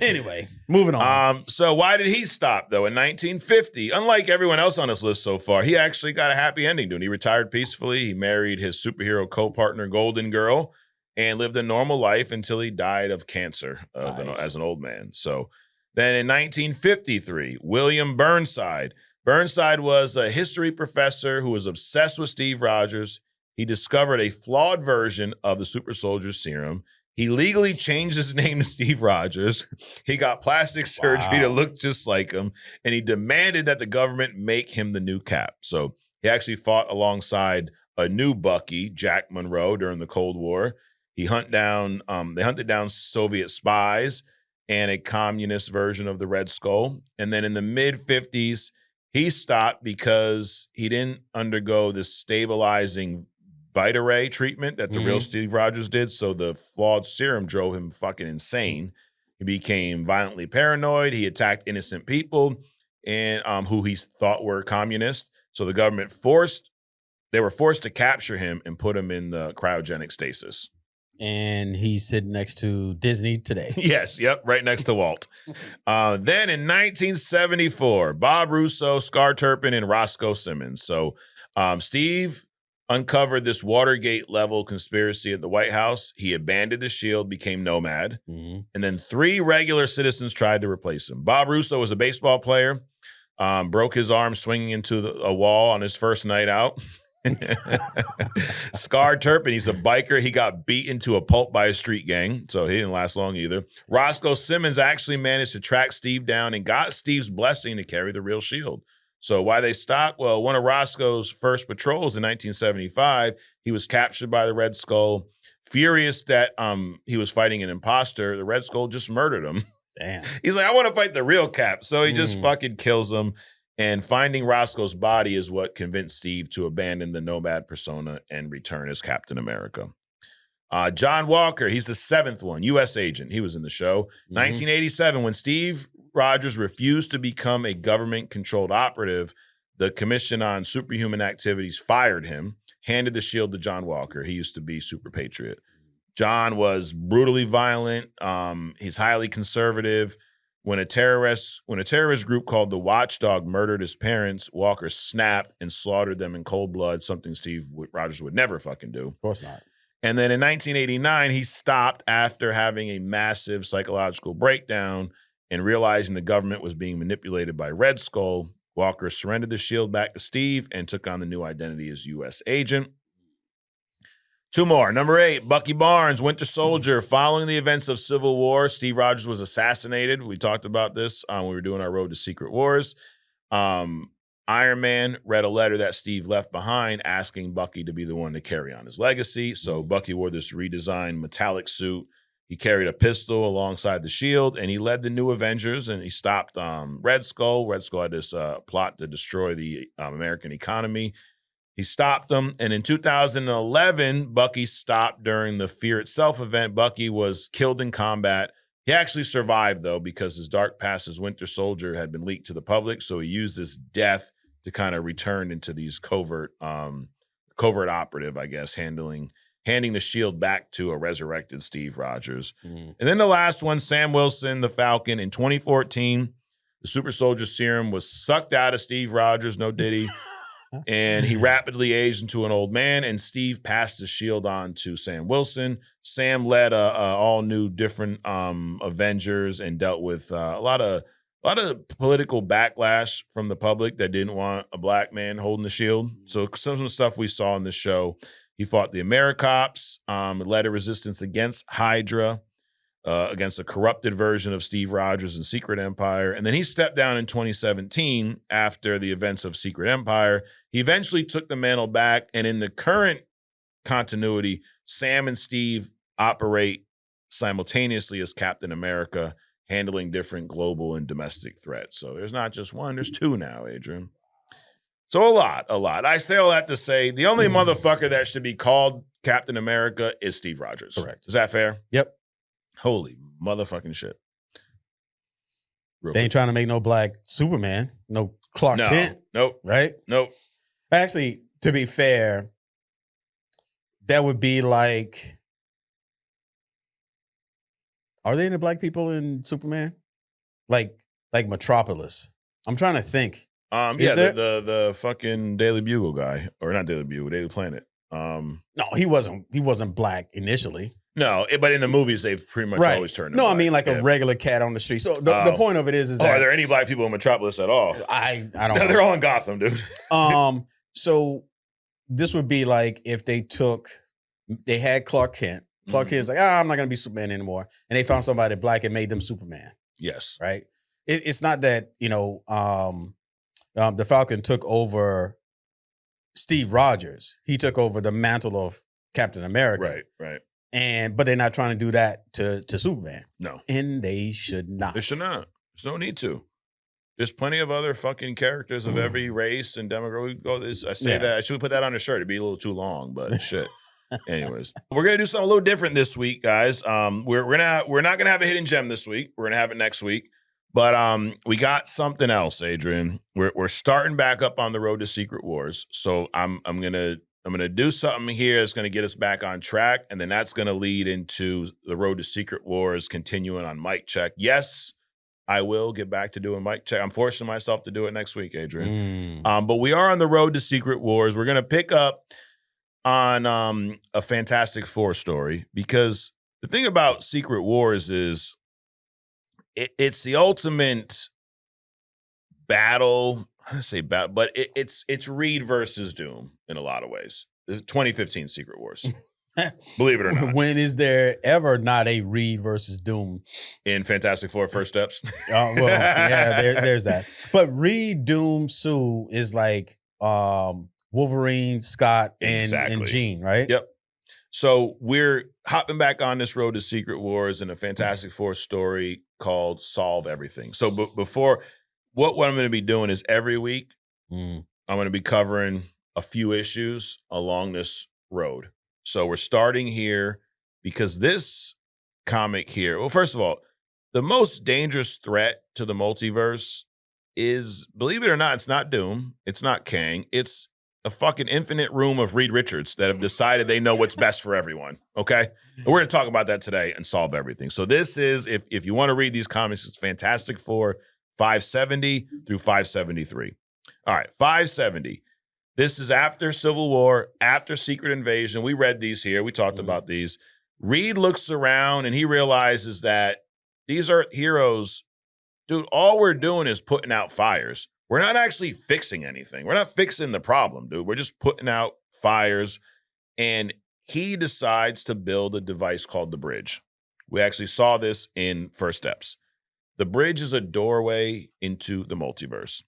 Anyway, moving on. So why did he stop, though? In 1950, unlike everyone else on this list so far, he actually got a happy ending, dude. He retired peacefully. He married his superhero co-partner, Golden Girl, and lived a normal life until he died of cancer as an old man. So then in 1953, William Burnside. Burnside was a history professor who was obsessed with Steve Rogers. He discovered a flawed version of the super soldier serum. He legally changed his name to Steve Rogers. He got plastic surgery to look just like him, and he demanded that the government make him the new Cap. So he actually fought alongside a new Bucky, Jack Monroe, during the Cold War. They hunted down Soviet spies and a communist version of the Red Skull. And then in the mid-50s, he stopped because he didn't undergo this stabilizing Vita-Ray treatment that the real Steve Rogers did. So the flawed serum drove him fucking insane. He became violently paranoid. He attacked innocent people and who he thought were communists. So the government they were forced to capture him and put him in the cryogenic stasis. And he's sitting next to Disney today. Yes, yep, right next to Walt. Then in 1974, Bob Russo, Scar Turpin, and Roscoe Simmons. So Steve uncovered this Watergate-level conspiracy at the White House. He abandoned the shield, became Nomad. And then 3 regular citizens tried to replace him. Bob Russo was a baseball player, broke his arm swinging into a wall on his first night out. Scar Turpin, he's a biker. He got beaten to a pulp by a street gang, so he didn't last long either. Roscoe Simmons actually managed to track Steve down and got Steve's blessing to carry the real shield. So why they stopped? Well, one of Roscoe's first patrols in 1975, he was captured by the Red Skull. Furious that he was fighting an imposter, the Red Skull just murdered him. Damn. He's like, I want to fight the real Cap. So he just fucking kills him. And finding Roscoe's body is what convinced Steve to abandon the Nomad persona and return as Captain America. John Walker, he's the 7th one, U.S. agent. He was in the show. 1987, when Steve Rogers refused to become a government-controlled operative, the Commission on Superhuman Activities fired him, handed the shield to John Walker. He used to be Super Patriot. John was brutally violent. He's highly conservative. When a terrorist group called the Watchdog murdered his parents, Walker snapped and slaughtered them in cold blood, something Steve Rogers would never fucking do. Of course not. And then in 1989, he stopped after having a massive psychological breakdown and realizing the government was being manipulated by Red Skull. Walker surrendered the shield back to Steve and took on the new identity as U.S. agent. 2 more. Number 8, Bucky Barnes, Winter Soldier. Following the events of Civil War, Steve Rogers was assassinated. We talked about this when we were doing our Road to Secret Wars. Iron Man read a letter that Steve left behind asking Bucky to be the one to carry on his legacy. So Bucky wore this redesigned metallic suit. He carried a pistol alongside the shield, and he led the new Avengers, and he stopped Red Skull. Red Skull had this plot to destroy the American economy. He stopped them, and in 2011, Bucky stopped during the Fear Itself event. Bucky was killed in combat. He actually survived, though, because his dark past as Winter Soldier had been leaked to the public, so he used his death to kind of return into these covert operative, I guess, handing the shield back to a resurrected Steve Rogers. And then the last one, Sam Wilson, the Falcon. In 2014, the super soldier serum was sucked out of Steve Rogers, no diddy, and he rapidly aged into an old man, and Steve passed the shield on to Sam Wilson. Sam led a all new different Avengers and dealt with a lot of political backlash from the public that didn't want a black man holding the shield. So some of the stuff we saw in this show, he fought the AmeriCops, led a resistance against Hydra, against a corrupted version of Steve Rogers and Secret Empire. And then he stepped down in 2017 after the events of Secret Empire. He eventually took the mantle back. And in the current continuity, Sam and Steve operate simultaneously as Captain America, handling different global and domestic threats. So there's not just one, there's 2 now, Adrian. So a lot. I say all that to say the only motherfucker that should be called Captain America is Steve Rogers. Correct. Is that fair? Yep. Holy motherfucking shit. They ain't trying to make no black Superman, no Clark Kent. Nope. Right? Nope. Actually, to be fair, that would be like, are there any black people in Superman? Like Metropolis. I'm trying to think. Yeah, the fucking Daily Bugle guy, or not Daily Bugle, Daily Planet. No, he wasn't black initially. No, but in the movies, they've pretty much always turned him No, black. I mean like a regular cat on the street. So the point of it is that are there any black people in Metropolis at all? I don't know. They're all in Gotham, dude. So this would be like if they had Clark Kent. Clark Kent's like, I'm not gonna be Superman anymore, and they found somebody black and made them Superman. Yes, right. It's not that the Falcon took over Steve Rogers. He took over the mantle of Captain America. Right. But they're not trying to do that to Superman. No. And they should not. They should not. There's no need to. There's plenty of other fucking characters of every race and demographic. I say that. I should put that on a shirt. It'd be a little too long, but shit. Anyways, we're gonna do something a little different this week, guys. We're not gonna have a hidden gem this week. We're gonna have it next week. But we got something else, Adrian. We're starting back up on the road to Secret Wars. So I'm gonna do something here that's gonna get us back on track, and then that's gonna lead into the road to Secret Wars continuing on Mic Check. Yes, I will get back to doing Mic Check. I'm forcing myself to do it next week, Adrian. But we are on the road to Secret Wars. We're gonna pick up on a Fantastic Four story, because the thing about Secret Wars is it's the ultimate battle. I don't say battle, but it's Reed versus Doom in a lot of ways. The 2015 Secret Wars. Believe it or not. When is there ever not a Reed versus Doom? In Fantastic Four First Steps? There's that. But Reed, Doom, Sue is like Wolverine, Scott, and Jean, right? Yep. So we're hopping back on this road to Secret Wars in a Fantastic Four story called Solve Everything. So before, what I'm going to be doing is every week, I'm going to be covering a few issues along this road. So we're starting here because this comic here, well, first of all, the most dangerous threat to the multiverse is, believe it or not, it's not Doom. It's not Kang. It's a fucking infinite room of Reed Richards that have decided they know what's best for everyone, okay? And we're going to talk about that today and solve everything. So this is, if you want to read these comics, it's Fantastic Four 570 through 573. All right, 570. This is after Civil War, after Secret Invasion. We read these here. We talked about these. Reed looks around and he realizes that these are heroes. Dude, all we're doing is putting out fires. We're not actually fixing anything. We're not fixing the problem, dude. We're just putting out fires. And he decides to build a device called the Bridge. We actually saw this in First Steps. The Bridge is a doorway into the multiverse.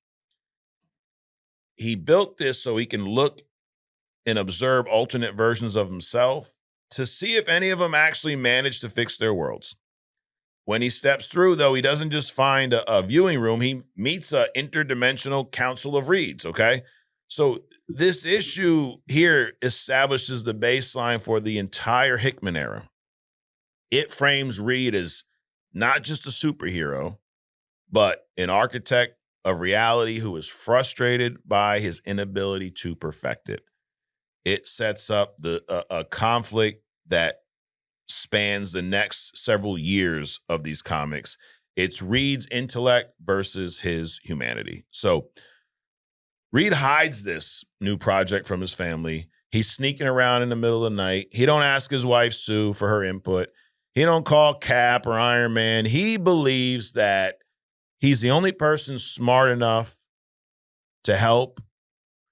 He built this so he can look and observe alternate versions of himself to see if any of them actually manage to fix their worlds. When he steps through, though, he doesn't just find a viewing room. He meets an interdimensional council of Reeds, okay? So this issue here establishes the baseline for the entire Hickman era. It frames Reed as not just a superhero, but an architect of reality who is frustrated by his inability to perfect it. It sets up a conflict that spans the next several years of these comics. It's Reed's intellect versus his humanity. So Reed hides this new project from his family. He's sneaking around in the middle of the night. He don't ask his wife, Sue, for her input. He don't call Cap or Iron Man. He believes that he's the only person smart enough to help.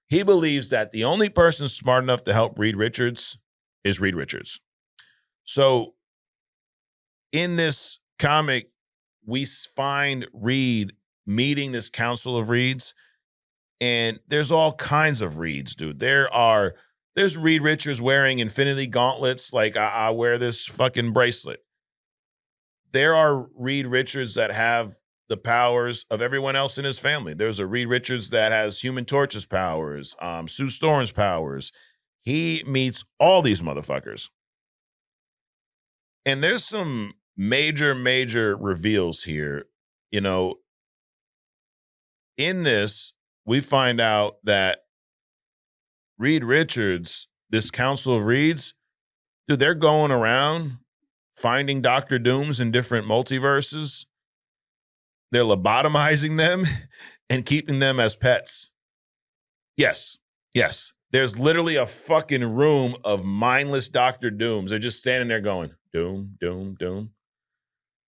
He believes that the only person smart enough to help Reed Richards is Reed Richards. So in this comic, we find Reed meeting this council of Reeds, and there's all kinds of Reeds, dude. There's Reed Richards wearing infinity gauntlets like I wear this fucking bracelet. There are Reed Richards that have the powers of everyone else in his family. There's a Reed Richards that has Human Torch's powers, Sue Storm's powers. He meets all these motherfuckers. And there's some major reveals here. You know, in this, we find out that Reed Richards, this Council of Reeds, dude, they're going around finding Dr. Dooms in different multiverses. They're lobotomizing them and keeping them as pets. Yes. There's literally a fucking room of mindless Dr. Dooms. They're just standing there going, Doom, Doom, Doom.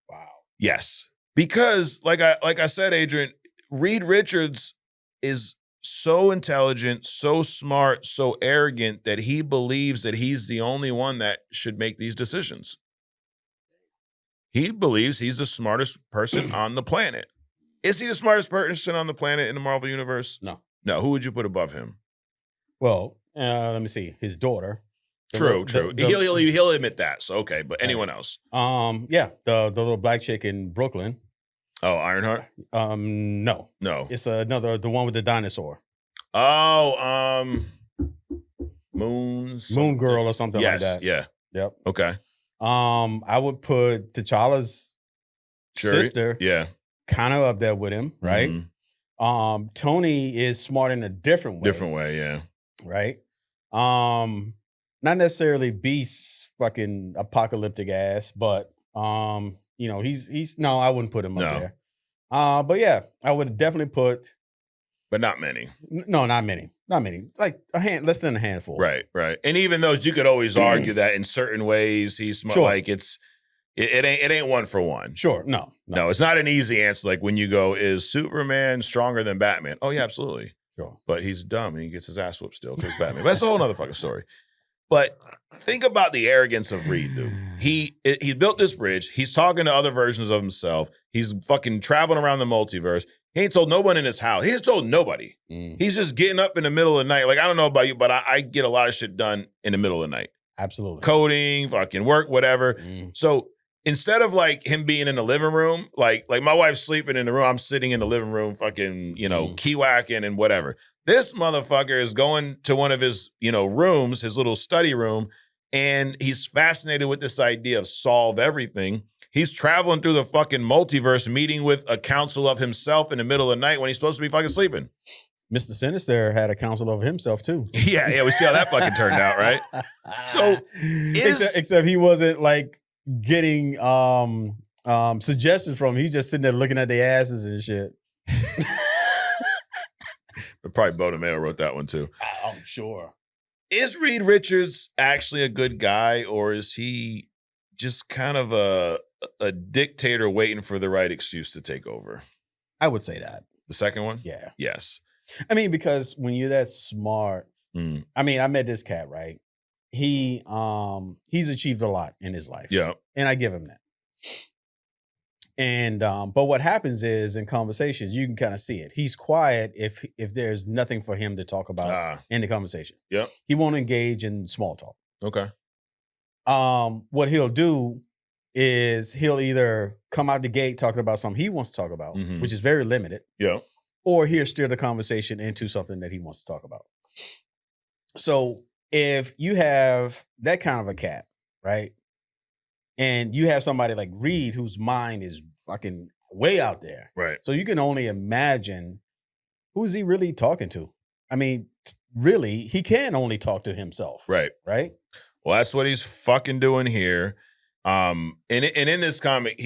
Wow. Yes. Because, like I said, Adrian, Reed Richards is so intelligent, so smart, so arrogant that he believes that he's the only one that should make these decisions. He believes he's the smartest person on the planet. Is he the smartest person on the planet in the Marvel Universe? No. No. Who would you put above him? Well, let me see. His daughter. True. He'll admit that. So okay, but anyone else? Yeah, the little black chick in Brooklyn. Oh, Ironheart? No. It's the one with the dinosaur. Oh, Moon Girl or something like that. Yeah. Yep. Okay. I would put T'Challa's sister. Yeah. Kind of up there with him, right? Mm-hmm. Tony is smart in a different way. Yeah. Right. Not necessarily Beast's fucking apocalyptic ass, but he's no, I wouldn't put him up there. But yeah, I would definitely put, but not many. No, not many. Like less than a handful. Right. And even those, you could always argue that in certain ways he's smart. Sure. Like it ain't one for one. Sure. No, it's not an easy answer. Like when you go, is Superman stronger than Batman? Oh yeah, absolutely. Sure. But he's dumb and he gets his ass whooped still because Batman. But that's a whole nother fucking story. But think about the arrogance of Reed, dude. He built this bridge. He's talking to other versions of himself. He's fucking traveling around the multiverse. He ain't told no one in his house. He ain't told nobody. He's just getting up in the middle of the night. Like, I don't know about you, but I get a lot of shit done in the middle of the night. Absolutely. Coding, fucking work, whatever. So instead of like him being in the living room, like my wife's sleeping in the room, I'm sitting in the living room, fucking, key whacking and whatever. This motherfucker is going to one of his, rooms, his little study room, and he's fascinated with this idea of solve everything. He's traveling through the fucking multiverse, meeting with a council of himself in the middle of the night when he's supposed to be fucking sleeping. Mr. Sinister had a council of himself too. Yeah, we see how that fucking turned out, right? So, except he wasn't like getting suggestions from him. He's just sitting there looking at their asses and shit. Probably Bo DeMeo wrote that one too. I'm sure. Is Reed Richards actually a good guy, or is he just kind of a dictator waiting for the right excuse to take over? I would say that. The second one? Yeah. Yes. I mean, because when you're that smart, I mean, I met this cat, right? He's achieved a lot in his life. Yeah. And I give him that. And but what happens is in conversations, you can kind of see it. He's quiet if there's nothing for him to talk about in the conversation. Yeah. He won't engage in small talk. Okay. What he'll do is he'll either come out the gate talking about something he wants to talk about, which is very limited. Yeah. Or he'll steer the conversation into something that he wants to talk about. So if you have that kind of a cat, right? And you have somebody like Reed whose mind is fucking way out there. Right. So you can only imagine who's he really talking to. I mean, really, he can only talk to himself. Right. Right? Well, that's what he's fucking doing here. And in this comic,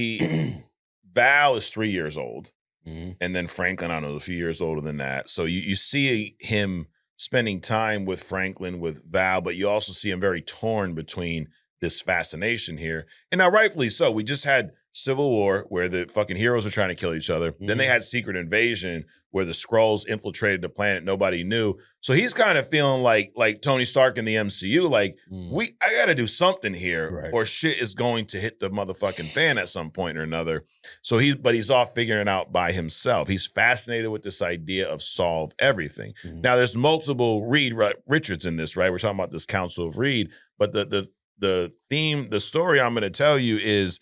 Val is 3 years old. And then Franklin, I don't know, a few years older than that. So you see him spending time with Franklin, with Val, but you also see him very torn between this fascination here. And now rightfully so. We just had Civil War where the fucking heroes are trying to kill each other. Then they had Secret Invasion where the Skrulls infiltrated the planet nobody knew. So he's kind of feeling like Tony Stark in the MCU, like I got to do something here or shit is going to hit the motherfucking fan at some point or another. So he's off figuring it out by himself. He's fascinated with this idea of solve everything. Now there's multiple Reed Richards in this, right? We're talking about this Council of Reed, but the theme, the story I'm going to tell you is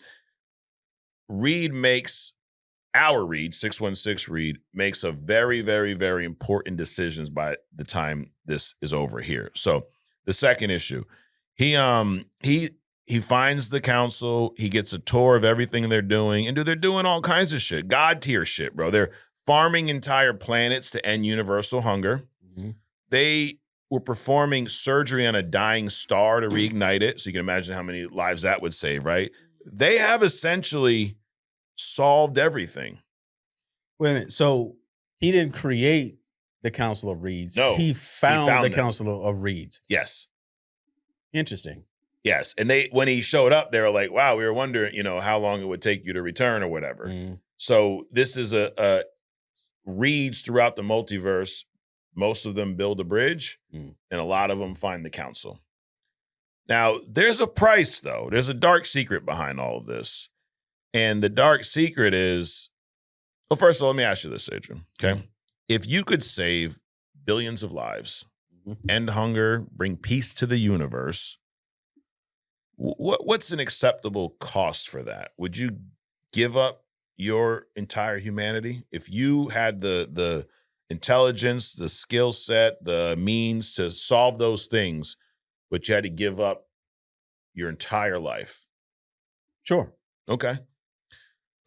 Reed makes our Reed, 616 Reed, makes a very, very, very important decisions by the time this is over here. So the second issue, he finds the council, he gets a tour of everything they're doing, and they're doing all kinds of shit, God tier shit, bro. They're farming entire planets to end universal hunger. They were performing surgery on a dying star to reignite it. So you can imagine how many lives that would save, right? They have essentially solved everything. Wait a minute. So he didn't create the Council of Reeds. No. He found the them. Council of Reeds. Yes. Interesting. Yes. And when he showed up, they were like, wow, we were wondering, how long it would take you to return or whatever. So this is a Reeds throughout the multiverse. Most of them build a bridge, and a lot of them find the council. Now, there's a price, though. There's a dark secret behind all of this. And the dark secret is, well, first of all, let me ask you this, Adrian, okay? If you could save billions of lives, end hunger, bring peace to the universe. What's an acceptable cost for that? Would you give up your entire humanity if you had the intelligence, the skill set, the means to solve those things, but you had to give up your entire life? Sure. Okay.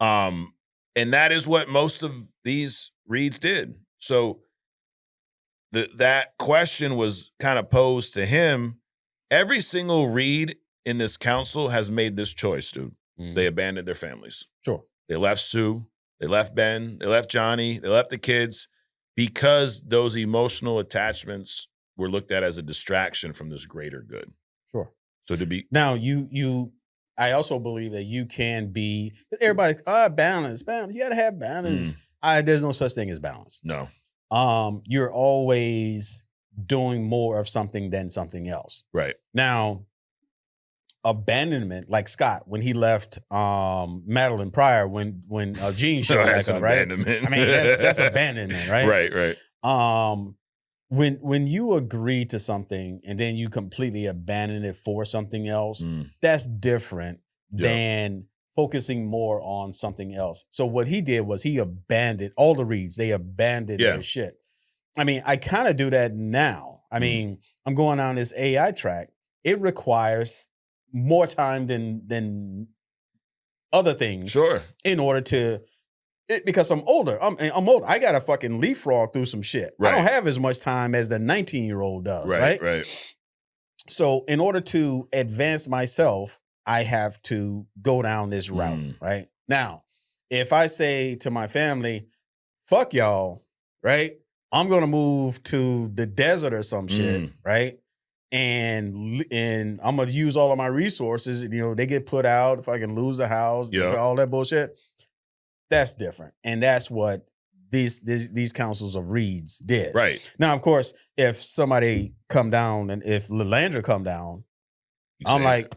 And that is what most of these reads did. So that question was kind of posed to him. Every single read in this council has made this choice, dude. They abandoned their families. Sure. They left Sue. They left Ben. They left Johnny. They left the kids because those emotional attachments were looked at as a distraction from this greater good. Sure. So to be now, I also believe that you can be everybody. Balance. You got to have balance. There's no such thing as balance. No. You're always doing more of something than something else. Right. Now, abandonment, like Scott when he left Madeline Pryor when Jean showed back up, right? I mean, that's abandonment, right? Right. When you agree to something and then you completely abandon it for something else, that's different than focusing more on something else. So what he did was he abandoned all the reads. They abandoned their shit. I mean, I kind of do that now. I mean, I'm going on this AI track. It requires more time than other things. Sure. In order to, because I'm older. I'm older. I got to fucking leapfrog through some shit. Right. I don't have as much time as the 19-year-old does. Right. So in order to advance myself, I have to go down this route. Right. Now, if I say to my family, fuck y'all, right? I'm going to move to the desert or some shit, right? And I'm going to use all of my resources. You know, they get put out. If I can lose the house, all that bullshit, that's different. And that's what these councils of reeds did. Right. Now, of course, if somebody come down and if Lilandra come down, I'm like,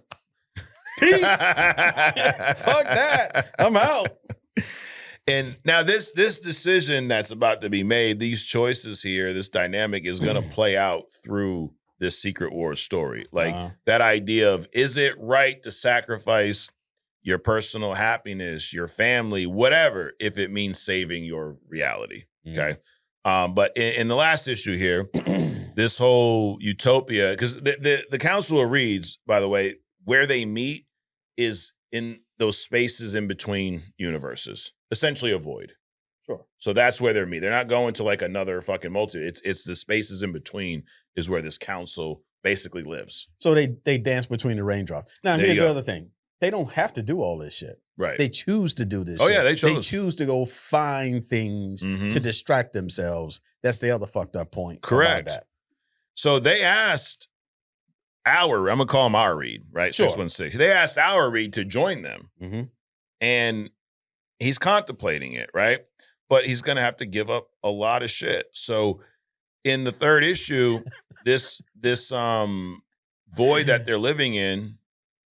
peace. Fuck that. I'm out. And now this decision that's about to be made, these choices here, this dynamic is going to play out through this Secret Wars story. Like that idea of, is it right to sacrifice your personal happiness, your family, whatever, if it means saving your reality? Okay. But in the last issue here, this whole utopia, because the Council of Reeds, by the way, where they meet is in those spaces in between universes, essentially a void. Sure. So that's where they're meeting. They're not going to like another fucking multi. It's the spaces in between is where this council basically lives. So they dance between the raindrops. Now, here's the other thing. They don't have to do all this shit. Right. They choose to do this shit. Yeah, they chose. They choose to go find things to distract themselves. That's the other fucked up point. Correct. About that. So they asked I'm going to call him our Reed, right? Sure. 616. They asked our Reed to join them. And he's contemplating it, right? But he's going to have to give up a lot of shit. So in the third issue, this void that they're living in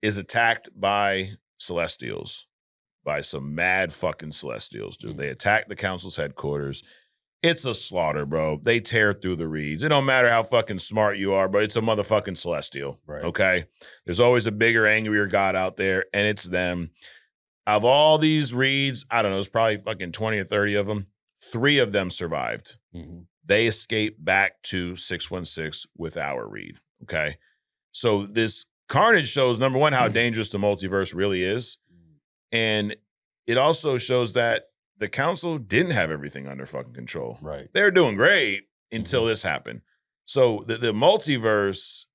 is attacked by Celestials, by some mad fucking Celestials, dude. They attack the council's headquarters. It's a slaughter, bro. They tear through the reeds. It don't matter how fucking smart you are, but it's a motherfucking Celestial, right? Okay? There's always a bigger, angrier god out there, and it's them. Of all these reeds, I don't know, there's probably fucking 20 or 30 of them. 3 of them survived. They escaped back to 616 with our Reed, okay? So this carnage shows, number one, how dangerous the multiverse really is. And it also shows that the council didn't have everything under fucking control. Right. They're doing great until this happened. So the multiverse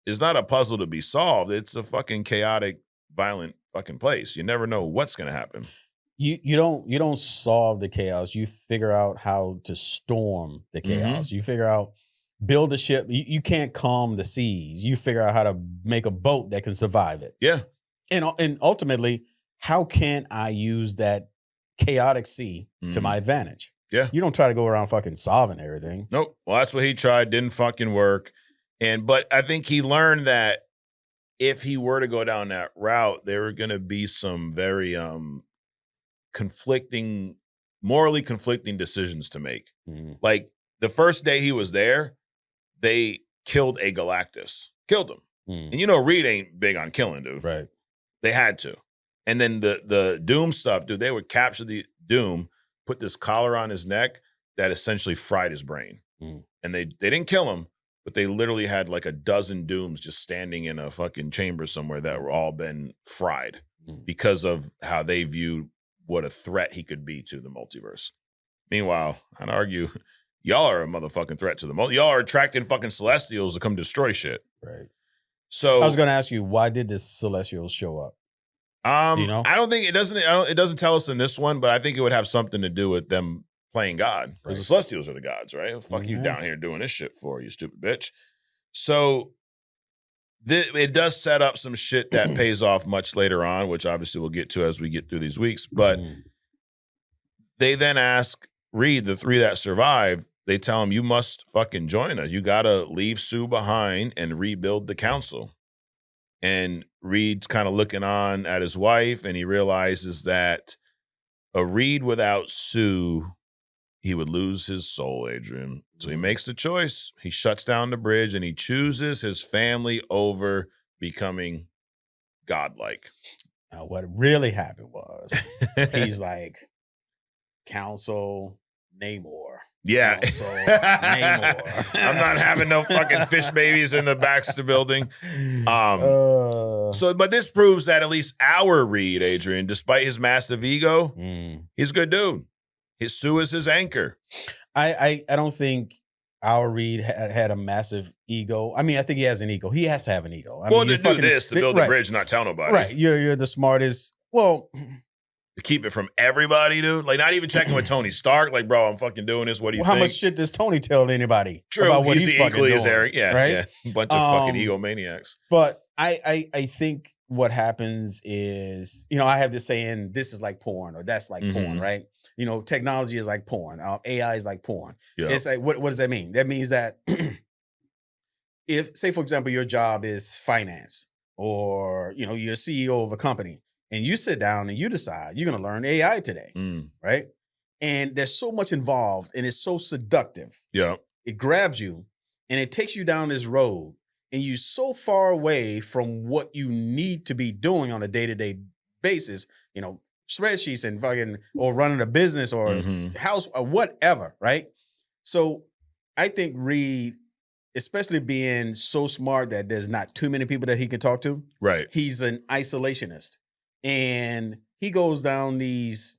is not a puzzle to be solved. It's a fucking chaotic, violent fucking place. You never know what's going to happen. You don't solve the chaos. You figure out how to storm the chaos. You figure out, build a ship. You can't calm the seas. You figure out how to make a boat that can survive it. Yeah. And ultimately, how can I use that chaotic sea to my advantage? Yeah. You don't try to go around fucking solving everything. Nope. Well, that's what he tried. Didn't fucking work. But I think he learned that if he were to go down that route, there were going to be some very morally conflicting decisions to make. Like the first day he was there, they killed a Galactus. Killed him. And you know Reed ain't big on killing, dude. Right. They had to. And then the Doom stuff, dude, they would capture the Doom, put this collar on his neck that essentially fried his brain. And they didn't kill him, but they literally had like a dozen Dooms just standing in a fucking chamber somewhere that were all been fried because of how they viewed what a threat he could be to the multiverse. Meanwhile, I'd argue y'all are a motherfucking threat to the multiverse. Y'all are attracting fucking Celestials to come destroy shit. Right. So I was going to ask you, why did the Celestials show up? Do you know? I don't think it doesn't. It doesn't tell us in this one, but I think it would have something to do with them playing God, because the Celestials are the gods, right? Fuck you down here doing this shit for, you stupid bitch. So it does set up some shit that pays off much later on, which obviously we'll get to as we get through these weeks. But they then ask Reed, the three that survive, they tell him, you must fucking join us. You got to leave Sue behind and rebuild the council. And Reed's kind of looking on at his wife, and he realizes that a Reed without Sue, he would lose his soul, Adrian. So he makes the choice. He shuts down the bridge, and he chooses his family over becoming godlike. Now, what really happened was he's like, Council Namor. Yeah. Council Namor. I'm not having no fucking fish babies in the Baxter building. But this proves that at least our Reed, Adrian, despite his massive ego, he's a good dude. His Sue is his anchor. I don't think our Reed had a massive ego. I mean, I think he has an ego. He has to have an ego. To do this, to build the bridge, not tell nobody. Right. You're the smartest. Well, to keep it from everybody, dude. Like, not even checking with Tony Stark. Like, bro, I'm fucking doing this. What do you think? How much shit does Tony tell anybody? True. About what he's the fucking equally doing, as Eric. Yeah. Right? Yeah. A bunch of fucking egomaniacs. But I think what happens is, I have this saying, this is like porn, or that's like porn, right? Technology is like porn. AI is like porn. Yeah. It's like, what does that mean? That means that if, say, for example, your job is finance, or, you're CEO of a company, and you sit down and you decide you're going to learn AI today, right? And there's so much involved, and it's so seductive. Yeah. It grabs you, and it takes you down this road, and you're so far away from what you need to be doing on a day-to-day basis, spreadsheets and fucking, or running a business or house or whatever, right? So I think Reed, especially being so smart that there's not too many people that he can talk to, right? He's an isolationist, and he goes down these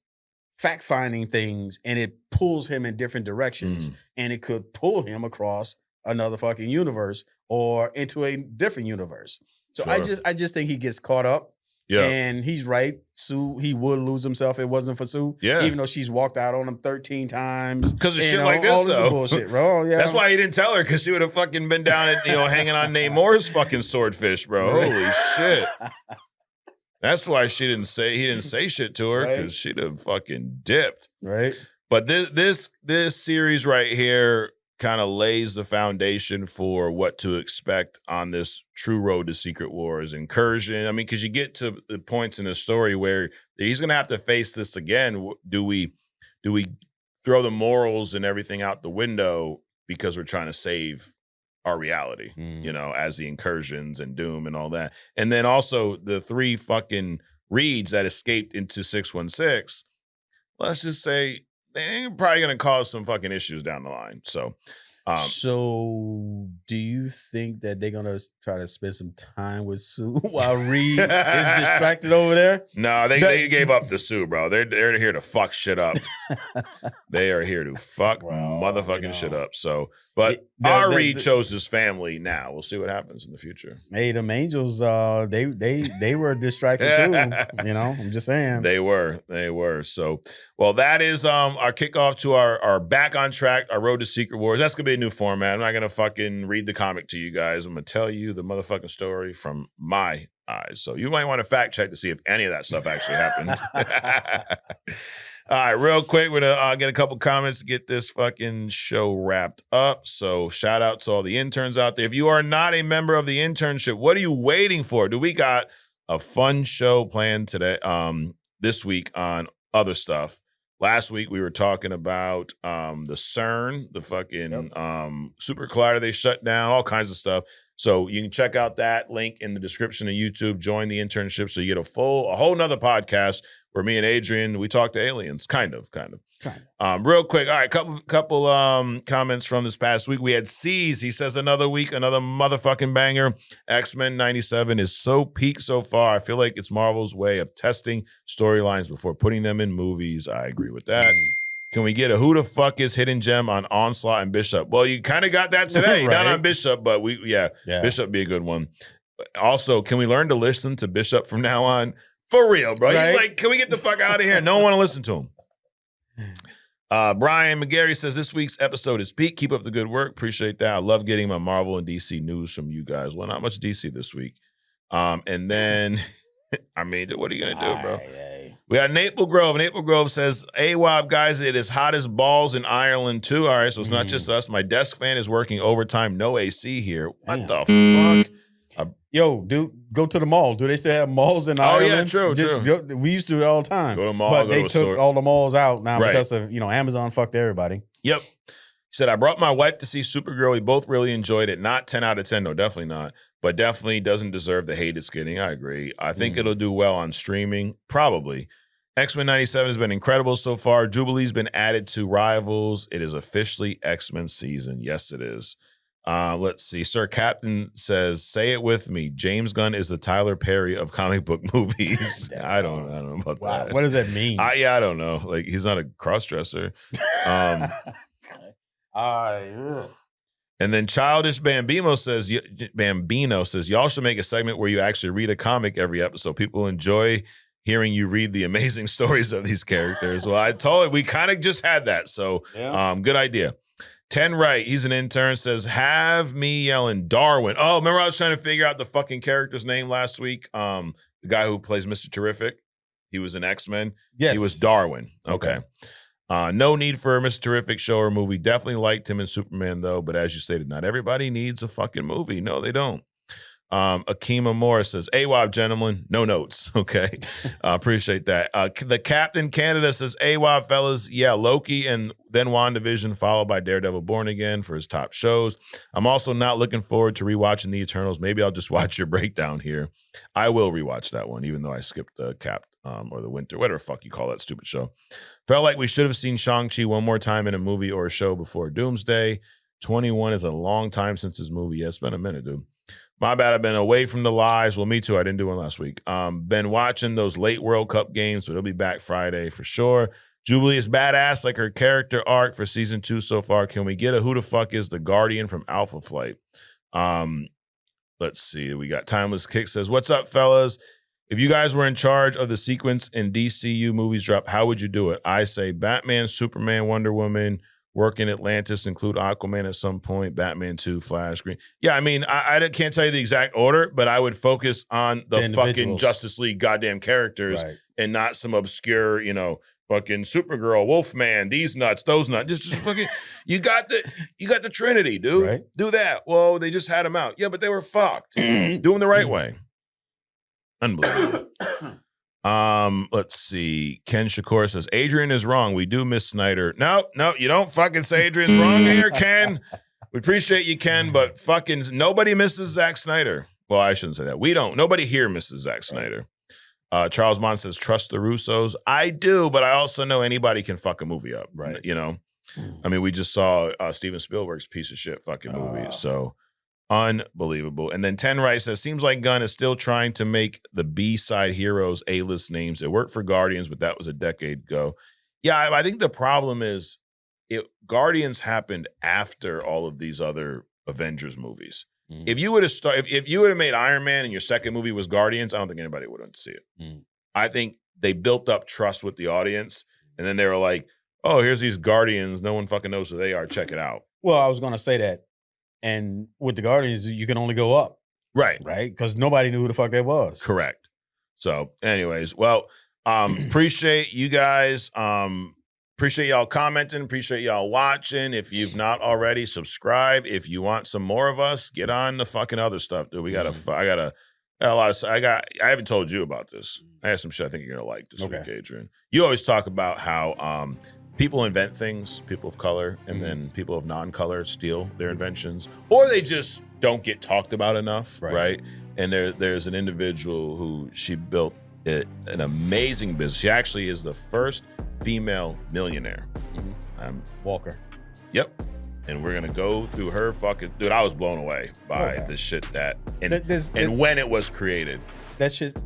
fact-finding things, and it pulls him in different directions, and it could pull him across another fucking universe or into a different universe. So sure. I just think he gets caught up. Yeah. And he's right. Sue, he would lose himself if it wasn't for Sue. Yeah. Even though she's walked out on him 13 times. Because of shit like this, all though. Bullshit, bro. Yeah. That's why he didn't tell her, because she would have fucking been down at, hanging on Namor's fucking swordfish, bro. Holy shit. That's why he didn't say shit to her, because she'd have fucking dipped. Right. But this series right here kind of lays the foundation for what to expect on this true road to Secret Wars incursion. I mean, because you get to the points in the story where he's going to have to face this again. Do we throw the morals and everything out the window because we're trying to save our reality, as the incursions and Doom and all that? And then also the three fucking Reeds that escaped into 616, let's just say they're probably going to cause some fucking issues down the line. So do you think that they're going to try to spend some time with Sue while Reed is distracted over there? No, they gave up to Sue, bro. They're here to fuck shit up. They are here to fuck motherfucking shit up. So, but our Reed chose his family now. We'll see what happens in the future. Hey, them Angels, they were distracted too. I'm just saying. They were. So, well, that is our kickoff to our back on track, our road to Secret Wars. That's going to be a new format. I'm not going to fucking read the comic to you guys. I'm going to tell you the motherfucking story from my eyes. So you might want to fact check to see if any of that stuff actually happened. All right, real quick, we're going to get a couple comments to get this fucking show wrapped up. So shout out to all the interns out there. If you are not a member of the internship, what are you waiting for? We got a fun show planned today, this week on other stuff. Last week we were talking about the CERN, the fucking super collider they shut down, all kinds of stuff. So you can check out that link in the description of YouTube. Join the internship so you get a whole nother podcast where me and Adrian, we talk to aliens, kind of. Real quick, all right, couple comments from this past week. We had Tease. He says another week, another motherfucking banger. X-Men 97 is so peak so far. I feel like it's Marvel's way of testing storylines before putting them in movies. I agree with that. Can we get a who the fuck is hidden gem on Onslaught and Bishop? Well, you kind of got that today, right? Not on Bishop, but Bishop be a good one. Also, can we learn to listen to Bishop from now on? For real, bro. Right? He's like, can we get the fuck out of here? No one want to listen to him. Brian McGarry says this week's episode is peak. Keep up the good work. Appreciate that. I love getting my Marvel and DC news from you guys. Well, not much DC this week. And then, I mean, what are you going to do, bro? We got Naple Grove. Naple Grove says, AWOB, guys, it is hot as balls in Ireland, too. All right, so it's not just us. My desk fan is working overtime. No AC here. What the fuck? Yo, dude, go to the mall. Do they still have malls in Ireland? Oh, yeah, true. We used to do it all the time. Go to the mall, but they took all the malls out now because of, Amazon fucked everybody. Yep. He said, I brought my wife to see Supergirl. We both really enjoyed it. Not 10 out of 10. No, definitely not. But definitely doesn't deserve the hate it's getting. I agree. I think it'll do well on streaming. Probably. X-Men 97 has been incredible so far. Jubilee's been added to Rivals. It is officially X-Men season. Yes, it is. Let's see. Sir Captain says, say it with me. James Gunn is the Tyler Perry of comic book movies. I don't know about that. What does that mean? I don't know. Like, he's not a cross-dresser. And then Childish Bambino says, y'all should make a segment where you actually read a comic every episode. People enjoy hearing you read the amazing stories of these characters. Well, I told you, we kind of just had that. So good idea. 10 Right, he's an intern, says, have me yelling Darwin. Oh, remember I was trying to figure out the fucking character's name last week? The guy who plays Mr. Terrific. He was an X-Men. Yes. He was Darwin. Okay. No need for a Mr. Terrific show or movie. Definitely liked him in Superman, though. But as you stated, not everybody needs a fucking movie. No, they don't. Akima Morris says, AWOB, gentlemen, no notes. Okay. Appreciate that. The Captain Canada says, AWOB, fellas. Yeah, Loki and then WandaVision, followed by Daredevil Born Again for his top shows. I'm also not looking forward to rewatching The Eternals. Maybe I'll just watch your breakdown here. I will rewatch that one, even though I skipped the Cap or the Winter, whatever the fuck you call that stupid show. Felt like we should have seen Shang-Chi one more time in a movie or a show before Doomsday. 21 is a long time since his movie. Yeah, it's been a minute, dude. My bad, I've been away from the lives. Well, me too. I didn't do one last week. Been watching those late World Cup games, but it'll be back Friday for sure. Jubilee is badass, like her character arc for season 2 so far. Can we get a who the fuck is the Guardian from Alpha Flight? Let's see. We got Timeless Kick says, what's up, fellas? If you guys were in charge of the sequence in DCU movies drop, how would you do it? I say Batman, Superman, Wonder Woman, work in Atlantis, include Aquaman at some point, Batman 2, Flash, Green. Yeah, I mean, I can't tell you the exact order, but I would focus on the fucking Justice League goddamn characters and not some obscure, fucking Supergirl, Wolfman, these nuts, those nuts. Just fucking, you got the Trinity, dude. Right. Do that. Well, they just had them out. Yeah, but they were fucked. Do them the right way. Unbelievable. Let's see. Ken Shakur says, Adrian is wrong. We do miss Snyder. No, you don't fucking say Adrian's wrong here, Ken. We appreciate you, Ken, but fucking nobody misses Zack Snyder. Well, I shouldn't say that. We don't. Nobody here misses Zack Snyder. Charles Bond says, trust the Russos. I do, but I also know anybody can fuck a movie up, right? I mean, we just saw Steven Spielberg's piece of shit fucking movie, so unbelievable. And then 10 Right says, seems like Gunn is still trying to make the B-side heroes A-list names. It worked for Guardians, but that was a decade ago. Yeah, I think the problem is Guardians happened after all of these other Avengers movies. If you would have made Iron Man and your second movie was Guardians, I don't think anybody would want to see it. I think they built up trust with the audience, and then they were like, oh, here's these Guardians. No one fucking knows who they are. Check it out. Well, I was going to say that. And with the Guardians, you can only go up. Right? Because nobody knew who the fuck that was. Correct. So anyways, well, appreciate you guys. Appreciate y'all commenting. Appreciate y'all watching. If you've not already, subscribe. If you want some more of us, get on the fucking other stuff, dude. I got a A lot of I haven't told you about this. I have some shit I think you're gonna like this week, Adrian. You always talk about how people invent things, people of color, and then people of non-color steal their inventions, or they just don't get talked about enough, right? And there's an individual who she built an amazing business. She actually is the first female millionaire. Walker. Yep. And we're gonna go through her fucking dude. I was blown away by this shit and when it was created. That's just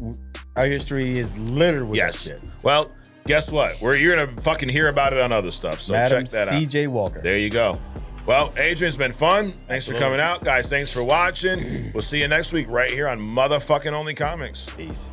our history is littered with that shit. Well, guess what? You're gonna fucking hear about it on other stuff. So Madam check that out. CJ Walker. There you go. Well, Adrian's been fun. Thanks for coming out, guys. Thanks for watching. We'll see you next week right here on motherfucking Only Comics. Peace.